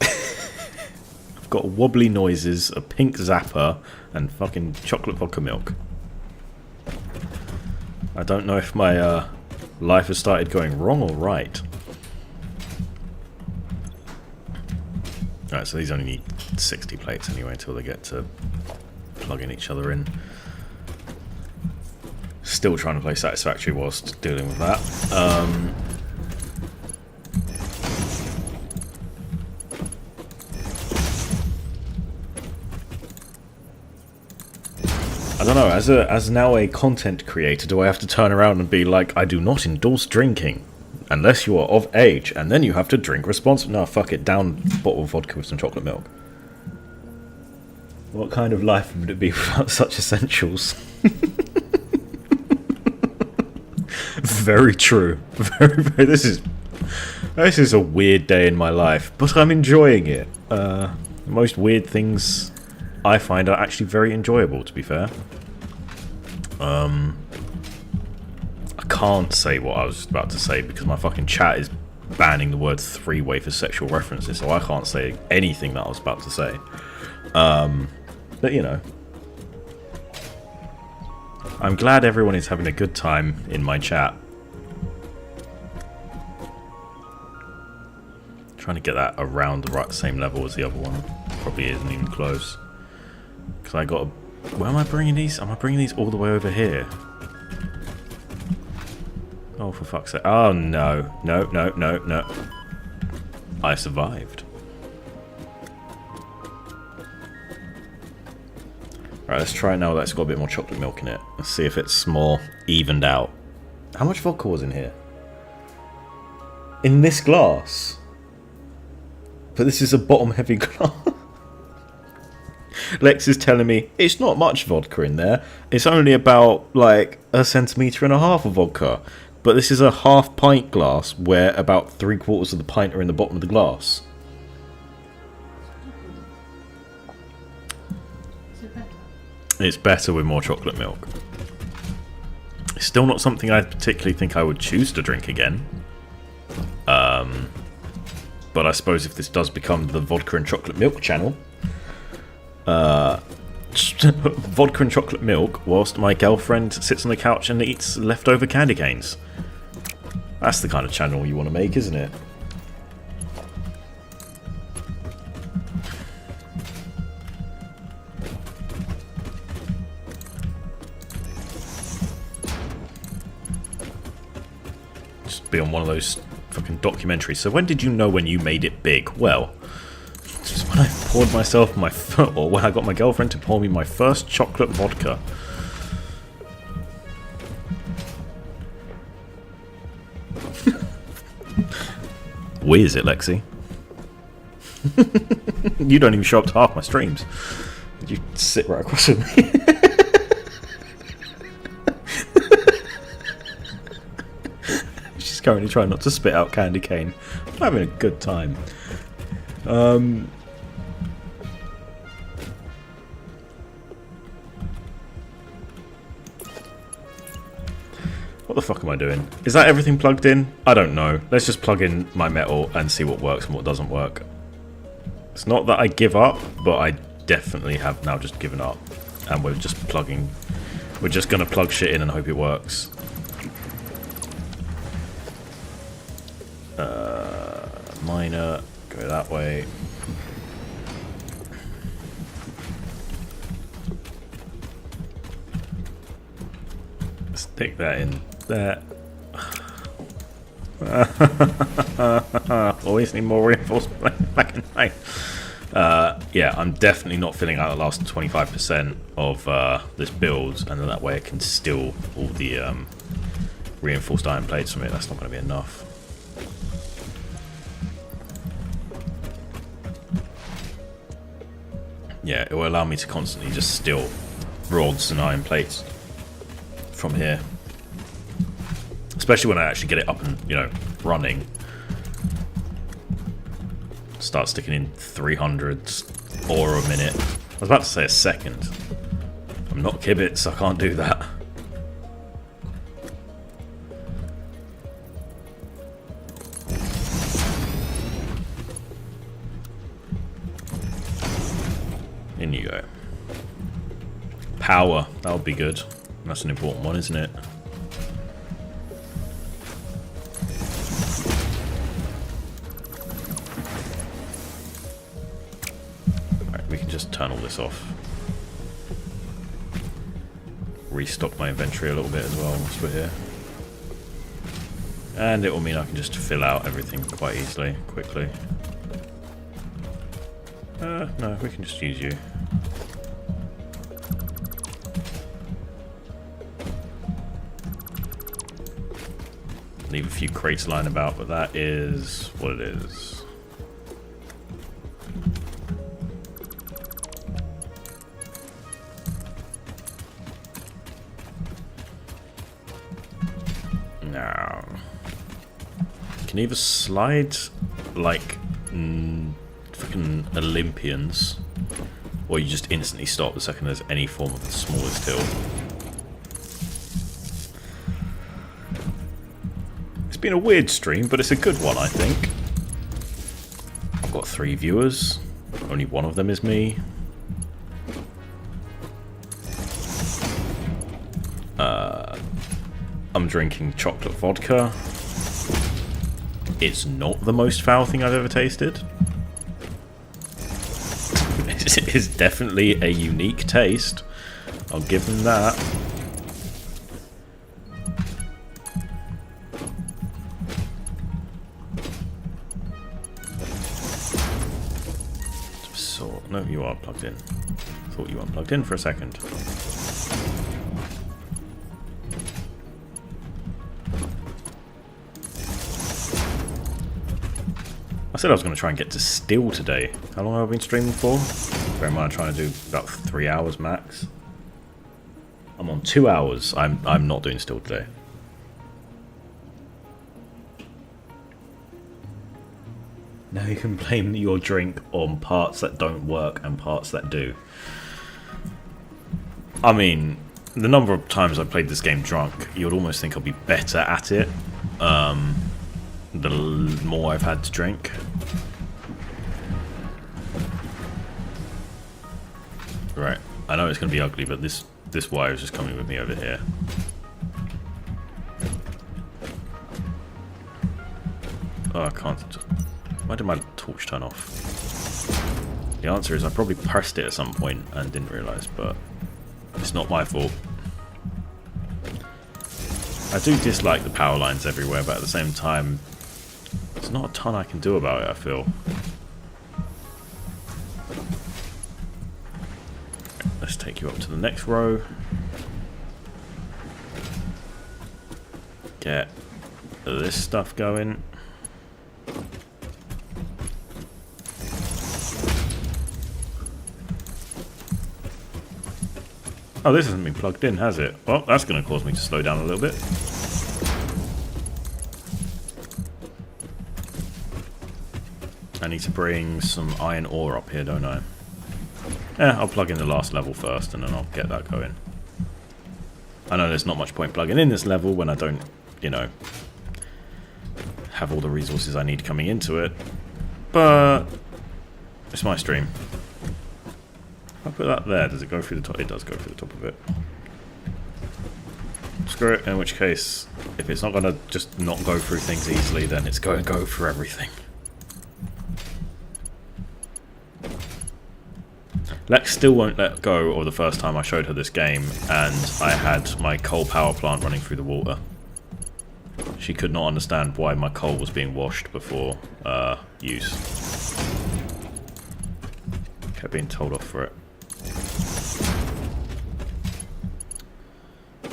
I've got wobbly noises, a pink zapper, and fucking chocolate vodka milk. I don't know if my life has started going wrong or right. Alright, so these only need 60 plates anyway until they get to plugging each other in. Still trying to play Satisfactory whilst dealing with that. I don't know, as now a content creator, do I have to turn around and be like, I do not endorse drinking unless you are of age, and then you have to drink responsibly? No, fuck it, down a bottle of vodka with some chocolate milk. What kind of life would it be without such essentials? Very true. Very. This is a weird day in my life, but I'm enjoying it. Most weird things I find are actually very enjoyable, to be fair. I can't say what I was about to say because my fucking chat is banning the word three-way for sexual references, so I can't say anything that I was about to say. But you know, I'm glad everyone is having a good time in my chat. Trying to get that around the same level as the other one. Probably isn't even close. Because I got a... Where am I bringing these? Am I bringing these all the way over here? Oh, for fuck's sake. Oh, no. No, no, no, no. I survived. Right, let's try it now that's got a bit more chocolate milk in it. Let's see if it's more evened out. How much vodka was in here? In this glass? But this is a bottom-heavy glass. Lex is telling me it's not much vodka in there. It's only about, like, 1.5 centimeters of vodka. But this is a half-pint glass where about 3/4 of the pint are in the bottom of the glass. It's better with more chocolate milk. It's still not something I particularly think I would choose to drink again. But I suppose if this does become the vodka and chocolate milk channel, vodka and chocolate milk whilst my girlfriend sits on the couch and eats leftover candy canes. That's the kind of channel you want to make, isn't it? Just be on one of those fucking documentaries. So when did you know when you made it big? Well, just when I poured myself my or when I got my girlfriend to pour me my first chocolate vodka. Is it, Lexi? You don't even show up to half my streams. You sit right across from me. She's currently trying not to spit out candy cane. I'm having a good time. What the fuck am I doing? Is that everything plugged in? I don't know. Let's just plug in my metal and see what works and what doesn't work. It's not that I give up, but I definitely have now just given up. And we're just plugging... We're just going to plug shit in and hope it works. Miner, go that way. Stick that in there. Always need more reinforcement back in night. Yeah, I'm definitely not filling out the last 25% of this build, and then that way I can steal all the reinforced iron plates from it. That's not going to be enough. Yeah, it will allow me to constantly just steal rods and iron plates from here. Especially when I actually get it up and, you know, running. Start sticking in 300s or a minute. I was about to say a second. I'm not Kibitz, I can't do that. In you go. Power, that would be good. That's an important one, isn't it? Alright, we can just turn all this off. Restock my inventory a little bit as well once we're here. And it will mean I can just fill out everything quite easily, quickly. No, we can just use you. Leave a few crates lying about, but that is what it is. Now, you can either slide like fucking Olympians, or you just instantly stop the second there's any form of the smallest hill. It's been a weird stream, but it's a good one, I think. I've got 3 viewers. Only one of them is me. I'm drinking chocolate vodka. It's not the most foul thing I've ever tasted. It is definitely a unique taste. I'll give them that. So, no, you are plugged in. Thought you weren't plugged in for a second. I said I was going to try and get to steel today. How long have I been streaming for? Bear in mind, I'm trying to do about 3 hours max. I'm on 2 hours. I'm not doing steel today. Now you can blame your drink on parts that don't work and parts that do. I mean, the number of times I played this game drunk, you would almost think I'll be better at it. The more I've had to drink. Right, I know it's going to be ugly, but this wire is just coming with me over here. Oh, I can't. Why did my torch turn off? The answer is I probably pressed it at some point and didn't realise, but it's not my fault. I do dislike the power lines everywhere, but at the same time, there's not a ton I can do about it, I feel. Let's take you up to the next row. Get this stuff going. Oh, this hasn't been plugged in, has it? Well, that's going to cause me to slow down a little bit. I need to bring some iron ore up here, don't I? Yeah, I'll plug in the last level first and then I'll get that going. I know there's not much point plugging in this level when I don't, you know, have all the resources I need coming into it. But it's my stream. If I put that there, does it go through the top? It does go through the top of it. Screw it, in which case, if it's not going to just not go through things easily, then it's going to go for everything. Lex still won't let go of the first time I showed her this game and I had my coal power plant running through the water. She could not understand why my coal was being washed before use. Kept being told off for it. I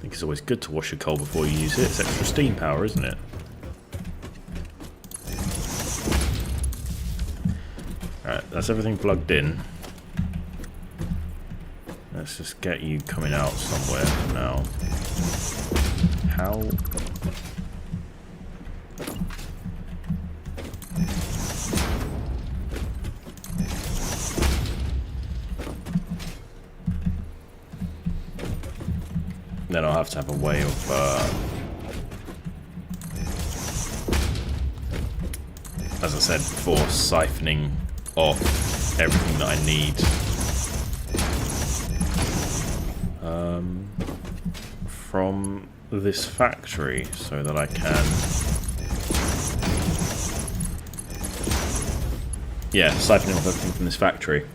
think it's always good to wash your coal before you use it. It's extra steam power, isn't it? Alright, that's everything plugged in. Let's just get you coming out somewhere now. How? Then I'll have to have a way of as I said before, siphoning off everything that I need from this factory so that I can, yeah, siphoning off everything from this factory.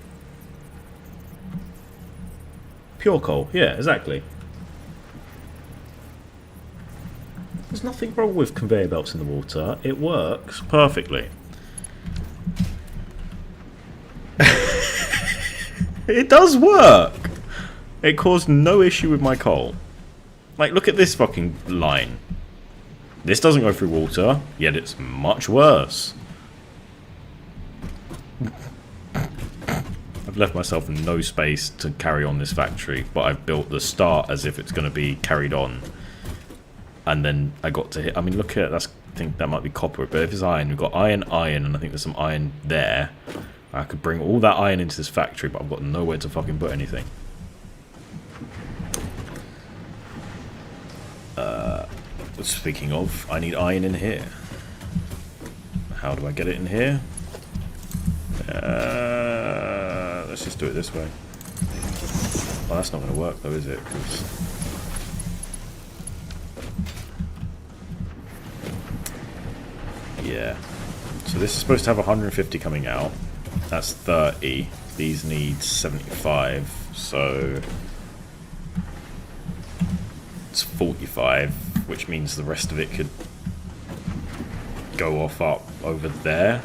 Pure coal, yeah, exactly. There's nothing wrong with conveyor belts in the water. It works perfectly. It does work. It caused no issue with my coal. Like, look at this fucking line. This doesn't go through water, yet it's much worse. I've left myself no space to carry on this factory, but I've built the start as if it's going to be carried on. And then I got to hit. I mean, look at that's. I think that might be copper, but if it's iron, we've got iron, and I think there's some iron there. I could bring all that iron into this factory, but I've got nowhere to fucking put anything. Speaking of, I need iron in here. How do I get it in here? Let's just do it this way. Well, that's not going to work though, is it? 'Cause yeah. So this is supposed to have 150 coming out. That's 30. These need 75. So it's 45, which means the rest of it could go off up over there.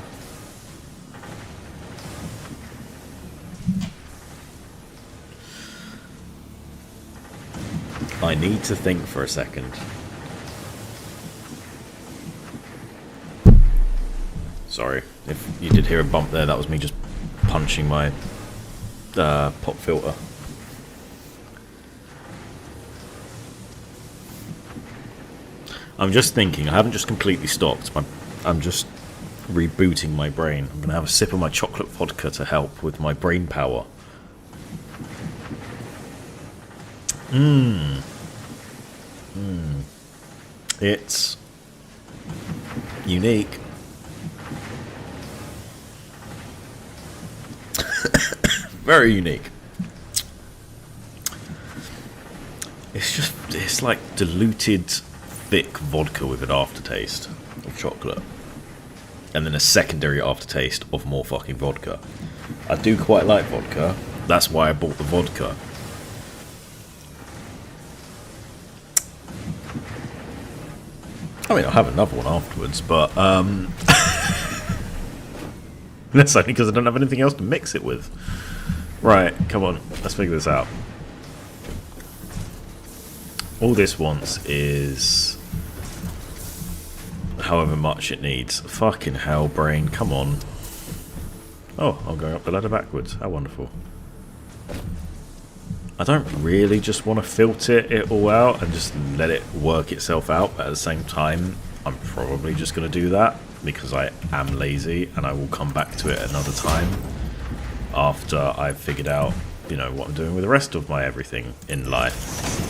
I need to think for a second. Sorry, if you did hear a bump there, that was me just punching my pop filter. I'm just thinking, I haven't just completely stopped. I'm just rebooting my brain. I'm going to have a sip of my chocolate vodka to help with my brain power. It's unique. Very unique. It's like diluted thick vodka with an aftertaste of chocolate. And then a secondary aftertaste of more fucking vodka. I do quite like vodka. That's why I bought the vodka. I mean, I'll have another one afterwards, but that's only because I don't have anything else to mix it with. Right, come on, let's figure this out. All this wants is however much it needs. Fucking hell, brain, come on. Oh, I'm going up the ladder backwards. How wonderful. I don't really just want to filter it all out and just let it work itself out, but at the same time, I'm probably just going to do that because I am lazy, and I will come back to it another time after I've figured out, you know, what I'm doing with the rest of my everything in life.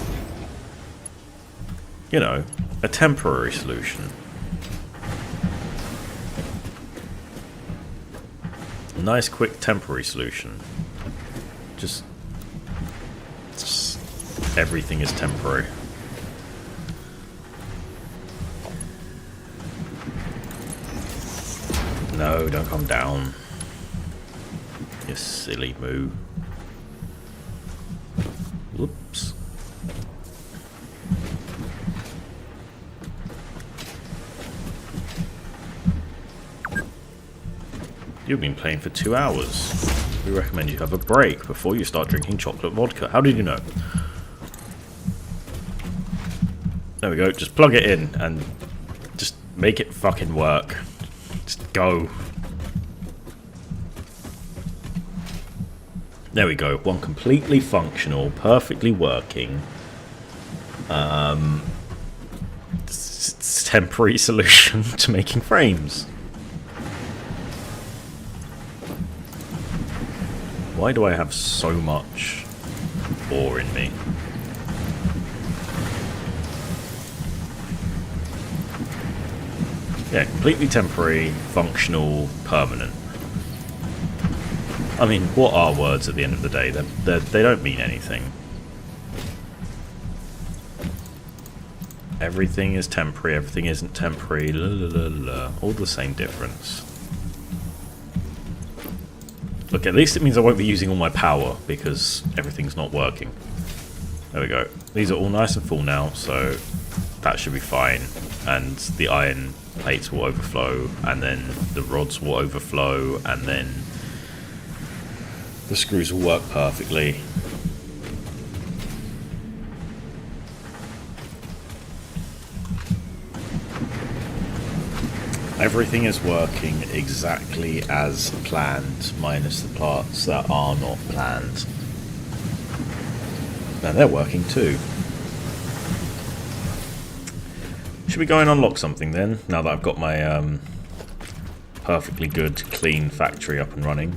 You know, a temporary solution. A nice, quick, temporary solution. Just everything is temporary. No, don't come down. You silly moo. Whoops. You've been playing for 2 hours. We recommend you have a break before you start drinking chocolate vodka. How did you know? There we go. Just plug it in and just make it fucking work. Just go. There we go. One completely functional, perfectly working temporary solution to making frames. Why do I have so much ore in me? Yeah, completely temporary, functional, permanent. I mean, what are words at the end of the day? They don't mean anything. Everything is temporary, everything isn't temporary, la la la la. All the same difference. Look, at least it means I won't be using all my power because everything's not working. There we go. These are all nice and full now, so that should be fine. And the iron plates will overflow, and then the rods will overflow, and then the screws will work perfectly. Everything is working exactly as planned, minus the parts that are not planned. And they're working too. Should we go and unlock something then, now that I've got my perfectly good, clean factory up and running?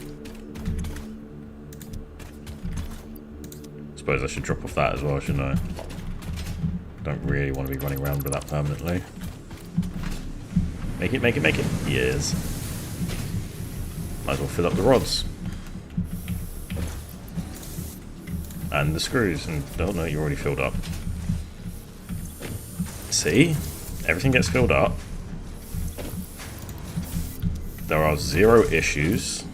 Suppose I should drop off that as well, shouldn't I? Don't really want to be running around with that permanently. Make it, make it, make it. Yes. Might as well fill up the rods. And the screws. And oh no, you're already filled up. See? Everything gets filled up. There are 0 issues.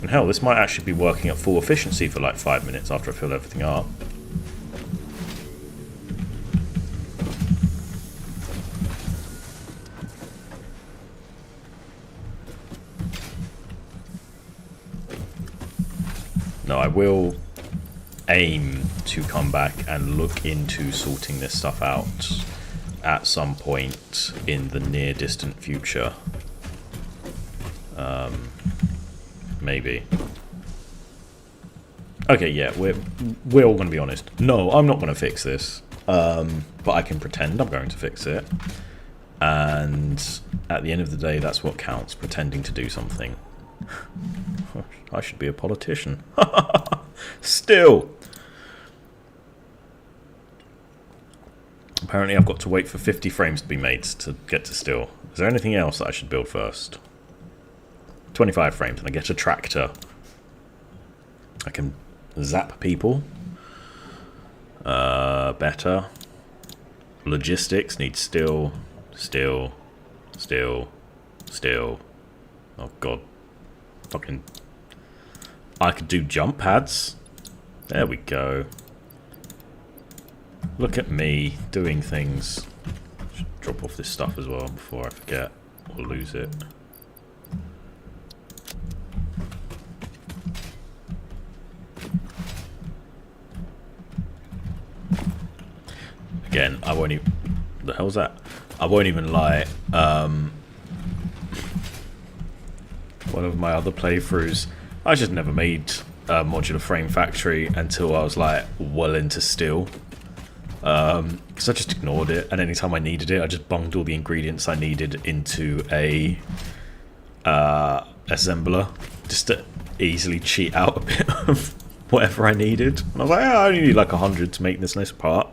And hell, this might actually be working at full efficiency for like 5 minutes after I fill everything up. No, I will aim to come back and look into sorting this stuff out at some point in the near distant future. Maybe. Okay, yeah, we're all going to be honest. No, I'm not going to fix this. But I can pretend I'm going to fix it. And at the end of the day, that's what counts, pretending to do something. I should be a politician. Still. Apparently I've got to wait for 50 frames to be made to get to steel. Is there anything else that I should build first? 25 frames and I get a tractor. I can zap people. Better. Logistics needs steel. Steel. Steel. Steel. Oh god. Fucking... I could do jump pads. There we go. Look at me doing things. Should drop off this stuff as well before I forget or lose it. Again, I won't even... The hell's that? I won't even lie. One of my other playthroughs, I just never made modular frame factory until I was like well into steel. Because I just ignored it, and anytime I needed it, I just bunged all the ingredients I needed into a assembler, just to easily cheat out a bit of whatever I needed. And I was like, I only need like 100 to make this nice part.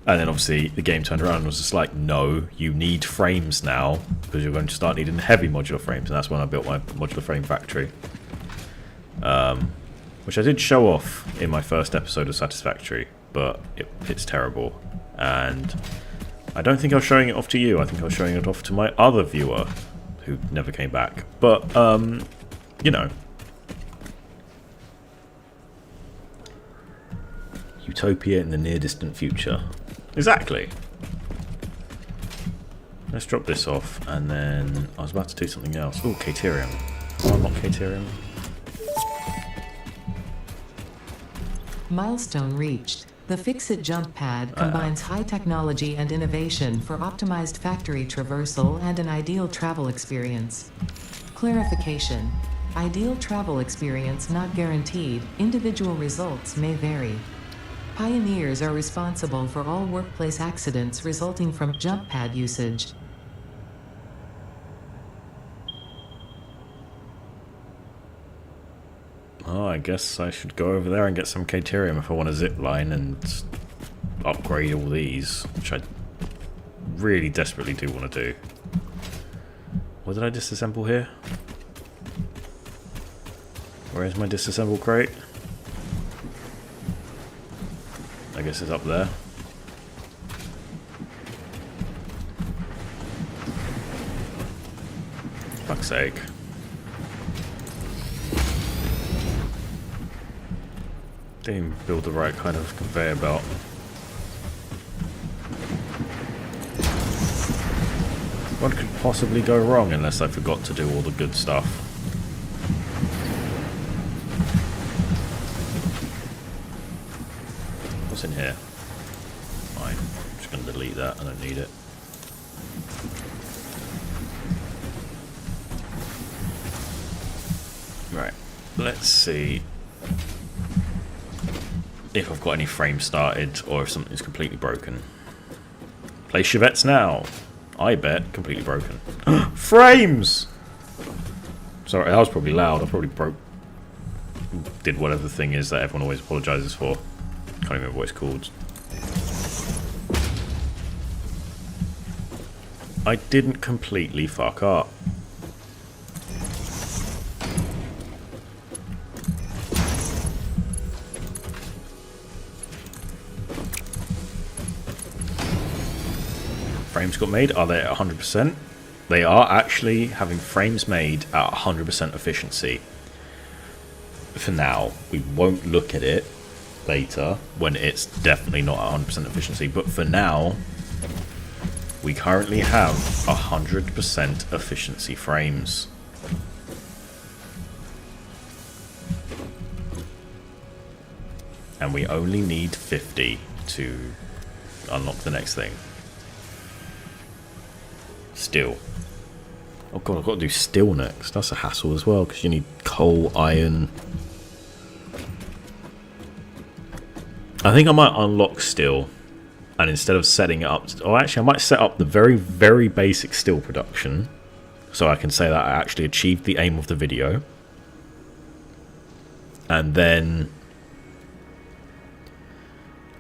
And then obviously the game turned around and was just like, no, you need frames now, because you're going to start needing heavy modular frames. And that's when I built my modular frame factory. Which I did show off in my first episode of Satisfactory, but it's terrible. And I don't think I was showing it off to you. I think I was showing it off to my other viewer, who never came back. But, you know. Utopia in the near distant future. Exactly. Let's drop this off, and then I was about to do something else. Oh, Caterium. Oh, not Caterium. Milestone reached. The Fix-It jump pad combines high technology and innovation for optimized factory traversal and an ideal travel experience. Clarification. Ideal travel experience not guaranteed. Individual results may vary. Pioneers are responsible for all workplace accidents resulting from jump pad usage. Oh, I guess I should go over there and get some Caterium if I want to zip line and upgrade all these, which I really desperately do want to do. What did I disassemble here? Where is my disassemble crate? I guess it's up there. Fuck's sake. Didn't build the right kind of conveyor belt. What could possibly go wrong unless I forgot to do all the good stuff? What's in here? Fine. I'm just going to delete that. I don't need it. Right. Let's see if I've got any frames started or if something's completely broken. Place your bets now. I bet completely broken. Frames! Sorry, that was probably loud. I probably did whatever the thing is that everyone always apologises for. Can't remember what it's called. I didn't completely fuck up. Frames got made. Are they at 100%? They are actually having frames made at 100% efficiency. For now, we won't look at it later when it's definitely not at 100% efficiency. But for now, we currently have 100% efficiency frames. And we only need 50 to unlock the next thing. Steel. Oh god, I've got to do steel next. That's a hassle as well, because you need coal, iron. I think I might unlock steel, and instead of setting it up... Oh, actually, I might set up the very, very basic steel production, so I can say that I actually achieved the aim of the video. And then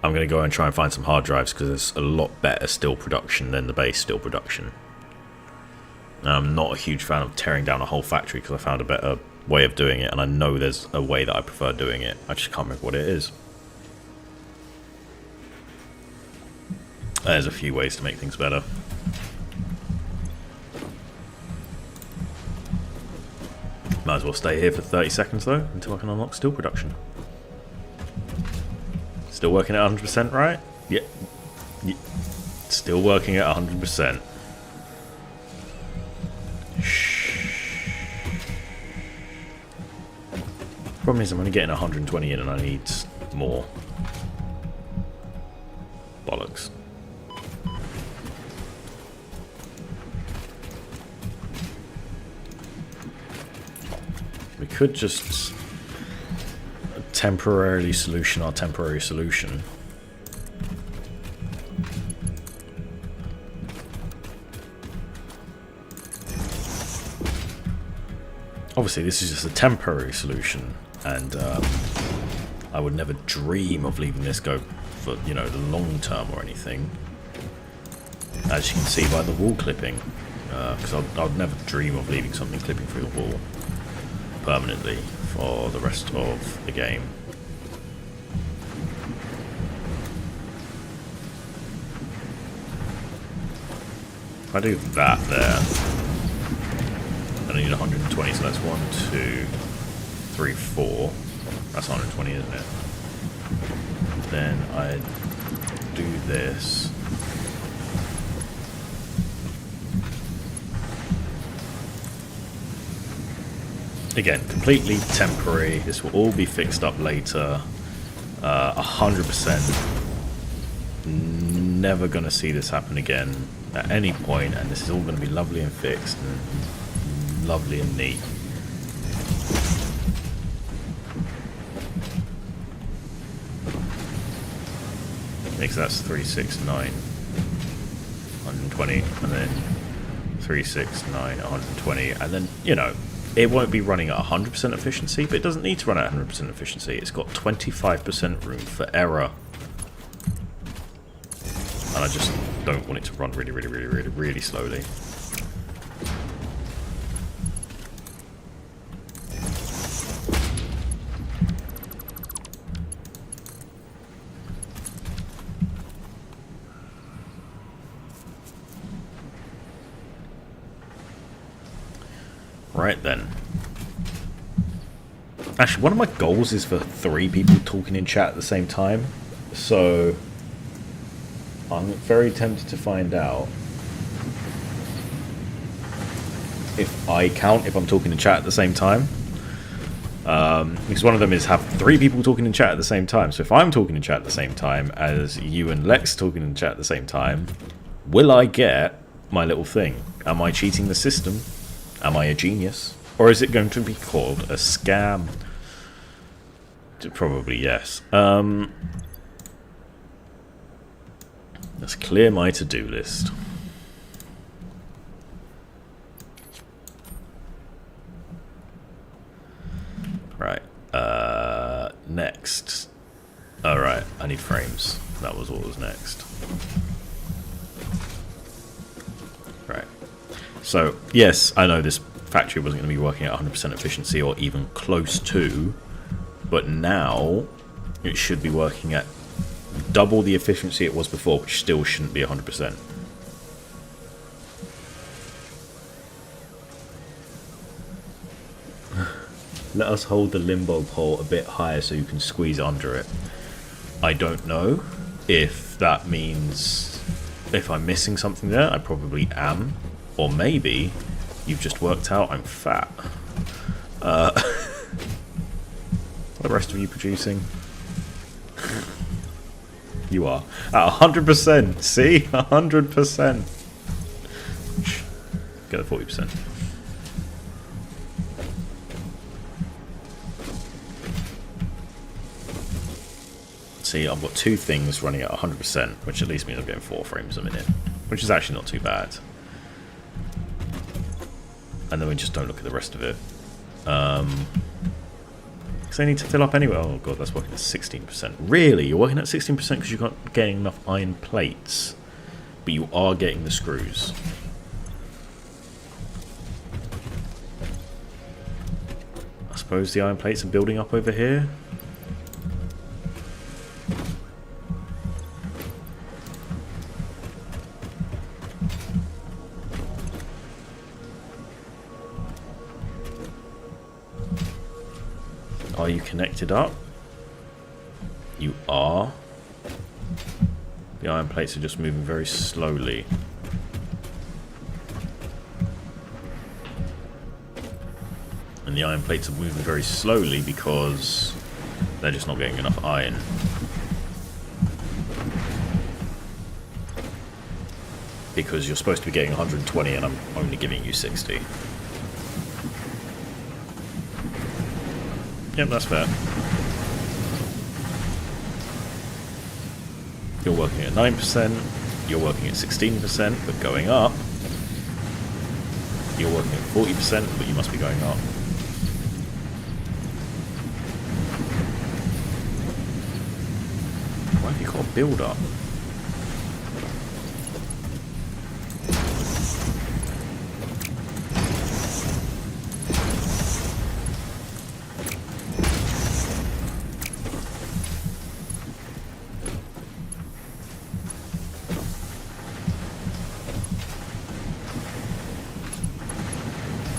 I'm going to go and try and find some hard drives, because there's a lot better steel production than the base steel production. I'm not a huge fan of tearing down a whole factory because I found a better way of doing it, and I know there's a way that I prefer doing it. I just can't remember what it is. There's a few ways to make things better. Might as well stay here for 30 seconds though, until I can unlock steel production. Still working at 100%, right? Yeah. Still working at 100%. Problem is I'm only getting 120 in and I need more. Bollocks. We could just... temporarily solution our temporary solution. Obviously, this is just a temporary solution, and I would never dream of leaving this go for, you know, the long term or anything. As you can see by the wall clipping, because I'd never dream of leaving something clipping through the wall permanently for the rest of the game. If I do that there, I need 120, so that's 1, 2, 3, 4. That's 120, isn't it? Then I do this. Again, completely temporary. This will all be fixed up later. 100%. Never going to see this happen again at any point, and this is all going to be lovely and fixed and lovely and neat. Because that's 369, 120, and then 369, 120, and then, you know, it won't be running at 100% efficiency, but it doesn't need to run at 100% efficiency. It's got 25% room for error. And I just don't want it to run really slowly. Right then. Actually, one of my goals is for 3 people talking in chat at the same time. So I'm very tempted to find out if I count if I'm talking in chat at the same time. Because one of them is have 3 people talking in chat at the same time. So if I'm talking in chat at the same time as you and Lex talking in chat at the same time, will I get my little thing? Am I cheating the system? Am I a genius? Or is it going to be called a scam? Probably yes. Let's clear my to-do list. Right. Next. Alright, I need frames. That was what was next. Right. So, yes, I know this factory wasn't going to be working at 100% efficiency or even close to, but now it should be working at double the efficiency it was before, which still shouldn't be 100%. Let us hold the limbo pole a bit higher so you can squeeze under it. I don't know if that means if I'm missing something there. I probably am. Or maybe you've just worked out I'm fat. What are the rest of you producing? You are. At 100%. See? 100%. Get a 40%. See, I've got 2 things running at 100%, which at least means I'm getting 4 frames a minute, which is actually not too bad. And then we just don't look at the rest of it. Because they need to fill up anyway. Oh god, that's working at 16%. Really? You're working at 16% because you're not getting enough iron plates. But you are getting the screws. I suppose the iron plates are building up over here. Are you connected up? You are. The iron plates are just moving very slowly. And the iron plates are moving very slowly because they're just not getting enough iron. Because you're supposed to be getting 120 and I'm only giving you 60. Yep, that's fair. You're working at 9%. You're working at 16%, but going up. You're working at 40%, but you must be going up. Why have you got a build up?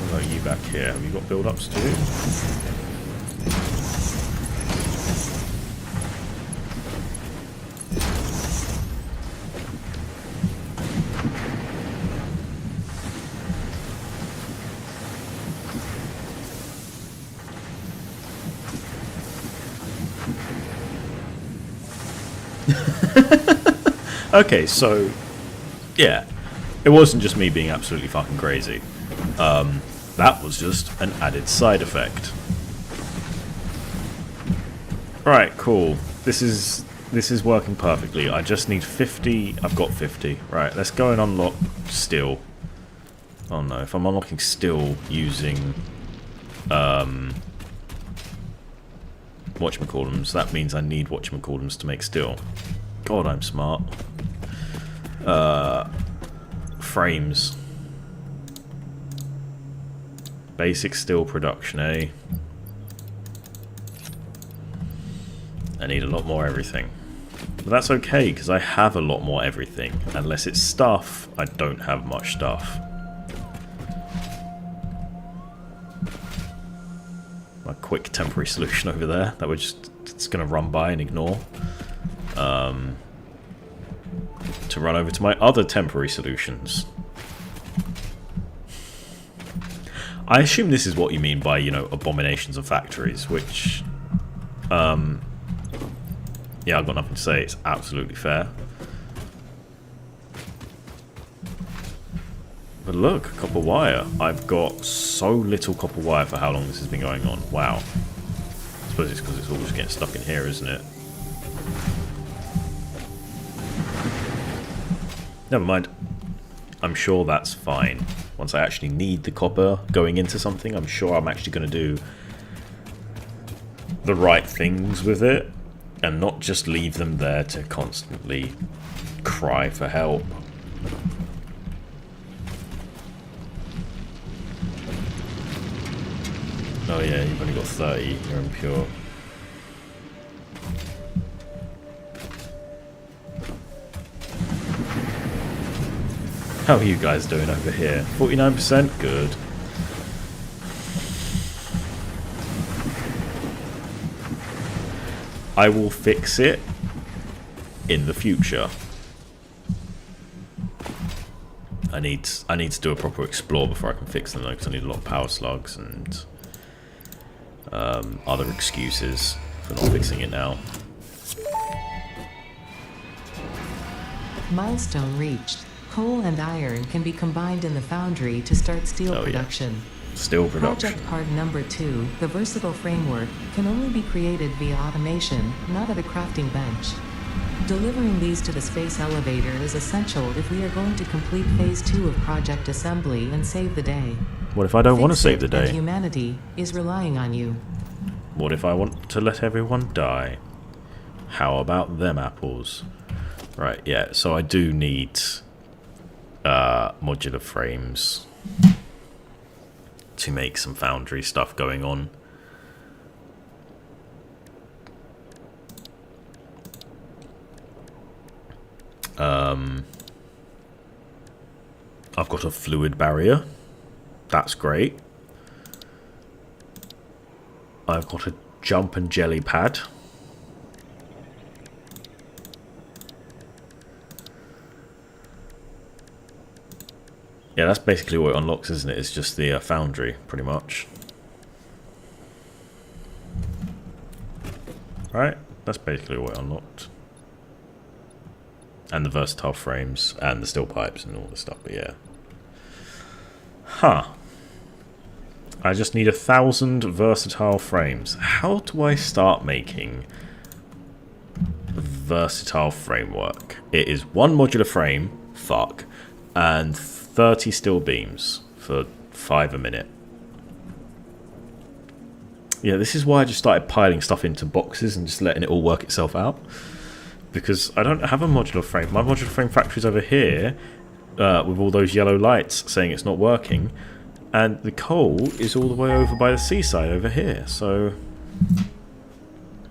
What about you back here? Have you got build ups too? Okay, so yeah, it wasn't just me being absolutely fucking crazy. That was just an added side effect. Right, cool. This is working perfectly. I just need 50. I've got 50. Right, let's go and unlock steel. Oh no, if I'm unlocking steel using whatchamacallums, that means I need whatchamacallums to make steel. God, I'm smart. Frames. Basic steel production, eh? I need a lot more everything. But that's okay, because I have a lot more everything. Unless it's stuff, I don't have much stuff. A quick temporary solution over there that we're just, it's going to run by and ignore. To run over to my other temporary solutions. I assume this is what you mean by, you know, abominations of factories, which, yeah, I've got nothing to say. It's absolutely fair. But look, copper wire. I've got so little copper wire for how long this has been going on. Wow. I suppose it's because it's all just getting stuck in here, isn't it? Never mind. I'm sure that's fine. Once I actually need the copper going into something, I'm sure I'm actually going to do the right things with it and not just leave them there to constantly cry for help. Oh yeah, you've only got 30. You're impure. How are you guys doing over here? 49%? Good. I will fix it in the future. I need to do a proper explore before I can fix them though, because I need a lot of power slugs and other excuses for not fixing it now. Milestone reached. Coal and iron can be combined in the foundry to start steel production. Yeah. Steel production. Project part number 2, the versatile framework, can only be created via automation, not at a crafting bench. Delivering these to the space elevator is essential if we are going to complete phase 2 of project assembly and save the day. What if I don't want to save the day? And humanity is relying on you. What if I want to let everyone die? How about them apples? Right, yeah, so I do need modular frames to make some foundry stuff going on. I've got a fluid barrier. That's great. I've got a jump and jelly pad. Yeah, that's basically what it unlocks, isn't it? It's just the foundry, pretty much. Right? That's basically what it unlocked. And the versatile frames, and the steel pipes, and all this stuff, but yeah. Huh. I just need 1,000 versatile frames. How do I start making versatile framework. It is one modular frame, fuck, and 30 steel beams for 5 a minute. Yeah, this is why I just started piling stuff into boxes and just letting it all work itself out. Because I don't have a modular frame. My modular frame factory's over here with all those yellow lights saying it's not working. And the coal is all the way over by the seaside over here. So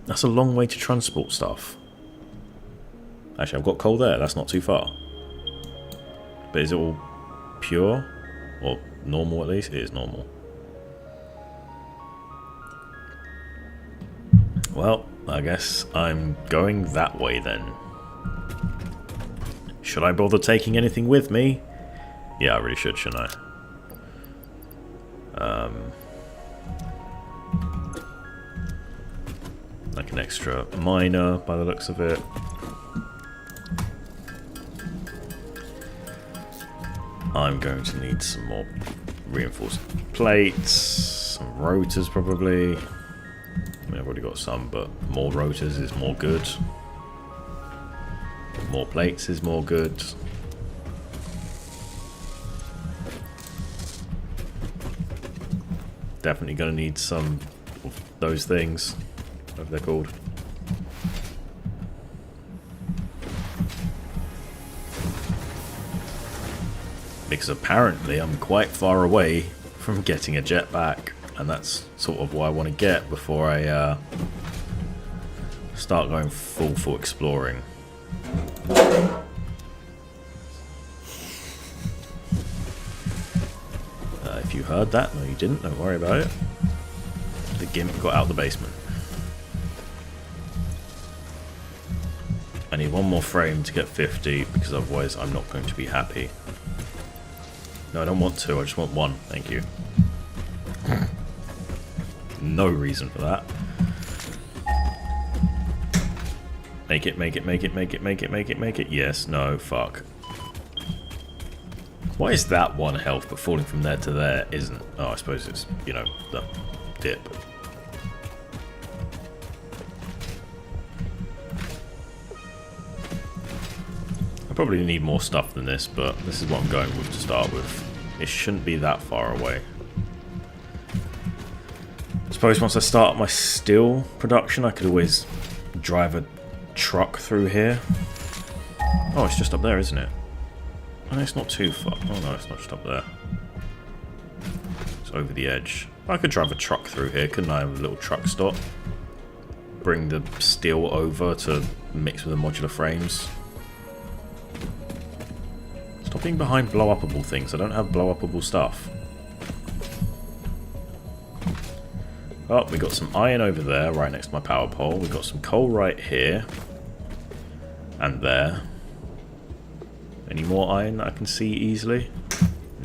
that's a long way to transport stuff. Actually, I've got coal there. That's not too far. But is it all pure? Or normal at least? It is normal. Well, I guess I'm going that way then. Should I bother taking anything with me? Yeah, I really should, shouldn't I? Like an extra miner by the looks of it. I'm going to need some more reinforced plates, some rotors probably. I mean, I've already got some, but more rotors is more good. More plates is more good. Definitely going to need some of those things, whatever they're called. Because apparently I'm quite far away from getting a jetpack. And that's sort of what I want to get before I start going full exploring. If you heard that, no you didn't, don't worry about it. The gimp got out the basement. I need one more frame to get 50 because otherwise I'm not going to be happy. No, I don't want two, I just want one, thank you. No reason for that. Make it, make it, make it, make it, make it, make it, make it. Yes, no, fuck. Why is that 1 health, but falling from there to there isn't? Oh, I suppose it's, you know, the dip. I probably need more stuff than this, but this is what I'm going with to start with. It shouldn't be that far away. I suppose once I start my steel production, I could always drive a truck through here. Oh, it's just up there, isn't it? Oh, it's not too far. Oh no, it's not just up there. It's over the edge. I could drive a truck through here, couldn't I? Have a little truck stop. Bring the steel over to mix with the modular frames. Stop being behind blow-upable things. I don't have blow-upable stuff. Oh, we got some iron over there, right next to my power pole. We've got some coal right here. And there. Any more iron that I can see easily?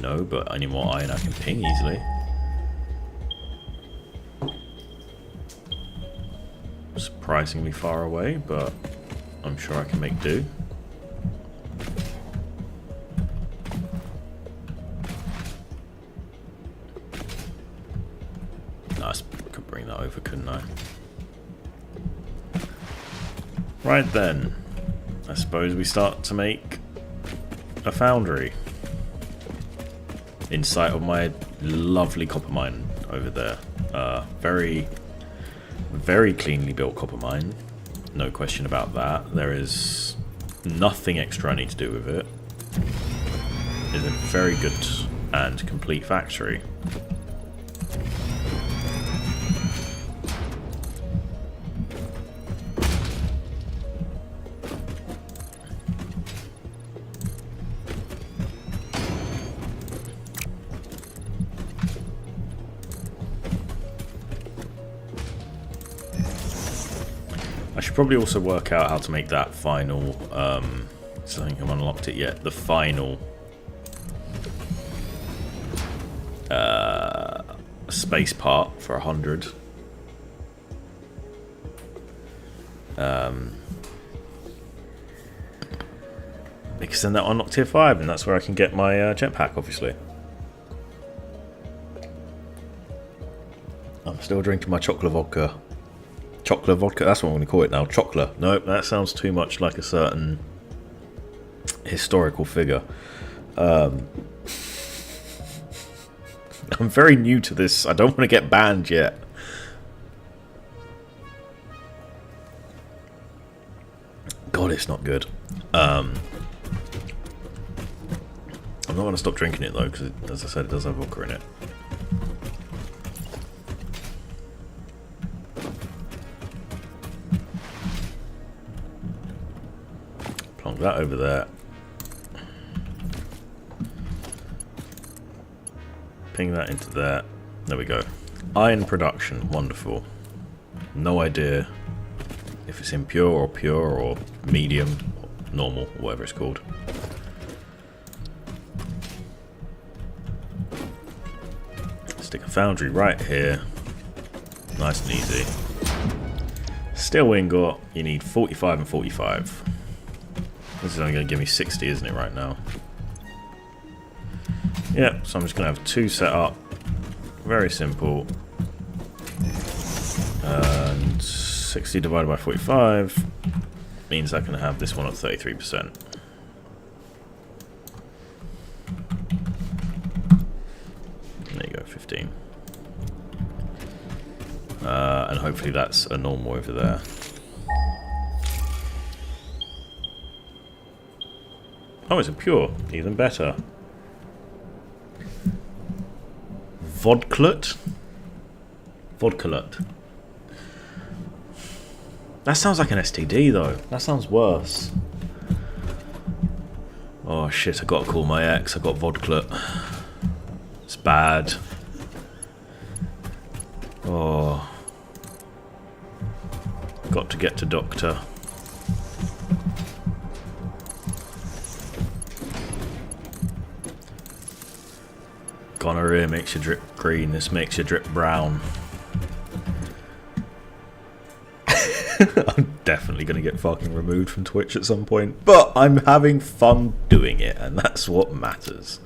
No, but any more iron I can ping easily. Surprisingly far away, but I'm sure I can make do. Nice. Could bring that over, couldn't I? Right then. I suppose we start to make a foundry in sight of my lovely copper mine over there. Very, very cleanly built copper mine. No question about that. There is nothing extra I need to do with it. It's a very good and complete factory. I should probably also work out how to make that final, so I think I've unlocked it yet, the final space part for 100. Because then that unlocked tier 5 and that's where I can get my jetpack, obviously. I'm still drinking my chocolate vodka. Chocolate vodka, that's what I'm going to call it now. Chocolate. Nope, that sounds too much like a certain historical figure. I'm very new to this. I don't want to get banned yet. God, it's not good. I'm not going to stop drinking it though, because as I said, it does have vodka in it. Plonk that over there. Ping that into there. There we go. Iron production. Wonderful. No idea if it's impure or pure or medium or normal, whatever it's called. Stick a foundry right here. Nice and easy. Steel ingot, you need 45 and 45. This is only going to give me 60, isn't it, right now? Yep, so I'm just going to have two set up. Very simple. And 60 divided by 45 means I can have this one at 33%. There you go, 15. And hopefully that's a normal over there. Oh, it's a pure. Even better. Vodklut? Vodkalut. That sounds like an STD though. That sounds worse. Oh shit, I gotta call my ex. I got Vodklut. It's bad. Oh. Got to get to doctor. Gonorrhea makes you drip green, this makes you drip brown. I'm definitely going to get fucking removed from Twitch at some point, but I'm having fun doing it, and that's what matters.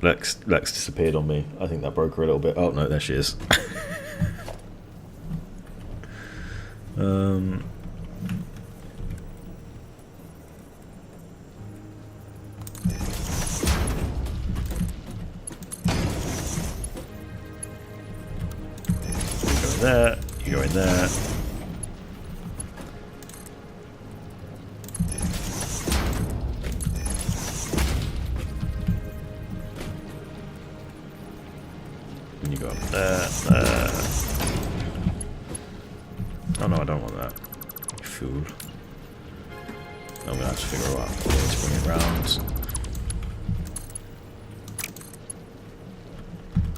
Lex disappeared on me. I think that broke her a little bit. Oh no, there she is. There, you go in there. And you go up there, there. Oh no, I don't want that. You fool. I'm gonna have to figure out a way to bring it round.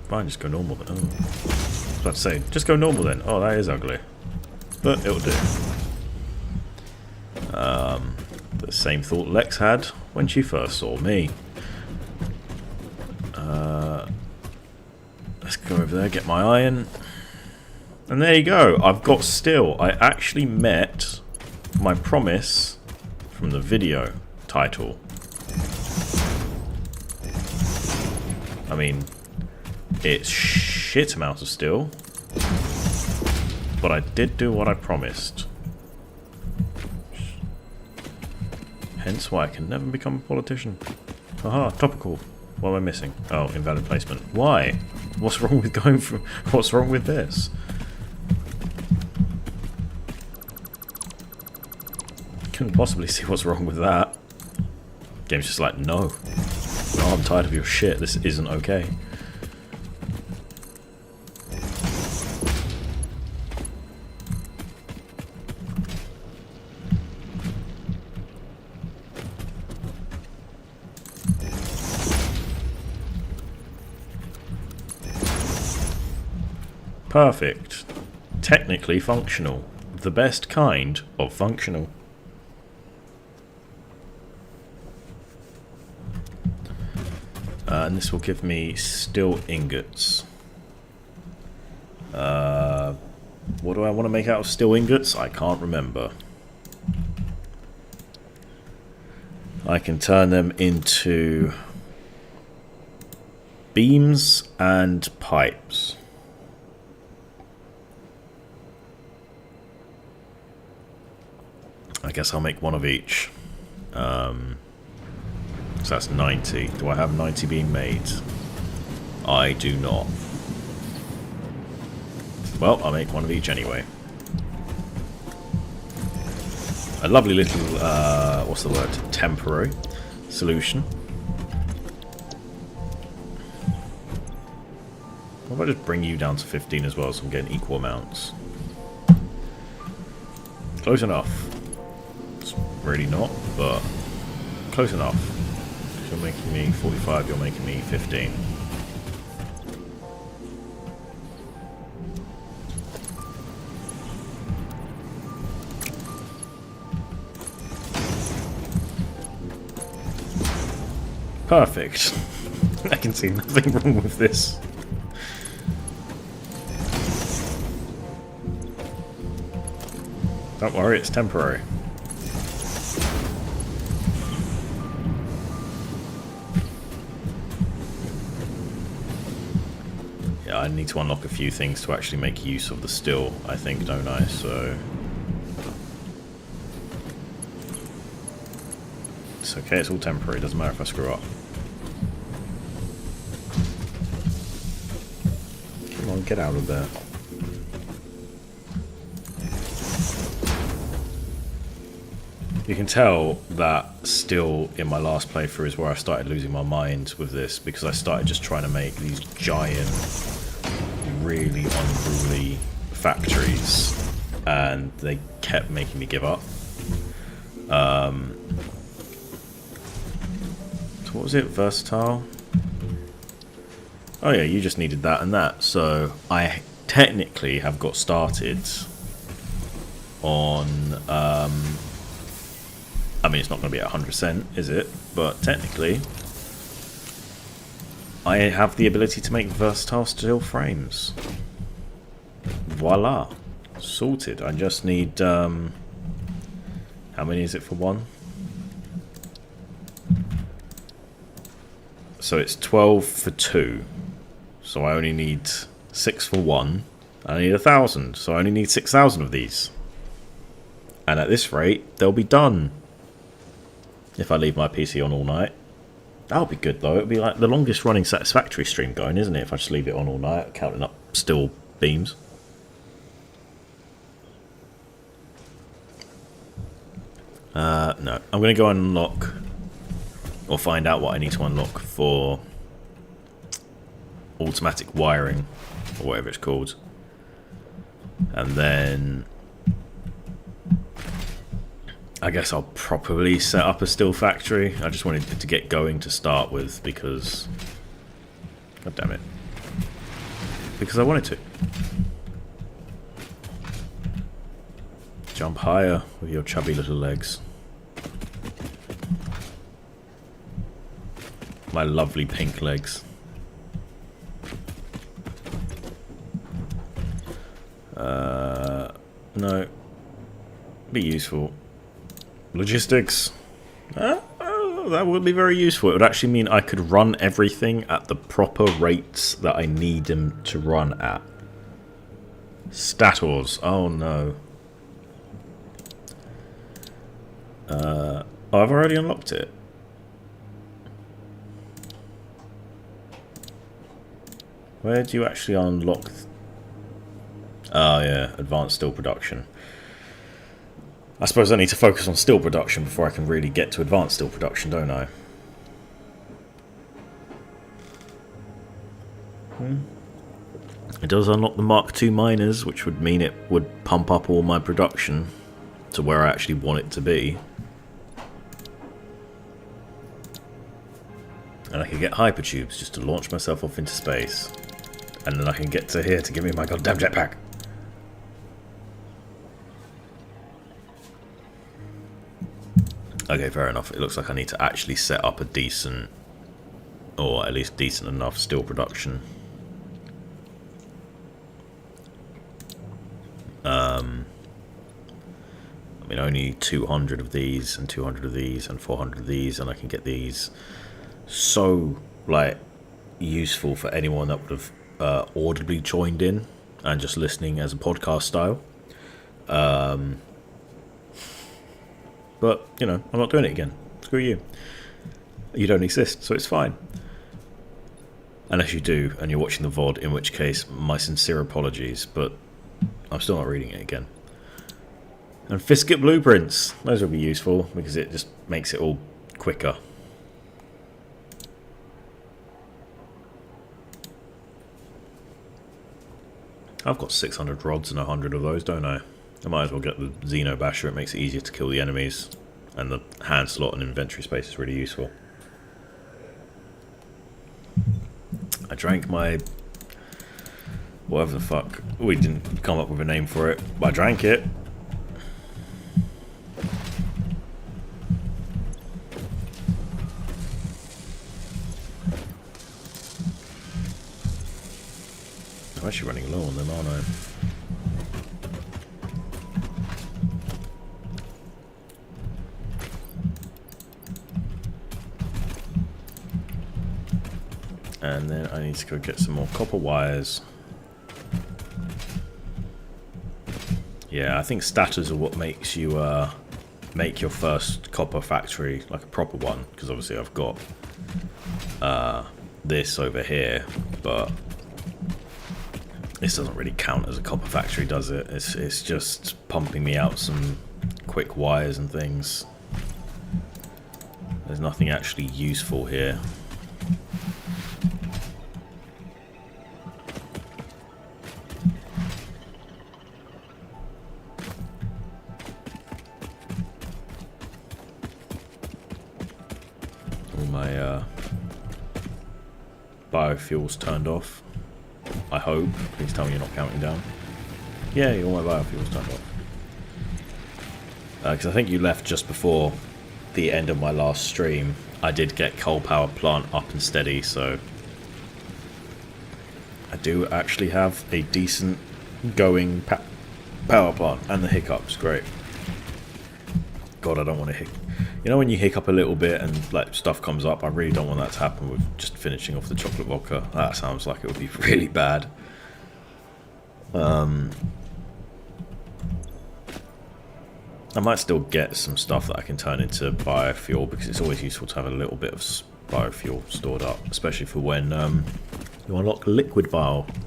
Fine, just go normal then. Oh. I was about to say, just go normal then. Oh, that is ugly. But it'll do. The same thought Lex had when she first saw me. Let's go over there, get my iron. And there you go. I've got steel. I actually met my promise from the video title. I mean, it's shit amount of steel, but I did do what I promised. Hence why I can never become a politician. Haha, topical. What am I missing? Oh, invalid placement. Why? What's wrong with going for? What's wrong with this? Couldn't possibly see what's wrong with that. Game's just like, no. No, I'm tired of your shit. This isn't okay. Perfect. Technically functional. The best kind of functional. And this will give me steel ingots. What do I want to make out of steel ingots? I can't remember. I can turn them into beams and pipes. I guess I'll make one of each. So that's 90. Do I have 90 being made? I do not. Well, I'll make one of each anyway. A lovely little, what's the word? Temporary solution. What if I just bring you down to 15 as well, so I'm getting equal amounts? Close enough. It's really not, but close enough. You're making me 45, you're making me 15. Perfect. I can see nothing wrong with this. Don't worry, it's temporary. Yeah, I need to unlock a few things to actually make use of the steel, I think, don't I? So it's okay, it's all temporary, doesn't matter if I screw up. Come on, get out of there. You can tell that still in my last playthrough is where I started losing my mind with this, because I started just trying to make these giant, really unruly factories, and they kept making me give up. So what was it? Versatile? Oh yeah, you just needed that and that. So I technically have got started on... I mean, it's not going to be at 100%, is it? But technically, I have the ability to make versatile steel frames. Voila. Sorted. I just need... how many is it for one? So it's 12 for 2. So I only need 6 for 1. I need 1,000. So I only need 6,000 of these. And at this rate, they'll be done. If I leave my PC on all night. That'll be good though. It'll be like the longest running Satisfactory stream going, isn't it? If I just leave it on all night, counting up steel beams. No. I'm going to go and unlock, or find out what I need to unlock for automatic wiring, or whatever it's called. And then I guess I'll probably set up a steel factory. I just wanted it to get going to start with because... God damn it. Because I wanted to. Jump higher with your chubby little legs. My lovely pink legs. No. Be useful. Logistics. That would be very useful. It would actually mean I could run everything at the proper rates that I need them to run at. Stators. Oh no. Oh, I've already unlocked it. Where do you actually unlock? Oh yeah, advanced steel production. I suppose I need to focus on steel production before I can really get to advanced steel production, don't I? It does unlock the Mark II miners, which would mean it would pump up all my production to where I actually want it to be. And I can get hypertubes just to launch myself off into space. And then I can get to here to give me my goddamn jetpack. Okay, fair enough. It looks like I need to actually set up a decent, or at least decent enough steel production. I mean, only 200 of these, and 200 of these, and 400 of these, and I can get these so, like, useful for anyone that would have audibly joined in and just listening as a podcast style. But, you know, I'm not doing it again. Screw you. You don't exist, so it's fine. Unless you do, and you're watching the VOD, in which case, my sincere apologies, but I'm still not reading it again. And Fiskit blueprints. Those will be useful, because it just makes it all quicker. I've got 600 rods and 100 of those, don't I? I might as well get the Xeno Basher. It makes it easier to kill the enemies. And the hand slot and inventory space is really useful. I drank my... whatever the fuck. We didn't come up with a name for it, but I drank it. I'm actually running low on them, aren't I? And then I need to go get some more copper wires. Yeah, I think status are what makes you make your first copper factory like a proper one, because obviously I've got this over here, but this doesn't really count as a copper factory, does it? It's just pumping me out some quick wires and things. There's nothing actually useful here. All my biofuels turned off. I hope. Please tell me you're not counting down. Yeah, all my biofuels turned off. Because I think you left just before the end of my last stream. I did get coal power plant up and steady, so I do actually have a decent going power plant, and the hiccups, great. God, I don't want to hiccup. You know when you hiccup a little bit and like stuff comes up, I really don't want that to happen with just finishing off the chocolate vodka. That sounds like it would be really bad. I might still get some stuff that I can turn into biofuel, because it's always useful to have a little bit of biofuel stored up, especially for when you unlock liquid biofuel.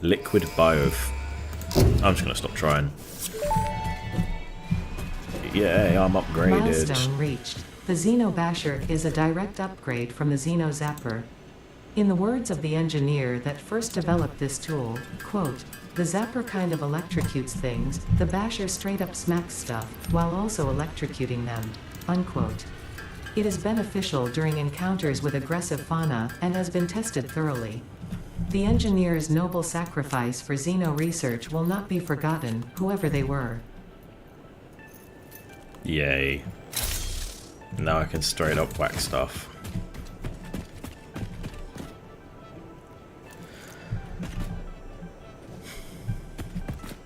Liquid biofuel. I'm just gonna stop trying. Yay, I'm upgraded. Milestone reached. The Xeno Basher is a direct upgrade from the Xeno Zapper. In the words of the engineer that first developed this tool, quote, "The Zapper kind of electrocutes things, the Basher straight up smacks stuff, while also electrocuting them," unquote. It is beneficial during encounters with aggressive fauna, and has been tested thoroughly. The engineer's noble sacrifice for Xeno research will not be forgotten, whoever they were. Yay. Now I can straight up whack stuff.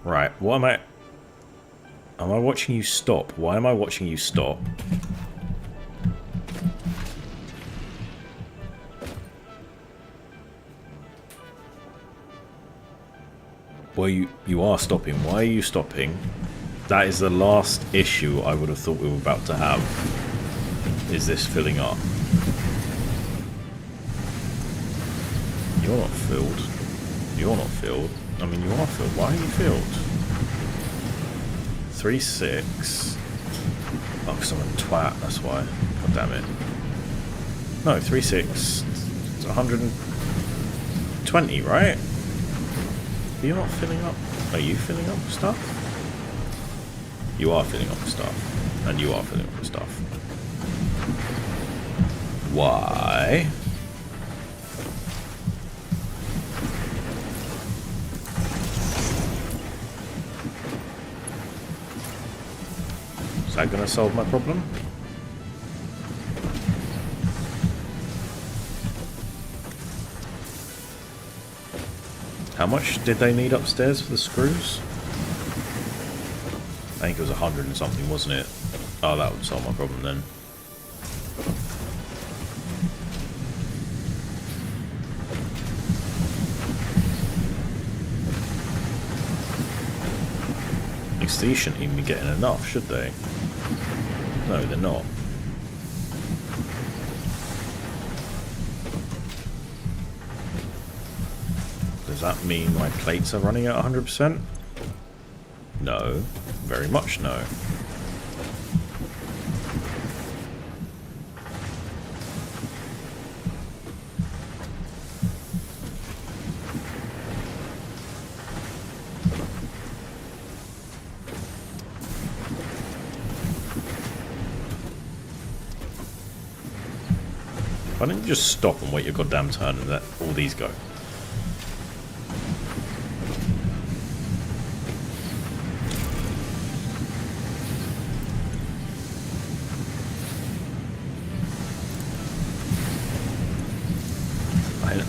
Right, what am I watching you stop? Why am I watching you stop? Well, you are stopping. Why are you stopping? That is the last issue I would have thought we were about to have. Is this filling up? You're not filled. You're not filled. I mean, you are filled. Why are you filled? 3.6. Oh, because I'm a twat, that's why. God damn it. No, 3.6. It's 120, right? You're not filling up. Are you filling up with stuff? You are filling up with stuff. And you are filling up with stuff. Why? Is that going to solve my problem? How much did they need upstairs for the screws? I think it was 100 and something, wasn't it? Oh, that would solve my problem then. least these shouldn't even be getting enough, should they? No, they're not. Does that mean my plates are running at 100%? No. Very much no. Why don't you just stop and wait your goddamn turn and let all these go?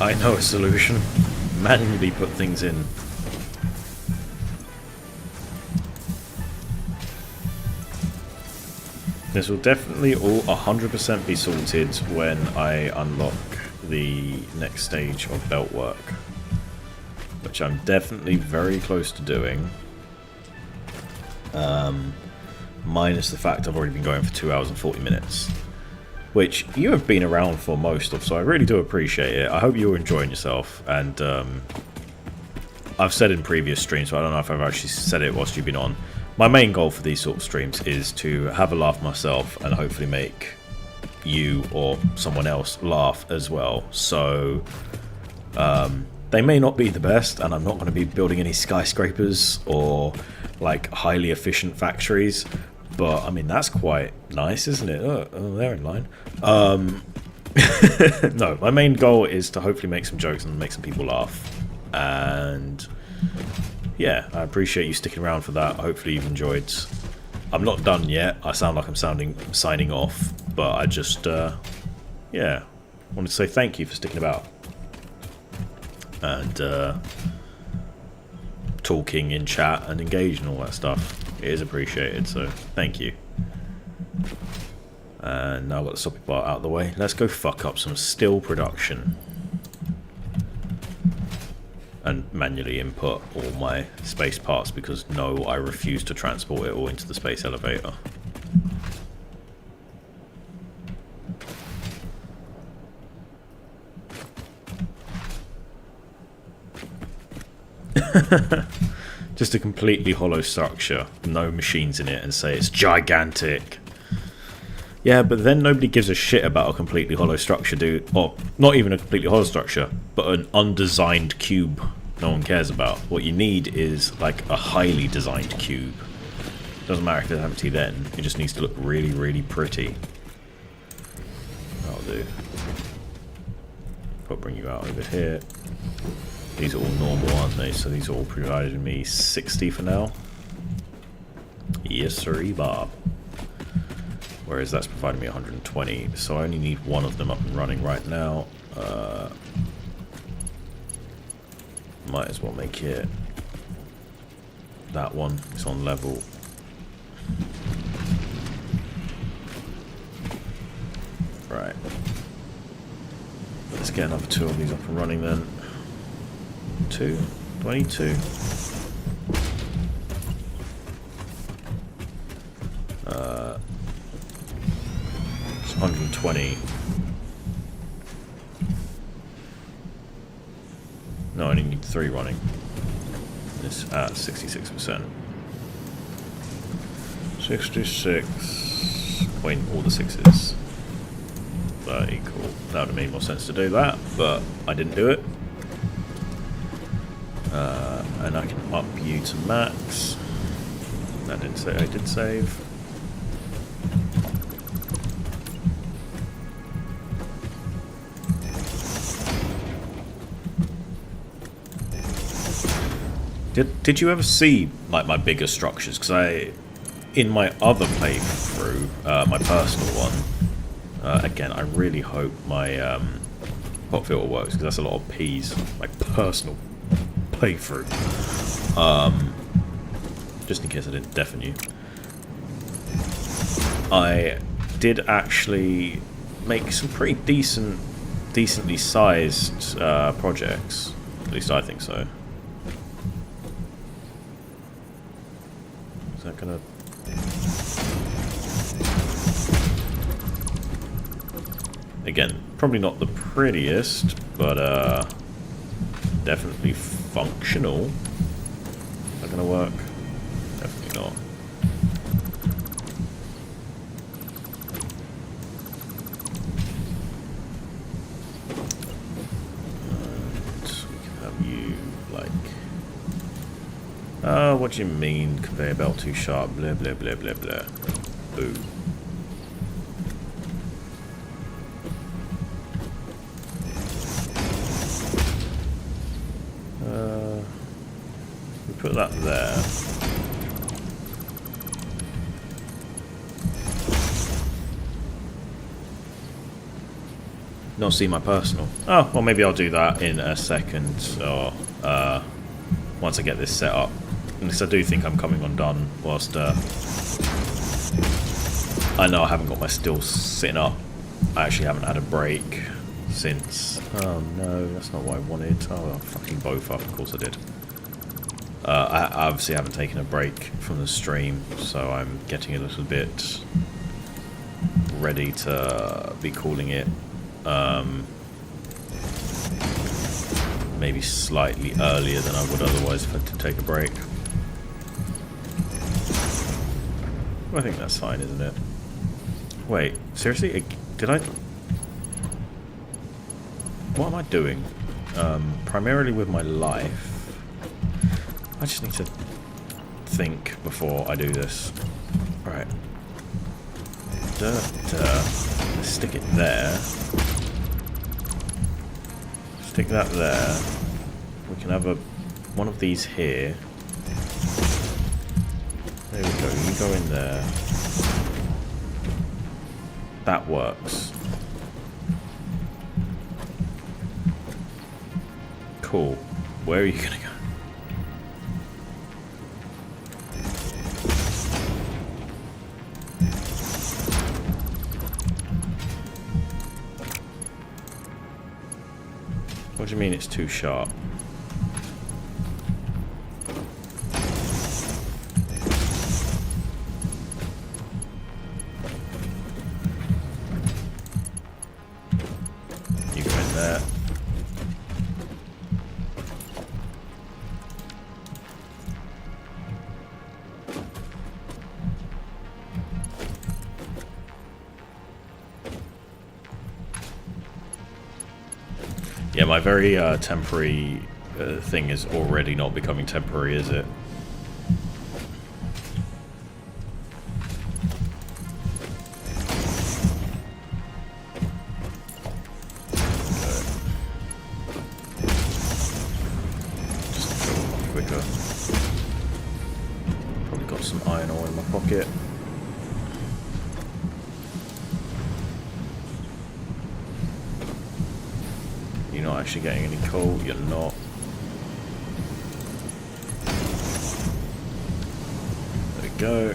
I know a solution. Manually put things in. This will definitely all 100% be sorted when I unlock the next stage of belt work, which I'm definitely very close to doing. Minus the fact I've already been going for 2 hours and 40 minutes, which you have been around for most of, so I really do appreciate it. I hope you're enjoying yourself, and I've said in previous streams, so I don't know if I've actually said it whilst you've been on. My main goal for these sort of streams is to have a laugh myself and hopefully make you or someone else laugh as well. So they may not be the best, and I'm not going to be building any skyscrapers or like highly efficient factories, but I mean that's quite nice, isn't it? Oh, they're in line. No, my main goal is to hopefully make some jokes and make some people laugh, and yeah, I appreciate you sticking around for that. Hopefully you've enjoyed. I'm not done yet. I sound like I'm signing off, but I just, yeah, wanted to say thank you for sticking about. And talking in chat and engaging and all that stuff. It is appreciated, so thank you. And now I've got the stopping bar out of the way. Let's go fuck up some steel production. And manually input all my space parts because no, I refuse to transport it all into the space elevator. Just a completely hollow structure, no machines in it, and say it's gigantic. Yeah, but then nobody gives a shit about a completely hollow structure, dude. Or, not even a completely hollow structure, but an undesigned cube no one cares about. What you need is, like, a highly designed cube. Doesn't matter if it's empty then, it just needs to look really, really pretty. That'll do. I'll bring you out over here. These are all normal, aren't they? So these are all providing me 60 for now. Yes, sirree, Bob. Whereas that's providing me 120, so I only need one of them up and running right now. Might as well make it that one. It's on level. Right. Let's get another 2 of these up and running then. 22. 120. No, I only need 3 running. It's at 66%. 66. Point all the 6s. 30, cool. That would have made more sense to do that, but I didn't do it. And I can up you to max. That didn't say I did save. Did you ever see like my bigger structures? Because in my other playthrough, my personal one, again, I really hope my pop filter works because that's a lot of P's. My personal playthrough, just in case I didn't deafen you. I did actually make some pretty decently sized projects. At least I think so. that gonna... Again, probably not the prettiest, but definitely functional. Is that gonna work? Definitely not. What do you mean conveyor belt too sharp? Blah blah blah blah blah. Boo. We put that there. Not see my personal. Oh, well maybe I'll do that in a second, or once I get this set up. Because I do think I'm coming undone whilst I know I haven't got my stills sitting up. I actually haven't had a break since... Oh no, that's not what I wanted. Oh, I fucking both up, of course I did. I obviously haven't taken a break from the stream, so I'm getting a little bit ready to be calling it. Maybe slightly earlier than I would otherwise have had to take a break. I think that's fine, isn't it? Wait, seriously? Did I... What am I doing? Primarily with my life. I just need to think before I do this. Alright. Let's stick it there. Stick that there. We can have one of these here. There we go, you go in there. That works. Cool. Where are you gonna go? What do you mean it's too sharp? You go in there. Yeah, my very temporary thing is already not becoming temporary, is it? Just a little quicker. Probably got some iron ore in my pocket. You're not actually getting any coal, you're not. There we go.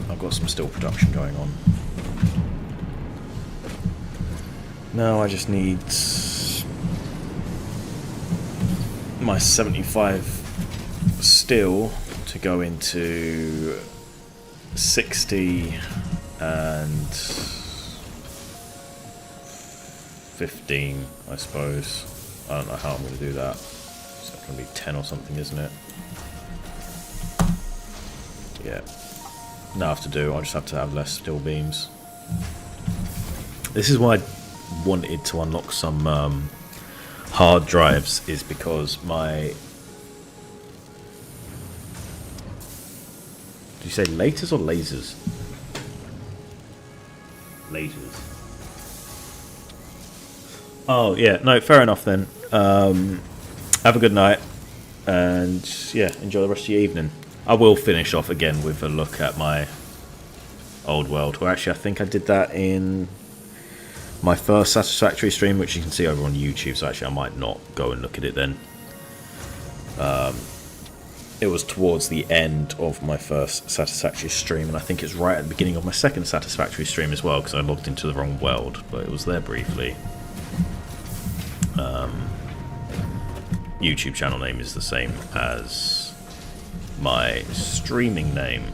I've got some steel production going on. Now I just need my 75 steel to go into 60 and 15, I suppose. I don't know how I'm going to do that. It's going to be 10 or something, isn't it? Yeah. No, I have to do. I'll just have to have less steel beams. This is why I wanted to unlock some hard drives, is because my... Did you say laters or lasers? Lasers. Oh, yeah. No, fair enough then. Have a good night. And, yeah, enjoy the rest of your evening. I will finish off again with a look at my old world. Well, actually, I think I did that in my first Satisfactory stream, which you can see over on YouTube. So, actually, I might not go and look at it then. It was towards the end of my first Satisfactory stream. And I think it's right at the beginning of my second Satisfactory stream as well, because I logged into the wrong world. But it was there briefly. YouTube channel name is the same as my streaming name.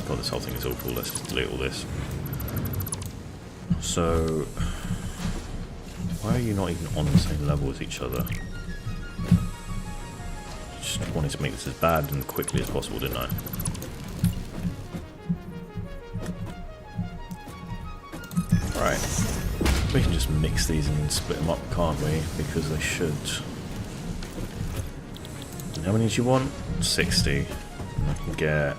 God, this whole thing is awful. Let's just delete all this. So, why are you not even on the same level as each other? Just wanted to make this as bad and quickly as possible, didn't I? Right. We can just mix these and split them up, can't we? Because they should. And how many do you want? 60. And I can get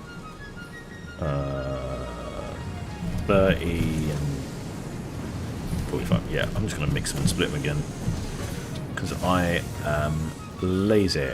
30 and 45. Yeah, I'm just going to mix them and split them again. Because I am lazy.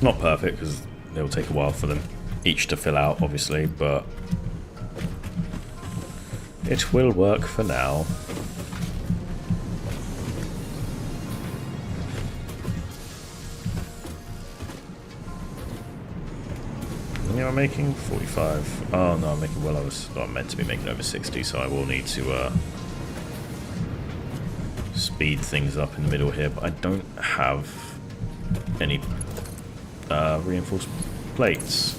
Not perfect because it will take a while for them each to fill out, obviously, but it will work for now. Yeah, I'm making 45. Oh no, I'm making well over. I'm meant to be making over 60, so I will need to speed things up in the middle here. But I don't have any reinforced plates.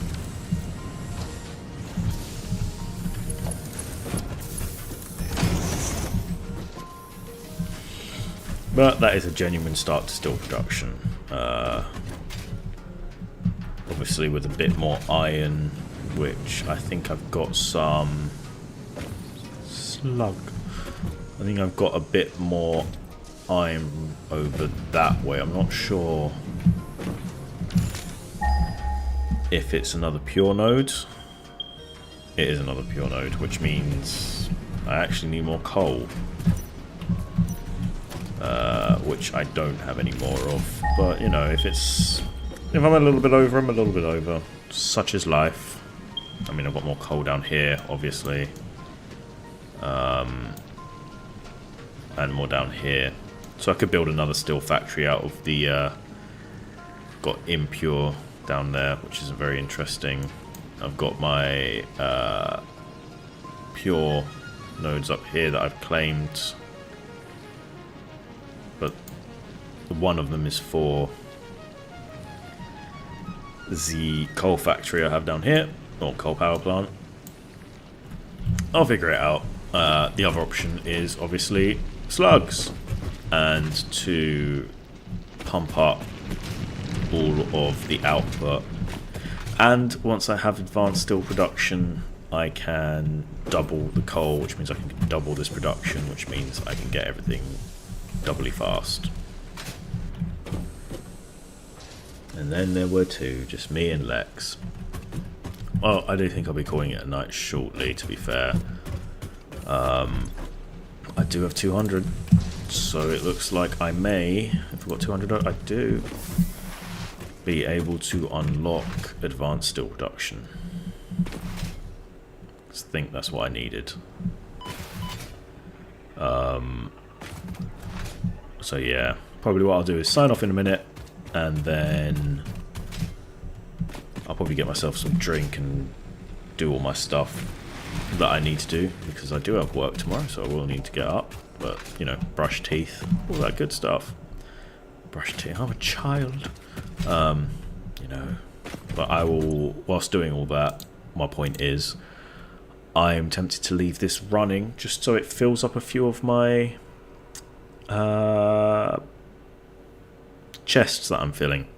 But that is a genuine start to steel production. Obviously with a bit more iron, which I think I've got some slug. I think I've got a bit more iron over that way. I'm not sure if it's another pure node. It is another pure node, which means I actually need more coal. Which I don't have any more of. But, you know, if I'm a little bit over, I'm a little bit over. Such is life. I mean, I've got more coal down here, obviously. And more down here. So I could build another steel factory out of the... got impure down there, which is very interesting. I've got my pure nodes up here that I've claimed. But one of them is for the coal factory I have down here, or coal power plant. I'll figure it out. The other option is obviously slugs, and to pump up all of the output. And once I have advanced steel production, I can double the coal, which means I can double this production, which means I can get everything doubly fast. And then there were two, just me and Lex. Well, I do think I'll be calling it a night shortly, to be fair. I do have 200, so it looks like I may, if I've got 200, I do, be able to unlock advanced steel production. I think that's what I needed. So yeah, probably what I'll do is sign off in a minute, and then I'll probably get myself some drink and do all my stuff that I need to do, because I do have work tomorrow, so I will need to get up. But, you know, brush teeth, all that good stuff. Brush teeth, I'm a child. You know, but I will, whilst doing all that, my point is, I am tempted to leave this running just so it fills up a few of my chests that I'm filling.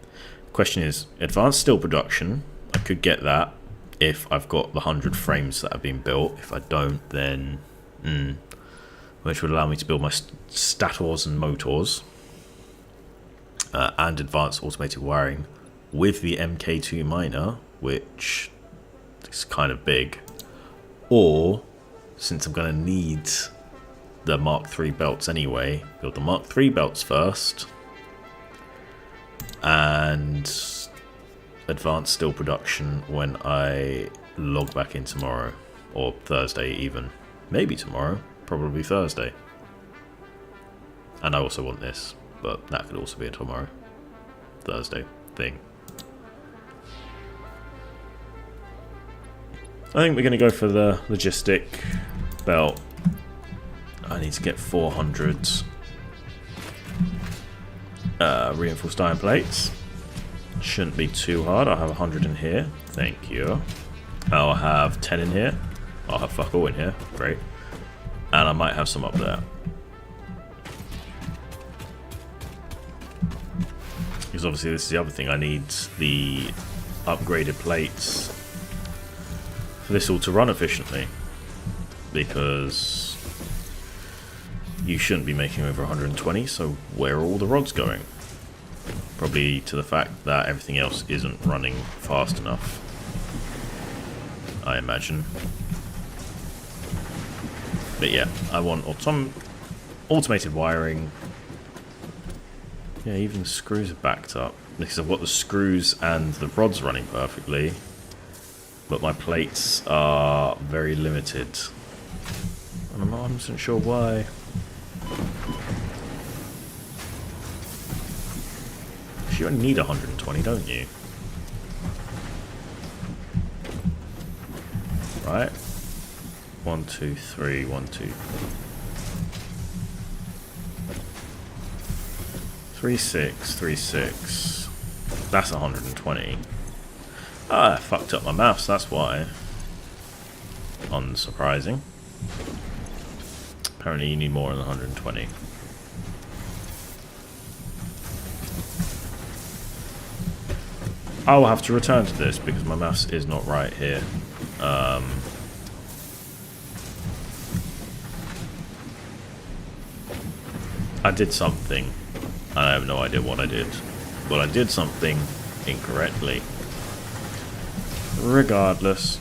Question is, advanced steel production, I could get that if I've got the 100 frames that have been built. If I don't, then which would allow me to build my stators and motors, and advanced automated wiring with the MK2 miner, which is kind of big. Or, since I'm going to need the Mark III belts anyway, build the Mark III belts first, and advanced steel production when I log back in tomorrow, or Thursday even. Maybe tomorrow, probably Thursday. And I also want this, but that could also be a tomorrow, Thursday thing. I think we're going to go for the logistic belt. I need to get 400 reinforced iron plates. Shouldn't be too hard. I'll have 100 in here. Thank you. I'll have 10 in here. I'll have fuck all in here. Great. And I might have some up there. Because obviously this is the other thing. I need the upgraded plates for this all to run efficiently. Because you shouldn't be making over 120, so where are all the rods going? Probably to the fact that everything else isn't running fast enough, I imagine. But yeah, I want automated wiring. Yeah, even the screws are backed up because I've got the screws and the rods running perfectly, but my plates are very limited, and I'm not 100% sure why. You only need 120, don't you? Right. 1, 2, 3, 1, 2. 3, 6, 3, 6. That's 120. Ah, I fucked up my maths, that's why. Unsurprising. Apparently you need more than 120. I will have to return to this because my maths is not right here. I did something. I have no idea what I did. But I did something incorrectly. Regardless.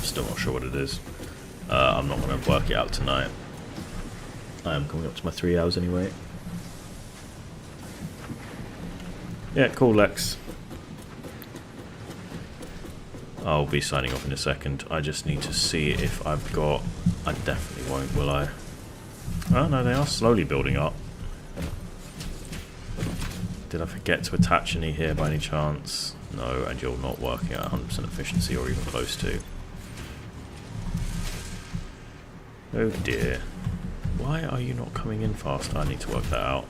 Still not sure what it is. I'm not going to work it out tonight. I am coming up to my 3 hours anyway. Yeah, cool, Lex. I'll be signing off in a second. I just need to see if I've got... I definitely won't, will I? Oh no, they are slowly building up. Did I forget to attach any here by any chance? No, and you're not working at 100% efficiency or even close to. Oh dear. Why are you not coming in fast? I need to work that out.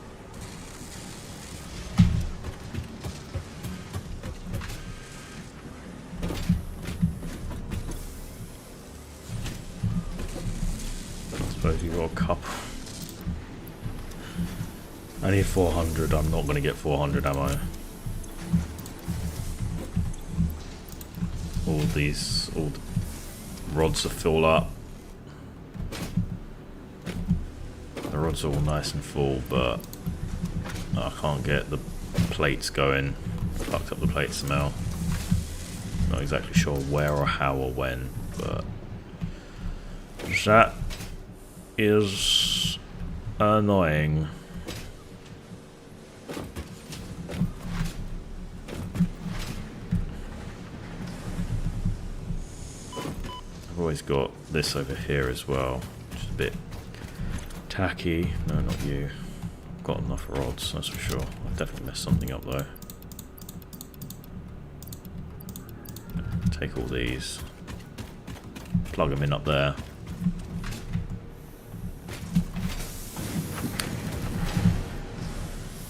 I suppose you've got a couple. I need 400. I'm not going to get 400, am I? All the rods are filled up. The rods are all nice and full, but I can't get the plates going. Fucked up the plate smell. Not exactly sure where or how or when, but that is annoying. I've always got this over here as well, which is a bit tacky. No, not you. Got enough rods, that's for sure. I've definitely messed something up though. Take all these. Plug them in up there.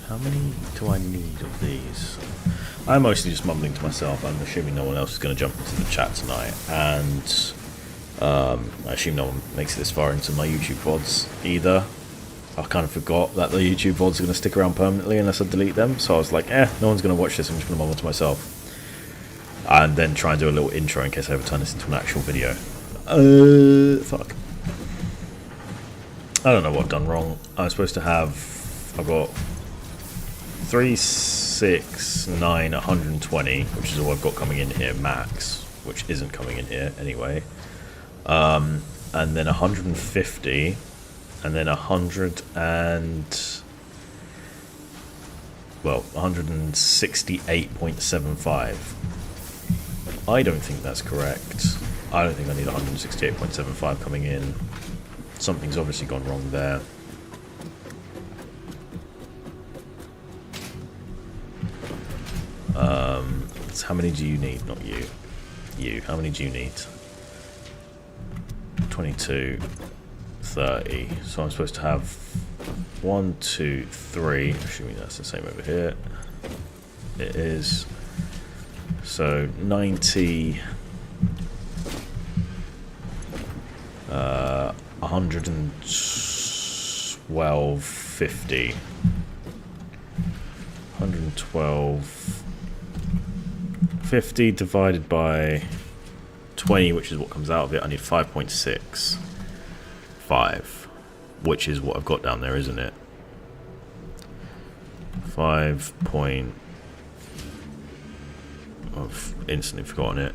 How many do I need of these? I'm mostly just mumbling to myself. I'm assuming no one else is going to jump into the chat tonight. And I assume no one makes it this far into my YouTube VODs either. I kind of forgot that the YouTube VODs are going to stick around permanently unless I delete them. So I was like, no one's going to watch this. I'm just going to mumble to myself. And then try and do a little intro in case I ever turn this into an actual video. Fuck. I don't know what I've done wrong. I'm supposed to have... I've got 3, 6, 9, 120, which is all I've got coming in here, max. Which isn't coming in here anyway. And then 150... And then 168.75 I don't think that's correct. I don't think I need 168.75 coming in. Something's obviously gone wrong there. So how many do you need? Not you. You. How many do you need? 22, 30. So I'm supposed to have 1, 2, 3. Assuming that's the same over here. It is. So 90. 112.50. 112.50 divided by 20, which is what comes out of it. I need 5.65, which is what I've got down there, isn't it? 5 point... I've instantly forgotten it.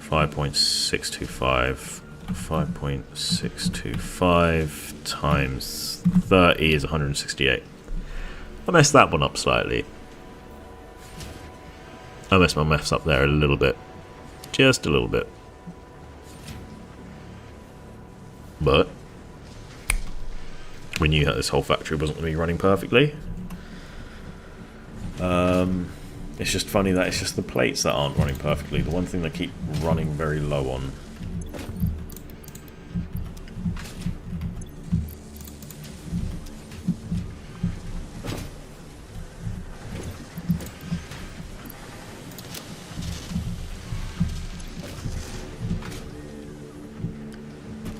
5.625. 5.625 times 30 is 168. I messed that one up slightly. I messed my maths up there a little bit. Just a little bit. But we knew that this whole factory wasn't going to be running perfectly. It's just funny that it's just the plates that aren't running perfectly. The one thing they keep running very low on.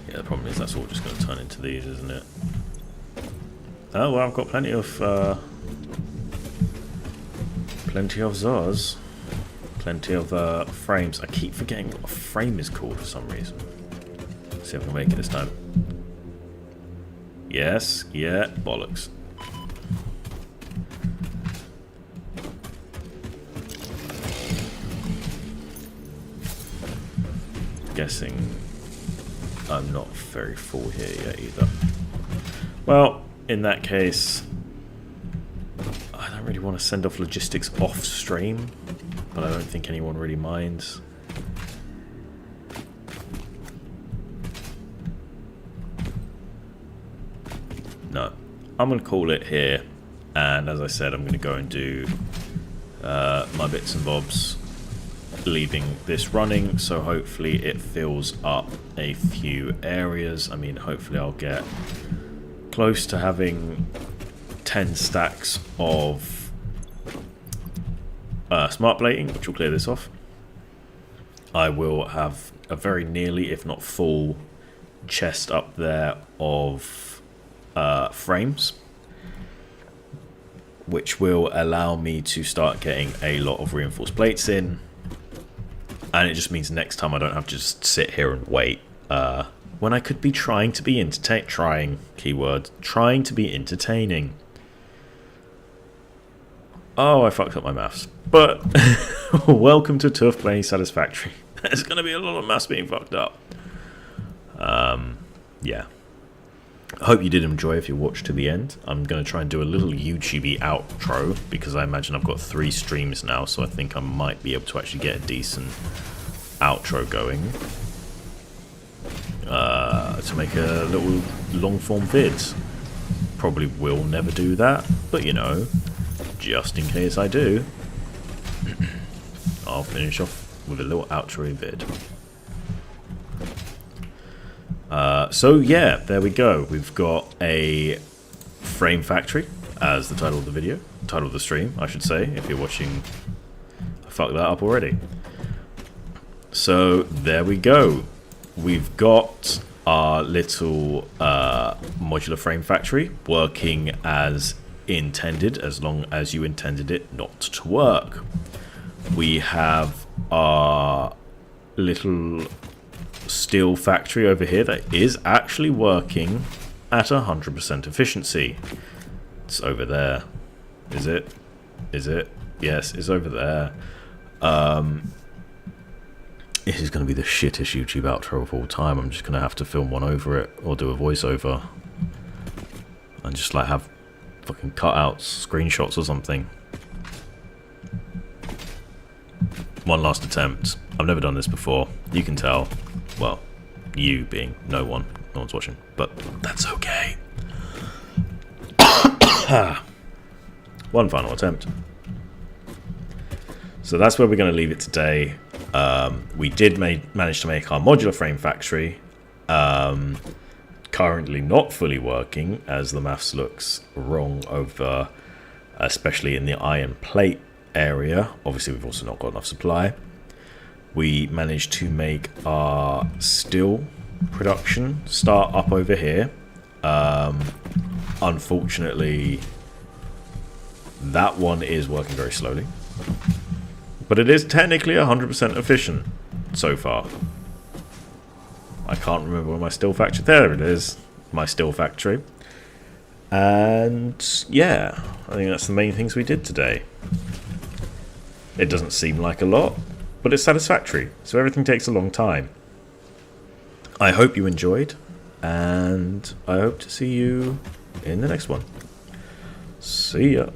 Yeah, the problem is that's all just going to turn into these, isn't it? Oh, well, I've got plenty of Zars. Plenty of frames. I keep forgetting what a frame is called for some reason. Let's see if I can make it this time. Yes, yeah, bollocks. Guessing I'm not very full here yet either. Well, in that case, I don't really want to send off logistics off stream, but I don't think anyone really minds. No, I'm going to call it here, and as I said, I'm going to go and do my bits and bobs, leaving this running, so hopefully it fills up a few areas. I mean, hopefully I'll get close to having 10 stacks of smart plating, which will clear this off. I will have a very nearly, if not full, chest up there of frames, which will allow me to start getting a lot of reinforced plates in. And it just means next time I don't have to just sit here and wait when I could be trying to be trying to be entertaining. Oh, I fucked up my maths. But welcome to Tough Playing Satisfactory. There's going to be a lot of maths being fucked up. Yeah. I hope you did enjoy if you watched to the end. I'm going to try and do a little YouTube outro because I imagine I've got 3 streams now, so I think I might be able to actually get a decent outro going to make a little long form vid. Probably will never do that, but you know, just in case I do, I'll finish off with a little outro vid. So yeah, there we go. We've got a frame factory as the title of the video, title of the stream, I should say, if you're watching. I fucked that up already. So there we go. We've got our little modular frame factory working as intended, as long as you intended it not to work. We have our little steel factory over here that is actually working at 100% efficiency. It's over there. Is it? Is it? Yes, it's over there. This is going to be the shittest YouTube outro of all time. I'm just going to have to film one over it or do a voiceover and just like have fucking cutouts, screenshots or something. One last attempt. I've never done this before. You can tell. Well, you being no one's watching, but that's okay. One final attempt. So that's where we're going to leave it today. We did manage to make our modular frame factory. Currently not fully working, as the maths looks wrong over, especially in the iron plate area. Obviously, we've also not got enough supply. We managed to make our steel production start up over here. Unfortunately, that one is working very slowly, but it is technically 100% efficient so far. I can't remember where my steel factory... There it is, my steel factory. And yeah, I think that's the main things we did today. It doesn't seem like a lot, but it's satisfactory, so everything takes a long time. I hope you enjoyed, and I hope to see you in the next one. See ya.